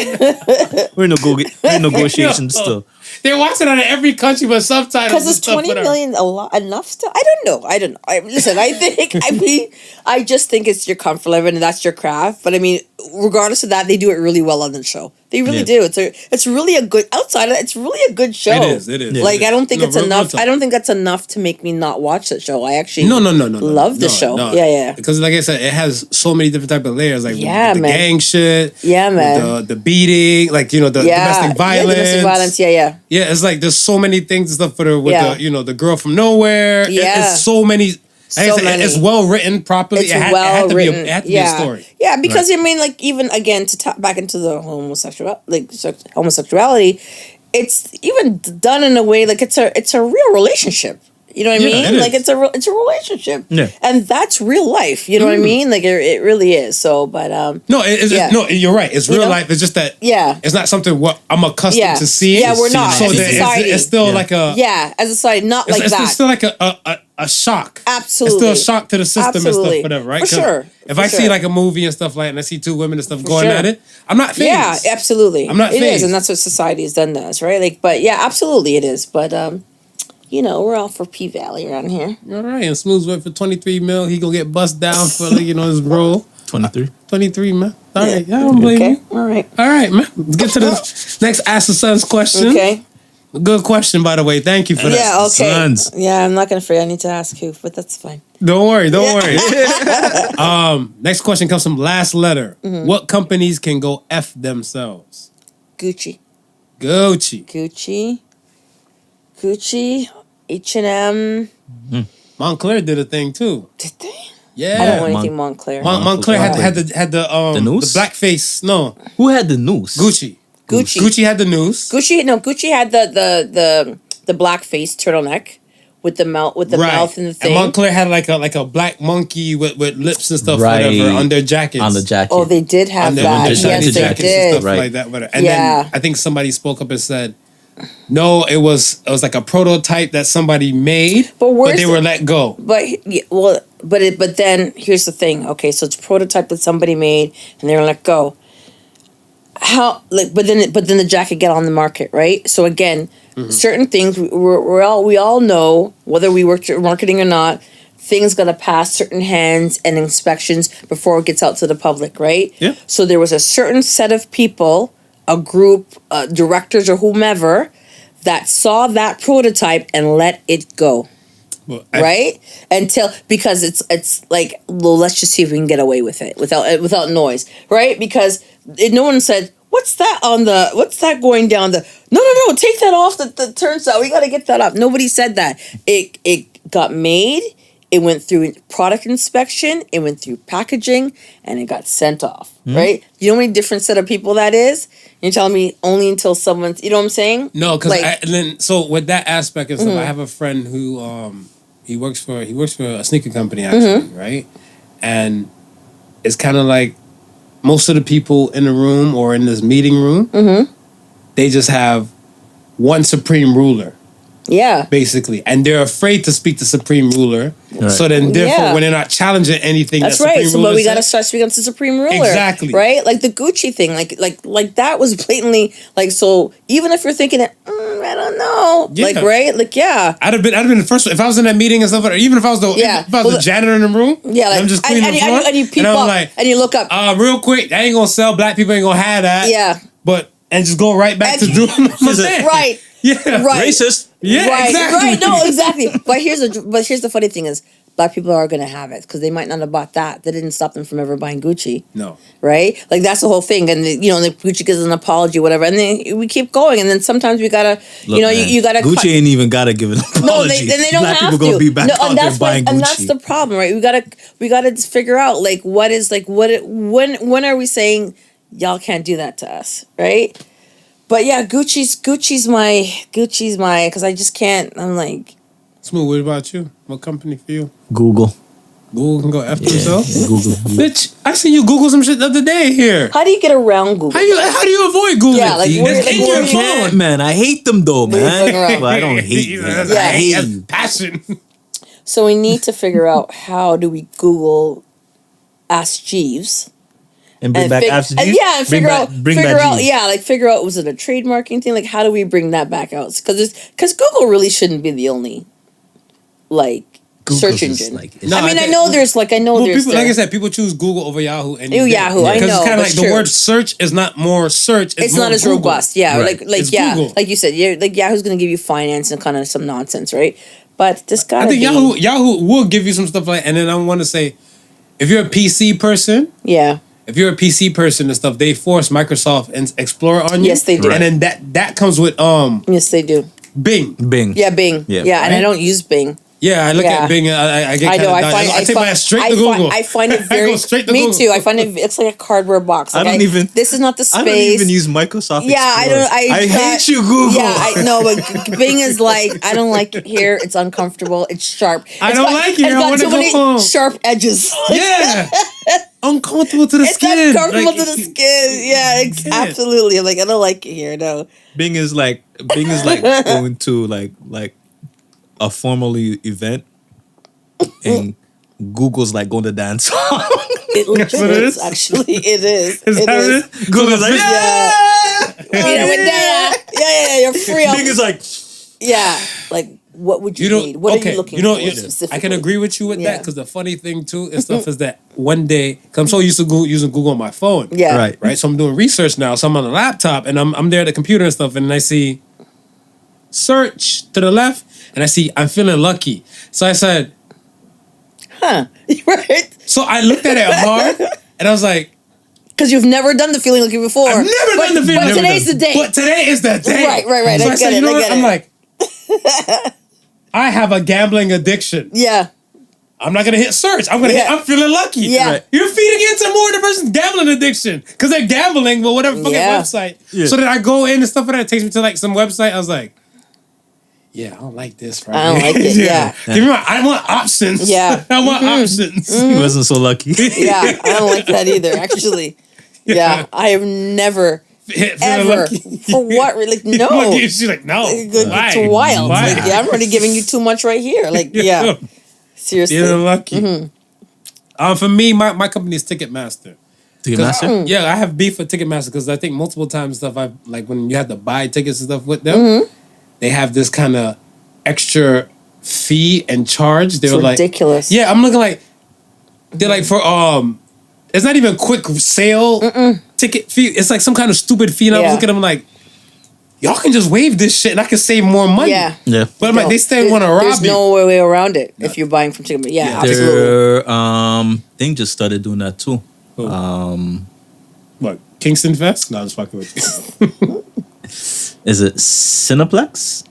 We're in negotiations still. They're watching it in every country with subtitles. Because is 20 million enough still? I don't know. Listen, I just think it's your comfort level and that's your craft. But I mean, regardless of that, they do it really well on the show. They really do. It's really a good outside of it's really a good show. It is. Like I don't think it's enough. I don't think that's enough to make me not watch that show. I actually love the show. No. Yeah. Because like I said, it has so many different type of layers. Like the gang shit. Yeah, man. The beating, the domestic violence. Yeah, domestic violence. Yeah. Yeah, it's like there's so many things and stuff the girl from nowhere. Yeah. It's so many. It's well written properly. It's well written. It had to be a story. Yeah, because I mean, even again to tap back into the homosexuality, it's even done in a way it's a real relationship. You know what I mean? It's a relationship. Yeah. And that's real life. You know what I mean? It really is. So, but no, you're right. It's real life. It's just that it's not something what I'm accustomed to seeing. Yeah, we're not. So it's still like a as a society, not like that. It's still like a shock. Absolutely. It's still a shock to the system and stuff, whatever, right? For sure. If I see a movie and stuff and I see two women and stuff going at it, I'm not fazed. Yeah, absolutely. I'm not fazed. It is, and that's what society has done to us, right? But yeah, absolutely it is. But we're all for P Valley around here. All right, and Smooth's went for 23 mil. He gonna get bust down for his role. 23 man. All right, I don't blame you. All right, man. Let's get to the next Ask the Sons question. Okay. Good question, by the way. Thank you for that. Yeah, okay. Sons. Yeah, I'm not gonna forget. I need to ask who, but that's fine. Don't worry. Next question comes from Last Letter. Mm-hmm. What companies can go F themselves? Gucci, H&M. Montclair did a thing too. Did they? Yeah. I don't want anything Montclair. Montclair had the noose? The blackface. No. Who had the noose? Gucci had the noose. Gucci had the blackface turtleneck with the mouth mouth and the thing. And Montclair had like a black monkey with lips and stuff whatever on their jackets. On the jacket. Oh, they did have that. Yes, they did. And stuff like that. Whatever. And then I think somebody spoke up and said, no, it was like a prototype that somebody made, but they were let go. But then here's the thing. Okay, so it's a prototype that somebody made and they were let go. how like but then the jacket get on the market, right? So again, certain things we all know, whether we work marketing or not, things got to pass certain hands and inspections before it gets out to the public, right? Yeah. So there was a certain set of people, a group, directors or whomever, that saw that prototype and let it go. Well, Right? Because it's like, well, let's just see if we can get away with it without noise, right? Because no one said, what's that going down the, no, take that off the turnstile. We got to get that up. Nobody said that. It got made. It went through product inspection. It went through packaging, and it got sent off. Right? You know how many different set of people that is? You're telling me only until someone's, you know what I'm saying? No, because so with that aspect of stuff, I have a friend who he works for a sneaker company actually, right? And it's kind of like most of the people in the room or in this meeting room, they just have one supreme ruler. Yeah. Basically. And they're afraid to speak to supreme ruler. Right. So then therefore when they're not challenging anything that's that right. supreme So ruler but we got to said, start speaking to supreme ruler. Exactly. Right? Like the Gucci thing. Like that was blatantly like, so even if you're thinking that, I don't know. Yeah. Like, right? Like, yeah. I'd have been the first one. If I was in that meeting and stuff, or even if I was the janitor in the room, Yeah, like, I'm just cleaning the floor, and you peep I'm up, like, and you look up. real quick, I ain't gonna sell. Black people ain't gonna have that. Yeah. And just go right back to doing my thing. Right. Yeah. Right. Racist. Yeah. Right. Exactly. Right. No, exactly. But here's the funny thing is, Black people are gonna have it because they might not have bought that. That didn't stop them from ever buying Gucci. No. Right? Like that's the whole thing. And the Gucci gives an apology, whatever, and then we keep going. And then sometimes we gotta, Look, man, you gotta. Gucci ain't even gotta give an apology. No, they don't Black have people to. gonna be back out and there that's buying Gucci. And that's the problem, right? We gotta figure out like what is like when are we saying y'all can't do that to us, right? But yeah, Gucci's my because I just can't. I'm like, Smooth, what about you? What company for you? Google. Google can go after themselves? Google. Bitch, I seen you Google some shit the other day here. how do you get around Google? How do you avoid Google? Yeah, like, where- it's like, in where your you phone. Man, I hate them though, Where you fucking man. around? Well, I don't hate them. Yeah. I hate That's them. passion. So we need to figure out how do we Google Ask Jeeves. And bring back apps. Yeah, and figure out, Jeeves. yeah, like figure out, was it a trademarking thing? Like, how do we bring that back out? Because Google really shouldn't be the only, like, Google's search just engine. like- No, I mean, I I know there's, like, Well, there's. people, like I said, people choose Google over Yahoo. Yahoo, I Because know, it's kind of that's like the true. word search is not more search. It's more not as Google. robust, yeah. Right. It's Yeah, Google. like you said, like Yahoo's going to give you finance and kind of some nonsense, right? But this gotta I think be. Yahoo will give you some stuff like, and then I want to say, if you're a PC person, Yeah. and stuff, they force Microsoft and Explorer on you. Yes, they do. And then that comes with Yes, they do. Bing. Bing. Yeah, Bing. Yeah. Yeah, and I Right? don't use Bing. Yeah, I look Yeah. at Bing and I get I kind know. of I take my ass straight to Google. I find it I very. go straight to me Google. too. I find it's like a cardboard box. Like I don't even. This is not the space. I don't even use Microsoft. Yeah, I Explorer. don't. I hate you, Google. Yeah, I know, but Bing is like, I don't like it here. It's uncomfortable. It's sharp. I It's don't got- like it it's here. I got wanna too go many home. sharp edges. Yeah. Uncomfortable to the It's skin. uncomfortable Like, to the skin. Yeah, can't. absolutely. Like, I don't like it here. No. Bing is like going to like a formal event, and Google's like going to dance. It That's what it is. is? Actually, it is. Is It that is. it? Google's like, Yeah. With that, yeah, you're free. Bing is like, Yeah, like what would you need? What are you looking for specifically? I can agree with you with Yeah. that because the funny thing too is stuff is that one day, because I'm so used to using Google on my phone. Yeah. right. So I'm doing research now. So I'm on the laptop and I'm there at the computer and stuff, and I see search to the left, and I see I'm feeling lucky. So I said, Huh? Right? so I looked at it hard, and I was like, Because you've never done the feeling looking before. I've never done the feeling. But today's the day. But today is the day. Right. So I I get said, it. you know I what? get I'm it. like, I have a gambling addiction. Yeah. I'm not gonna hit search. I'm gonna hit. I'm feeling lucky. Yeah. Right. You're feeding into more of the person's gambling addiction because they're gambling with whatever fucking Yeah. website. Yeah. So then I go in and stuff like that. It takes me to like some website. I was like, yeah, I don't like this. Right I don't here. like it, yeah. Give me I want options. Yeah. I want options. he wasn't so lucky. Yeah. I don't like that either, actually. Yeah. I have never, Feeling ever. lucky. For what? Like, no. She's like, no. Why? It's wild. Why? Like, yeah, I'm already giving you too much right here. Like, yeah. Seriously. Feeling lucky. For me, my company is Ticketmaster. Ticketmaster? Yeah, I have beef with Ticketmaster because I think multiple times stuff I've like when you have to buy tickets and stuff with them, they have this kind of extra fee and charge. They're like ridiculous. Yeah, I'm looking like they're like for it's not even quick sale ticket fee. It's like some kind of stupid fee. And I was looking at them like, y'all can just waive this shit and I can save more money. Yeah. But I'm like, they still want to rob you. There's no way around it if you're buying from Ticketmaster. Yeah, absolutely. Their thing just started doing that too. What? Kingston Fest? No, I'm just fucking with you. Is it Cineplex?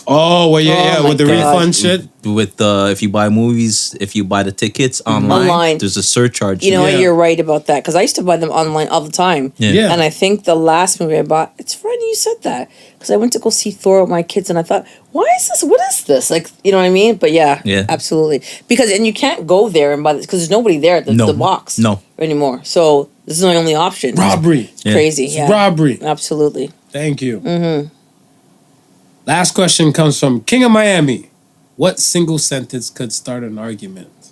Oh, well, yeah, with the refund shit. With if you buy movies, if you buy the tickets online, there's a surcharge. You know what? You're right about that because I used to buy them online all the time. Yeah. And I think the last movie I bought, it's funny you said that because I went to go see Thor with my kids and I thought, why is this? What is this? Like, you know what I mean? But yeah, absolutely. And you can't go there and buy this because there's nobody there at the box anymore. So this is my only option. Robbery. It's crazy. Yeah. Robbery. Absolutely. Thank you. Last question comes from King of Miami. What single sentence could start an argument?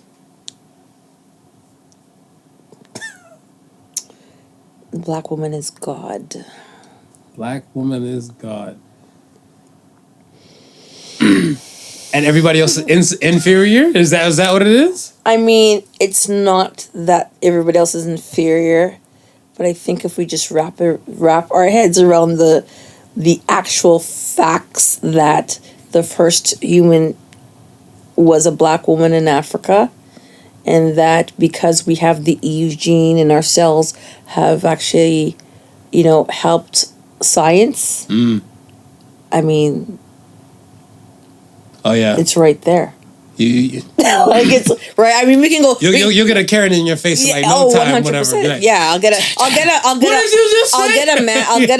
Black woman is God. Black woman is God. And everybody else is inferior? Is that what it is? I mean, it's not that everybody else is inferior, but I think if we just wrap our heads around the actual facts that the first human was a black woman in Africa, and that because we have the EU gene in our cells have actually, helped science. I mean, oh yeah, it's right there. You like it's right. I mean, we can go. You'll get a Karen in your face in like no time, 100%. Whatever. Like, yeah, I'll get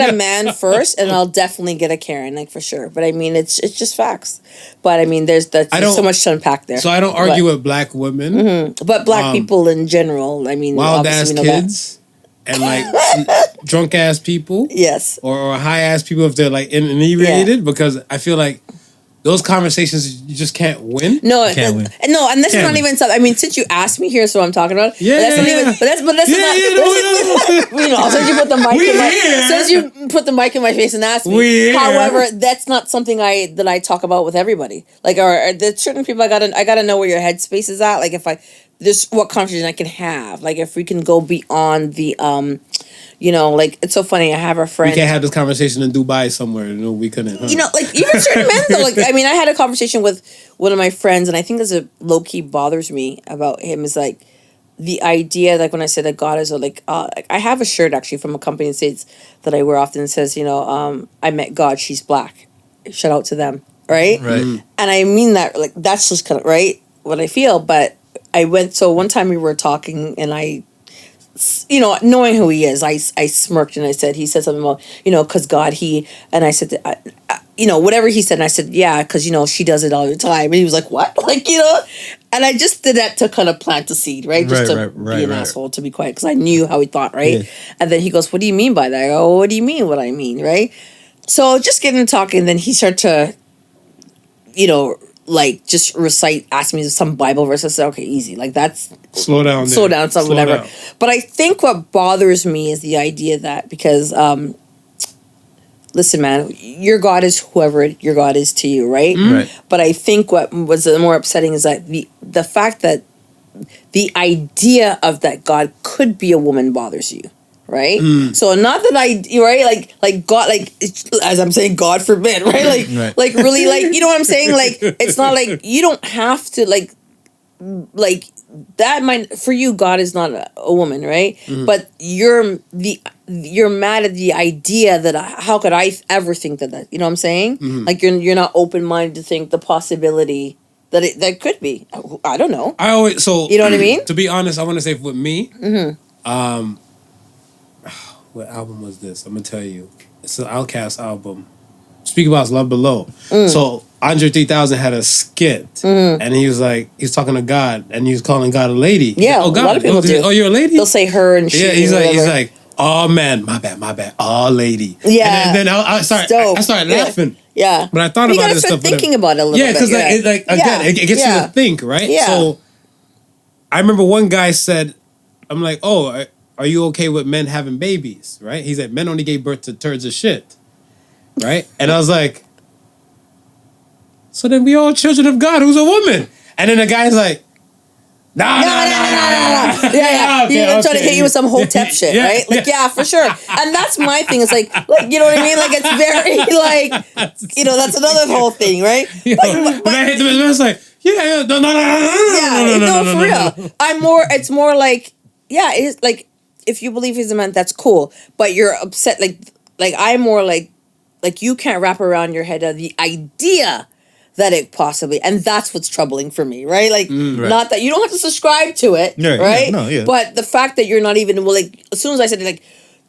a man first, and I'll definitely get a Karen, like for sure. But I mean, it's just facts. But I mean, there's so much to unpack there. So I don't argue with black women, but black people in general. I mean, wild ass kids and like drunk ass people, yes, or high ass people if they're like inebriated, because I feel like. Those conversations you just can't win. No, and that's not even something. I mean, since you asked me, here's what I'm talking about. Yeah, that's not even. But that's not. Since you put the mic in my, since you put the mic in my face and asked me. However, that's not something that I talk about with everybody. Like, or there's certain people I gotta know where your headspace is at. Like, if this what conversation I can have. Like, if we can go beyond the like it's so funny. I have a friend. We can't have this conversation in Dubai somewhere. No, we couldn't. Huh? Like even certain men though. Like I mean, I had a conversation with one of my friends, and I think this low key bothers me about him is like the idea. Like when I said that God is like I have a shirt actually from a company in the States that I wear often. It says I met God. She's black. Shout out to them. Right. Right. And I mean that like that's just kind of right what I feel. But I went. So one time we were talking, and I. Knowing who he is, I smirked and I said, he said something about, because God, and I said, whatever he said, and I said, yeah, because, she does it all the time. And he was like, what? Like, and I just did that to kind of plant the seed, right? Just to be an asshole, to be quiet, because I knew how he thought, right? Yeah. And then he goes, what do you mean by that? I go, what do you mean what I mean, right? So just getting to talking, and then he started to, like just ask me some Bible verse. I said, okay, easy. Like that's slow down, whatever. Down. But I think what bothers me is the idea that because, listen, man, your God is whoever your God is to you, right? Right. But I think what was more upsetting is that the fact that the idea of that God could be a woman bothers you. Right? So not that like God, like as I'm saying, God forbid, right? Like really, like, you know what I'm saying? Like, it's not like you don't have to like that might, for you, God is not a woman, right? But you're mad at the idea that how could I ever think that, you know what I'm saying? Like you're not open-minded to think the possibility that could be. I don't know. You know what I mean? To be honest, I want to say with me, what album was this? I'm gonna tell you. It's an Outkast album. Speak About Love Below. So Andre 3000 had a skit, and he was talking to God, and he was calling God a lady. Yeah, God, a lot of people do. Oh, you're a lady? They'll say her and she. Yeah, he's like, oh man, my bad. Oh, lady. Yeah. And then I started laughing. Yeah. But I thought about this stuff. Thinking about it a little bit. Yeah, because it gets you to think, right? Yeah. So I remember one guy said, I'm like, oh, are you okay with men having babies? Right? He said, men only gave birth to turds of shit. Right? And I was like, so then we all children of God who's a woman. And then the guy's like, no. Yeah. He's trying to hit you with some hotep shit, right? Like, yeah, for sure. And that's my thing. It's like, you know what I mean? Like, it's very, like, that's another whole thing, right? But I hit the it's like, no, for real. It's more like, yeah, it's like, if you believe he's a man, that's cool. But you're upset, like I'm more like you can't wrap around your head of the idea that it possibly, and that's what's troubling for me, right? Like, not that you don't have to subscribe to it, right? But the fact that you're not even, as soon as I said, like,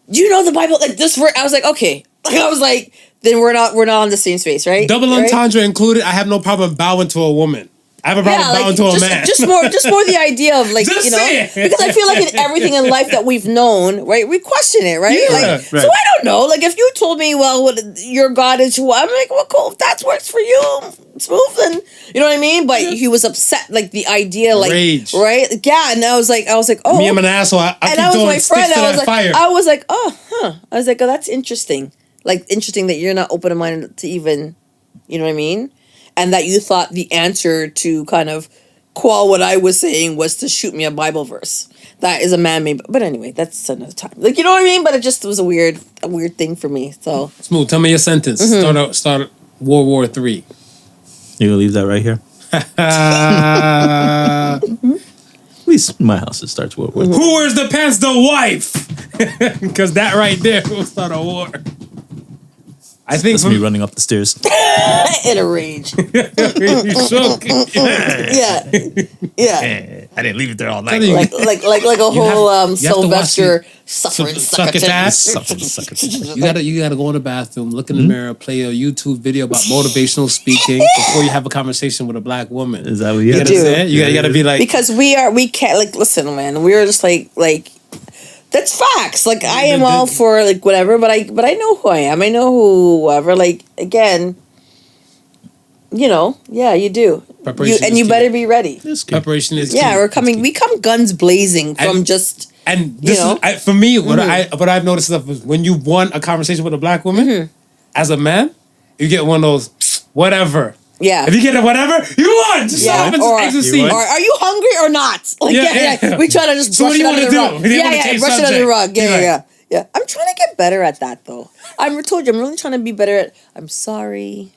do you know the Bible? Like, this word, I was like, okay. Like, I was like, then we're not on the same space, right? Double entendre included, I have no problem bowing to a woman. I have a problem bowing to a man. Just more the idea of, like, because I feel like in everything in life that we've known, right, we question it, right? So I don't know. Like, if you told me, well, what your God is who, I'm like, well, cool, if that works for you, smooth, then, you know what I mean? But he was upset, like, the idea, like, rage. Right? Yeah, and I was like, oh. Me, I'm an asshole. I keep throwing sticks to that fire. I was like, oh, I was like, oh, that's interesting. Like, interesting that you're not open-minded to even, you know what I mean? And that you thought the answer to kind of quell what I was saying was to shoot me a Bible verse. That is a man-made. But anyway, that's another time. Like, you know what I mean? But it just was a weird thing for me. So Smooth. Tell me your sentence. Start World War III. You gonna leave that right here? At least my house it starts World War III. Who wears the pants? The wife. Because that right there will start a war. I think that's me running up the stairs in a rage. You shook. Yeah. I didn't leave it there all night. Like a whole Sylvester suffering succotash. You gotta go in the bathroom, look in the mirror, play a YouTube video about motivational speaking before you have a conversation with a black woman. Is that what you gotta say? You gotta be like, because we can't, like, listen, man, we're just like that's facts. Like, I am all for, like, whatever, but I know who I am. I know whoever. Like, again, yeah, you do. You better be ready. Preparation is key. Yeah, we come guns blazing from just. And this is for me. What I've noticed is when you want a conversation with a black woman, as a man, you get one of those whatever. Yeah. If you get a whatever, you want. Just stop and or are you hungry or not? Like, we try to just brush it under the rug. Brush it under the rug. Yeah. I'm trying to get better at that, though. I told you, I'm really trying to be better at, I'm sorry,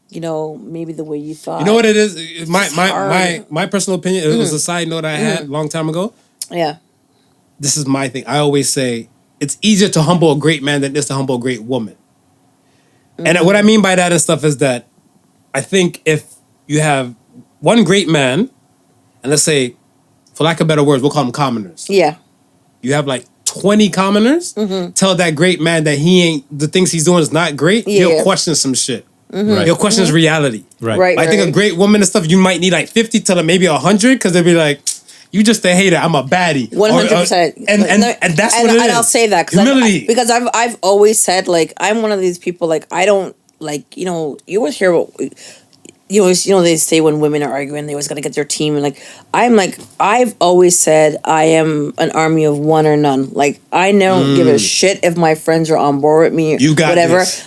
maybe the way you thought. You know what it is? My personal opinion, it was a side note I had a long time ago. Yeah. This is my thing. I always say, it's easier to humble a great man than it is to humble a great woman. And what I mean by that and stuff is that I think if you have one great man, and let's say, for lack of better words, we'll call them commoners. Yeah. You have like 20 commoners, tell that great man that the things he's doing is not great, he'll question some shit. Right. He'll question his reality. Right. I think a great woman and stuff, you might need like 50 to maybe 100, because they'll be like, you just a hater, I'm a baddie. 100%. And that's what it is. And I'll say that humility. because I've always said, like, I'm one of these people, like, I don't, like, you always hear what, they say when women are arguing, they always got to get their team. And, like, I've always said I am an army of one or none. Like, I don't give a shit if my friends are on board with me. You got whatever. This.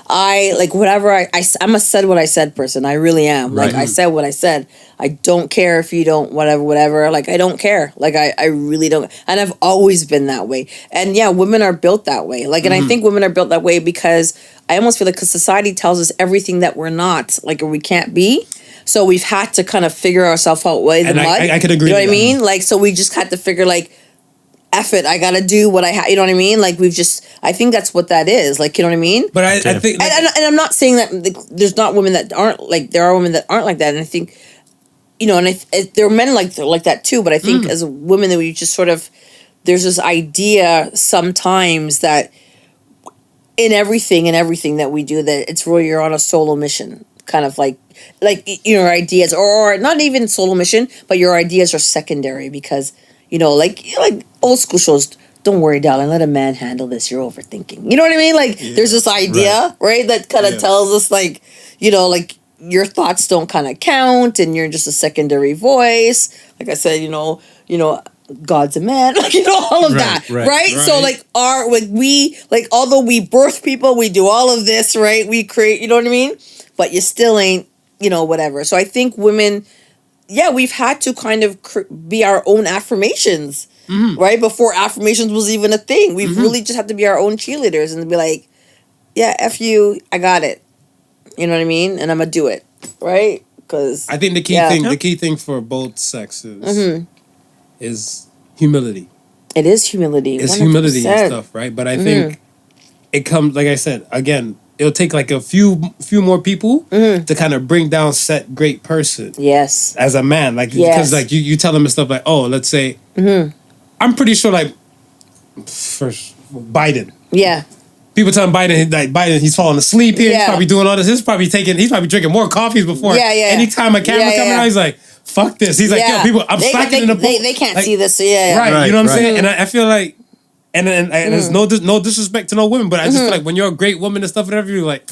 I'm a said what I said person. I really am. Right. Like, I said what I said. I don't care if you don't, whatever. Like, I don't care. Like, I really don't. And I've always been that way. And yeah, women are built that way. Like, and I think women are built that way because I almost feel like because society tells us everything that we're not, like, or we can't be. So we've had to kind of figure ourselves out way the mud. I could agree. You know what I mean? Like, so we just had to figure, like, F it, I gotta do what I have. You know what I mean? Like, I think that's what that is. Like, you know what I mean? But I think, and I'm not saying that there's not women that aren't like, there are women that aren't like that. And I think, and there are men like that too. But I think as women that we just sort of, there's this idea sometimes that in everything that we do, that it's really you're on a solo mission, kind of like your ideas, or not even solo mission, but your ideas are secondary because like old school shows. Don't worry, darling. Let a man handle this. You're overthinking. You know what I mean? Like there's this idea, right? That kind of tells us like your thoughts don't kind of count, and you're just a secondary voice. Like I said, God's a man, like, you know, all of that, right? So like although we birth people, we do all of this, right? We create, you know what I mean? But you still ain't, you know, whatever. So I think women, we've had to kind of be our own affirmations, right? Before affirmations was even a thing. We've really just had to be our own cheerleaders and be like, yeah, F you, I got it. You know what I mean? And I'm going to do it, right? Because I think the key thing for both sexes is humility. It is humility. It's 100%. humility and stuff, right? But I think it comes, like I said, again, it'll take like a few more people to kind of bring down said great person. Yes. As a man, like because like you tell them and stuff like, oh, let's say, I'm pretty sure like first Biden. Yeah. People telling Biden, he's falling asleep here. He's probably doing all this. He's probably drinking more coffees before. Anytime a camera coming out, he's like, fuck this. He's like, yo, people, I'm slacking in the boat. They can't like, see this. Right, you know what I'm saying? And I feel like, and there's no disrespect to no women, but I just feel like when you're a great woman and stuff and everything, you're like,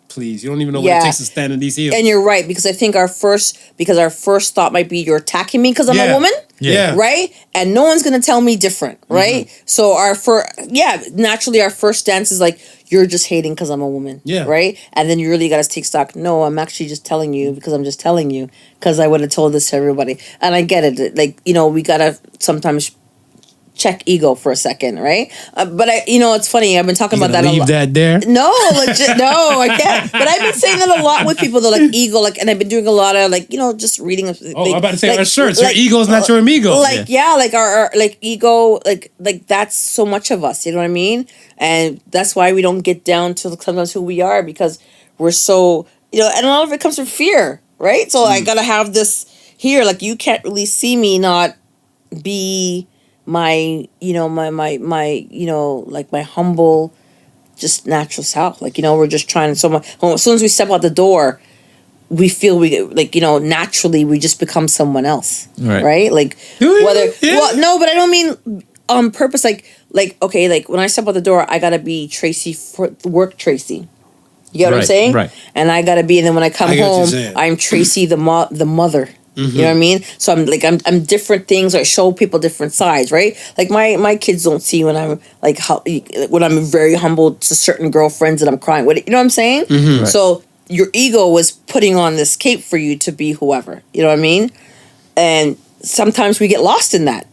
please, you don't even know what it takes to stand in these heels. And you're right, because I think our first thought might be you're attacking me because I'm a woman. Yeah. Right? And no one's going to tell me different, right? So naturally our first stance is like, you're just hating because I'm a woman. Yeah. Right? And then you really got to take stock. No, I'm actually just telling you because I'm just telling you because I would have told this to everybody. And I get it. Like, you know, we got to sometimes check ego for a second, right? But it's funny. I've been talking about that a lot. Leave that there? No, legit, no, I can't. But I've been saying that a lot with people. They're like ego, like, and I've been doing a lot of just reading. Like, I'm about to say our shirts. Your ego's not your amigo. Like like our like ego, like that's so much of us. You know what I mean? And that's why we don't get down to sometimes who we are because we're so and a lot of it comes from fear, right? So I gotta have this here. Like you can't really see me not be my like my humble just natural self, like we're just trying so much. As soon as we step out the door we feel naturally we just become someone else, right? Like well no, but I don't mean on purpose, like okay, like when I step out the door I gotta be Tracy for work Tracy, you get what I'm saying, right? And I gotta be, and then when I come home I'm Tracy the mother. You know what I mean? So I'm different things. I show people different sides, right? Like my kids don't see when I'm when I'm very humble to certain girlfriends and I'm crying with it. You know what I'm saying? Right. So your ego was putting on this cape for you to be whoever. You know what I mean? And sometimes we get lost in that.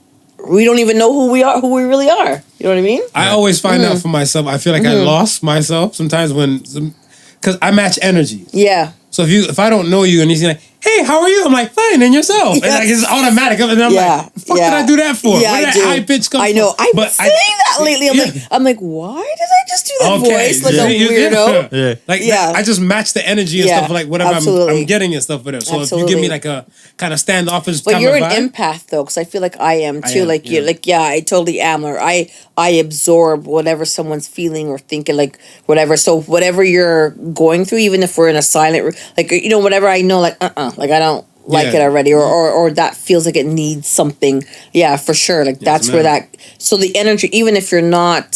We don't even know who we really are. You know what I mean? I always find out for myself. I feel like I lost myself sometimes because I match energy. Yeah. So if I don't know you and he's like, hey, how are you? I'm like, fine, and yourself. Yes. And like it's automatic. And I'm like, the fuck did I do that for? Yeah, where did that high pitch come from? I know. I've been saying that lately. I'm like, why did I just do that voice like a weirdo? I just match the energy and stuff like whatever I'm getting and stuff with it. So if you give me like a kind of standoffish, but you're an empath though, because I feel like I am too. I totally am. Or I absorb whatever someone's feeling or thinking, like whatever. So whatever you're going through, even if we're in a silent, like whatever I know, like like I don't like it already, or that feels like it needs something. Yeah, for sure. Like that's where that. So the energy, even if you're not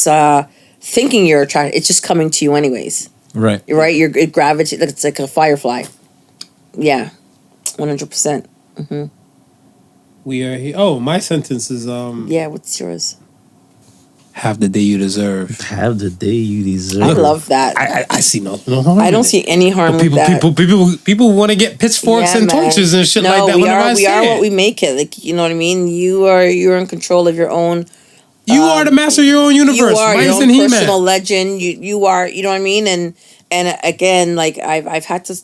thinking you're attracted, it's just coming to you anyways. Right. Right. It gravitates. It's like a firefly. Yeah, 100%. We are here. Oh, my sentence is Yeah. What's yours? Have the day you deserve. Have the day you deserve. I love that. I see no harm. I don't see any harm with that. People want to get pitchforks and torches and shit like that. We are what we make it. Like, you know what I mean? You're in control of your own. You are the master of your own universe. You are your own personal legend. You are. You know what I mean? And again, like I've had to.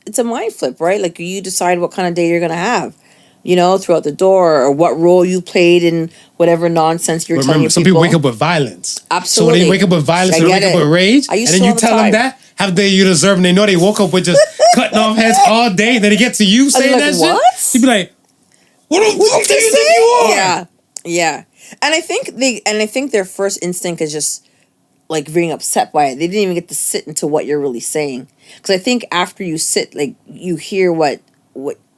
It's a mind flip, right? Like you decide what kind of day you're gonna have. Throughout the door, or what role you played in whatever nonsense you're telling people. Some people wake up with violence. Absolutely. So when they wake up with violence, they wake up with rage, and then you tell them that, have the day you deserve, and they know they woke up with just cutting off heads all day, then they get to you saying that shit. You'd be like, what the fuck do you think you are? Yeah. And I think their first instinct is just like being upset by it. They didn't even get to sit into what you're really saying. Because I think after you sit, like you hear what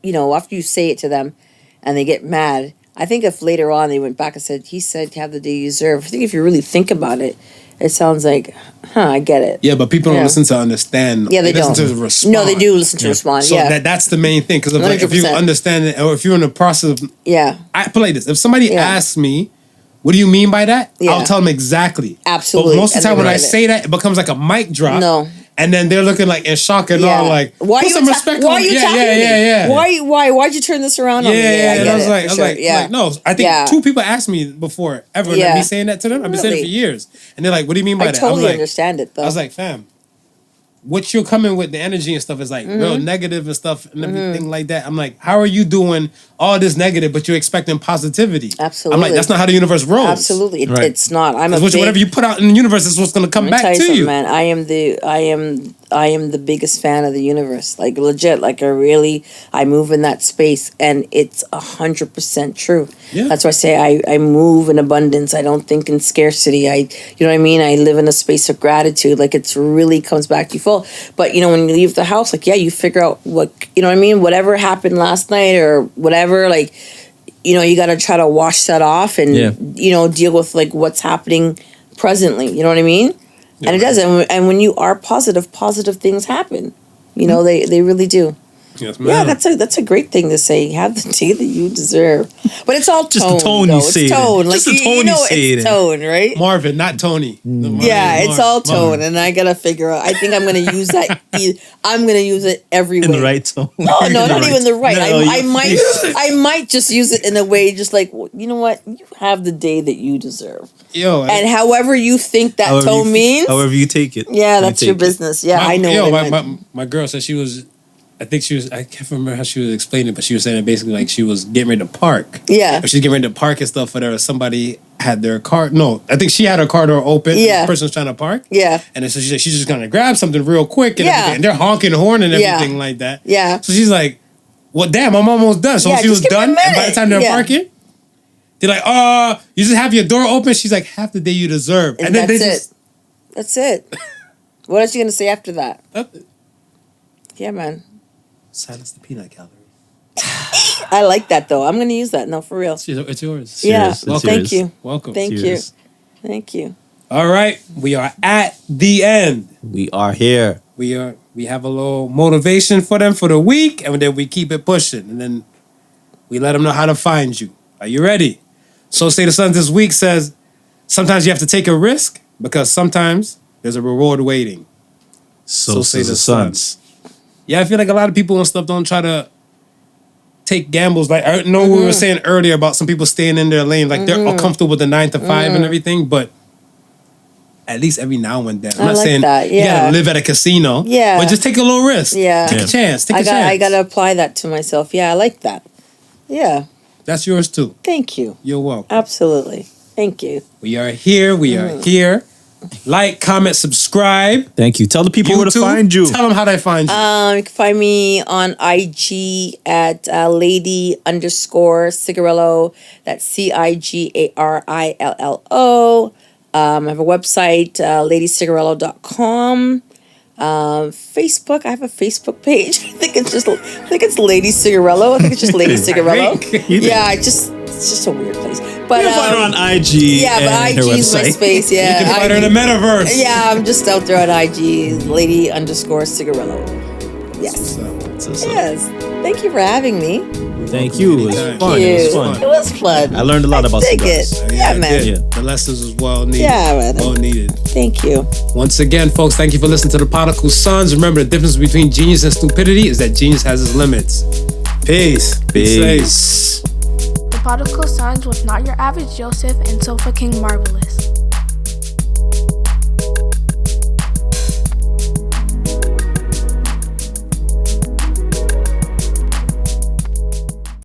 after you say it to them and they get mad, I think if later on they went back and said, he said, have the day you deserve. I think if you really think about it, it sounds like, I get it. Yeah, but people don't Yeah. listen to understand. Yeah, they listen don't. to respond. No, they do listen to respond. So Yeah. that's the main thing. Because like, if you 100%. understand it, or if you're in the process of, Yeah. I put it like this: if somebody Yeah. asks me, "What do you mean by that?" Yeah. I'll tell them exactly. Absolutely. But most of the And time, they when I get it. say that, it becomes like a mic drop. No. And then they're looking like in shock and all like, why put you some respect why on you yeah, attacking yeah. me? Why'd you turn this around on me? Yeah, and get I was it, like, for sure. like, no. I think Yeah. 2 people asked me before ever, and Yeah. me saying that to them. I've been saying it for Really? years, and they're like, "What do you mean by I that?" totally I'm like, understand it though. I was like, "Fam, what you're coming with the energy and stuff is like real Mm-hmm. negative and stuff and everything like that." I'm like, "How are you doing all this negative, but you're expecting positivity?" Absolutely. I'm like, "That's not how the universe rolls." Absolutely, Right. it's not. I'm a Because big, whatever you put out in the universe is what's going to come Let me tell back you to something, you. man. I am the biggest fan of the universe. Like legit. Like I move in that space, and it's 100% true. Yeah. That's why I say I move in abundance. I don't think in scarcity. You know what I mean. I live in a space of gratitude. Like it's really comes back to you full. But you know when you leave the house, like you figure out what you know what I mean. Whatever happened last night or whatever, like. You know, you got to try to wash that off and, you know, deal with like what's happening presently. You know what I mean? And it does. And when you are positive things happen. You know, they really do. Yes, ma'am. Yeah, that's a great thing to say. Have the day that you deserve. But it's all Just tone. the tone though. you say It's it in. tone. Just Like, the tone you know you say it it's in. tone, right? Marvin, not Tony. Yeah, it's all tone, and I gotta figure out. I think I'm gonna use that. I'm gonna use it every way. In the right tone. No, not even the right. No, I might just use it in a way, just like well, you know what, you have the day that you deserve, Yo, and however you think that tone means. However you take it. Yeah, you that's your take it. business. Yeah, I know. Yo, what it meant. my girl said she was. I think she was. I can't remember how she was explaining, but she was saying that basically like she was getting ready to park. Yeah. If she's getting ready to park and stuff, whatever. Somebody had their car. No, I think she had her car door open. Yeah. And the person was trying to park. Yeah. And then so she said she's just gonna grab something real quick and Yeah. everything. And they're honking the horn and Yeah. everything like that. Yeah. So she's like, "Well, damn, I'm almost done." So Yeah, when she was just give me a done, and by the minute. time they're Yeah. parking, they're like, you just have your door open." She's like, "Half the day you deserve." And then that's they it. just. That's it. What else you gonna say after that? That's- Yeah, man. Silence the peanut gallery. I like that though. I'm gonna use that. No, for real. It's yours. Yeah. It's Welcome. Thank you. Welcome. Thank Cheers. you. Thank you. All right, we are at the end. We are here. We have a little motivation for them for the week, and then we keep it pushing, and then we let them know how to find you. Are you ready? So Say the Sons this week says, sometimes you have to take a risk because sometimes there's a reward waiting. So say the sons. Yeah, I feel like a lot of people and stuff don't try to take gambles. Like I know we were saying earlier about some people staying in their lane, like they're all comfortable with the 9 to 5 and everything, but at least every now and then. I'm I not like saying that, you yeah. gotta live at a casino. Yeah. But just take a little risk. Yeah. Take Yeah. a chance. Take a chance. I gotta apply that to myself. Yeah, I like that. Yeah. That's yours too. Thank you. You're welcome. Absolutely. Thank you. We are here. We are here. Like, comment, subscribe. Thank you. Tell the people where to YouTube, find you. Tell them how they find you. You can find me on IG at Lady_Cigarillo. That's CIGARILLO. I have a website, ladycigarillo.com. Facebook, I have a Facebook page. I think it's Lady Cigarillo. I think it's just Lady Cigarillo. Yeah, it's just a weird place. But You can find her on IG. yeah, but and her IG is my website. space. Yeah, you can find her in the IG. metaverse. Yeah, I'm just out there on IG, Lady_Cigarillo. Yes. So, Yes. Thank you for having me. thank you. It was Anytime. fun. Thank It was you. fun. It was fun. I learned a lot about dig cigars. it. Yeah, man. Yeah. The lessons was well needed. Yeah, man. Well needed. Thank you. Once again, folks, thank you for listening to the Podical Sons. Remember, the difference between genius and stupidity is that genius has its limits. Peace. Be safe. Peace. The Podical Sons was not your average Joseph and Sofa King Marvelous.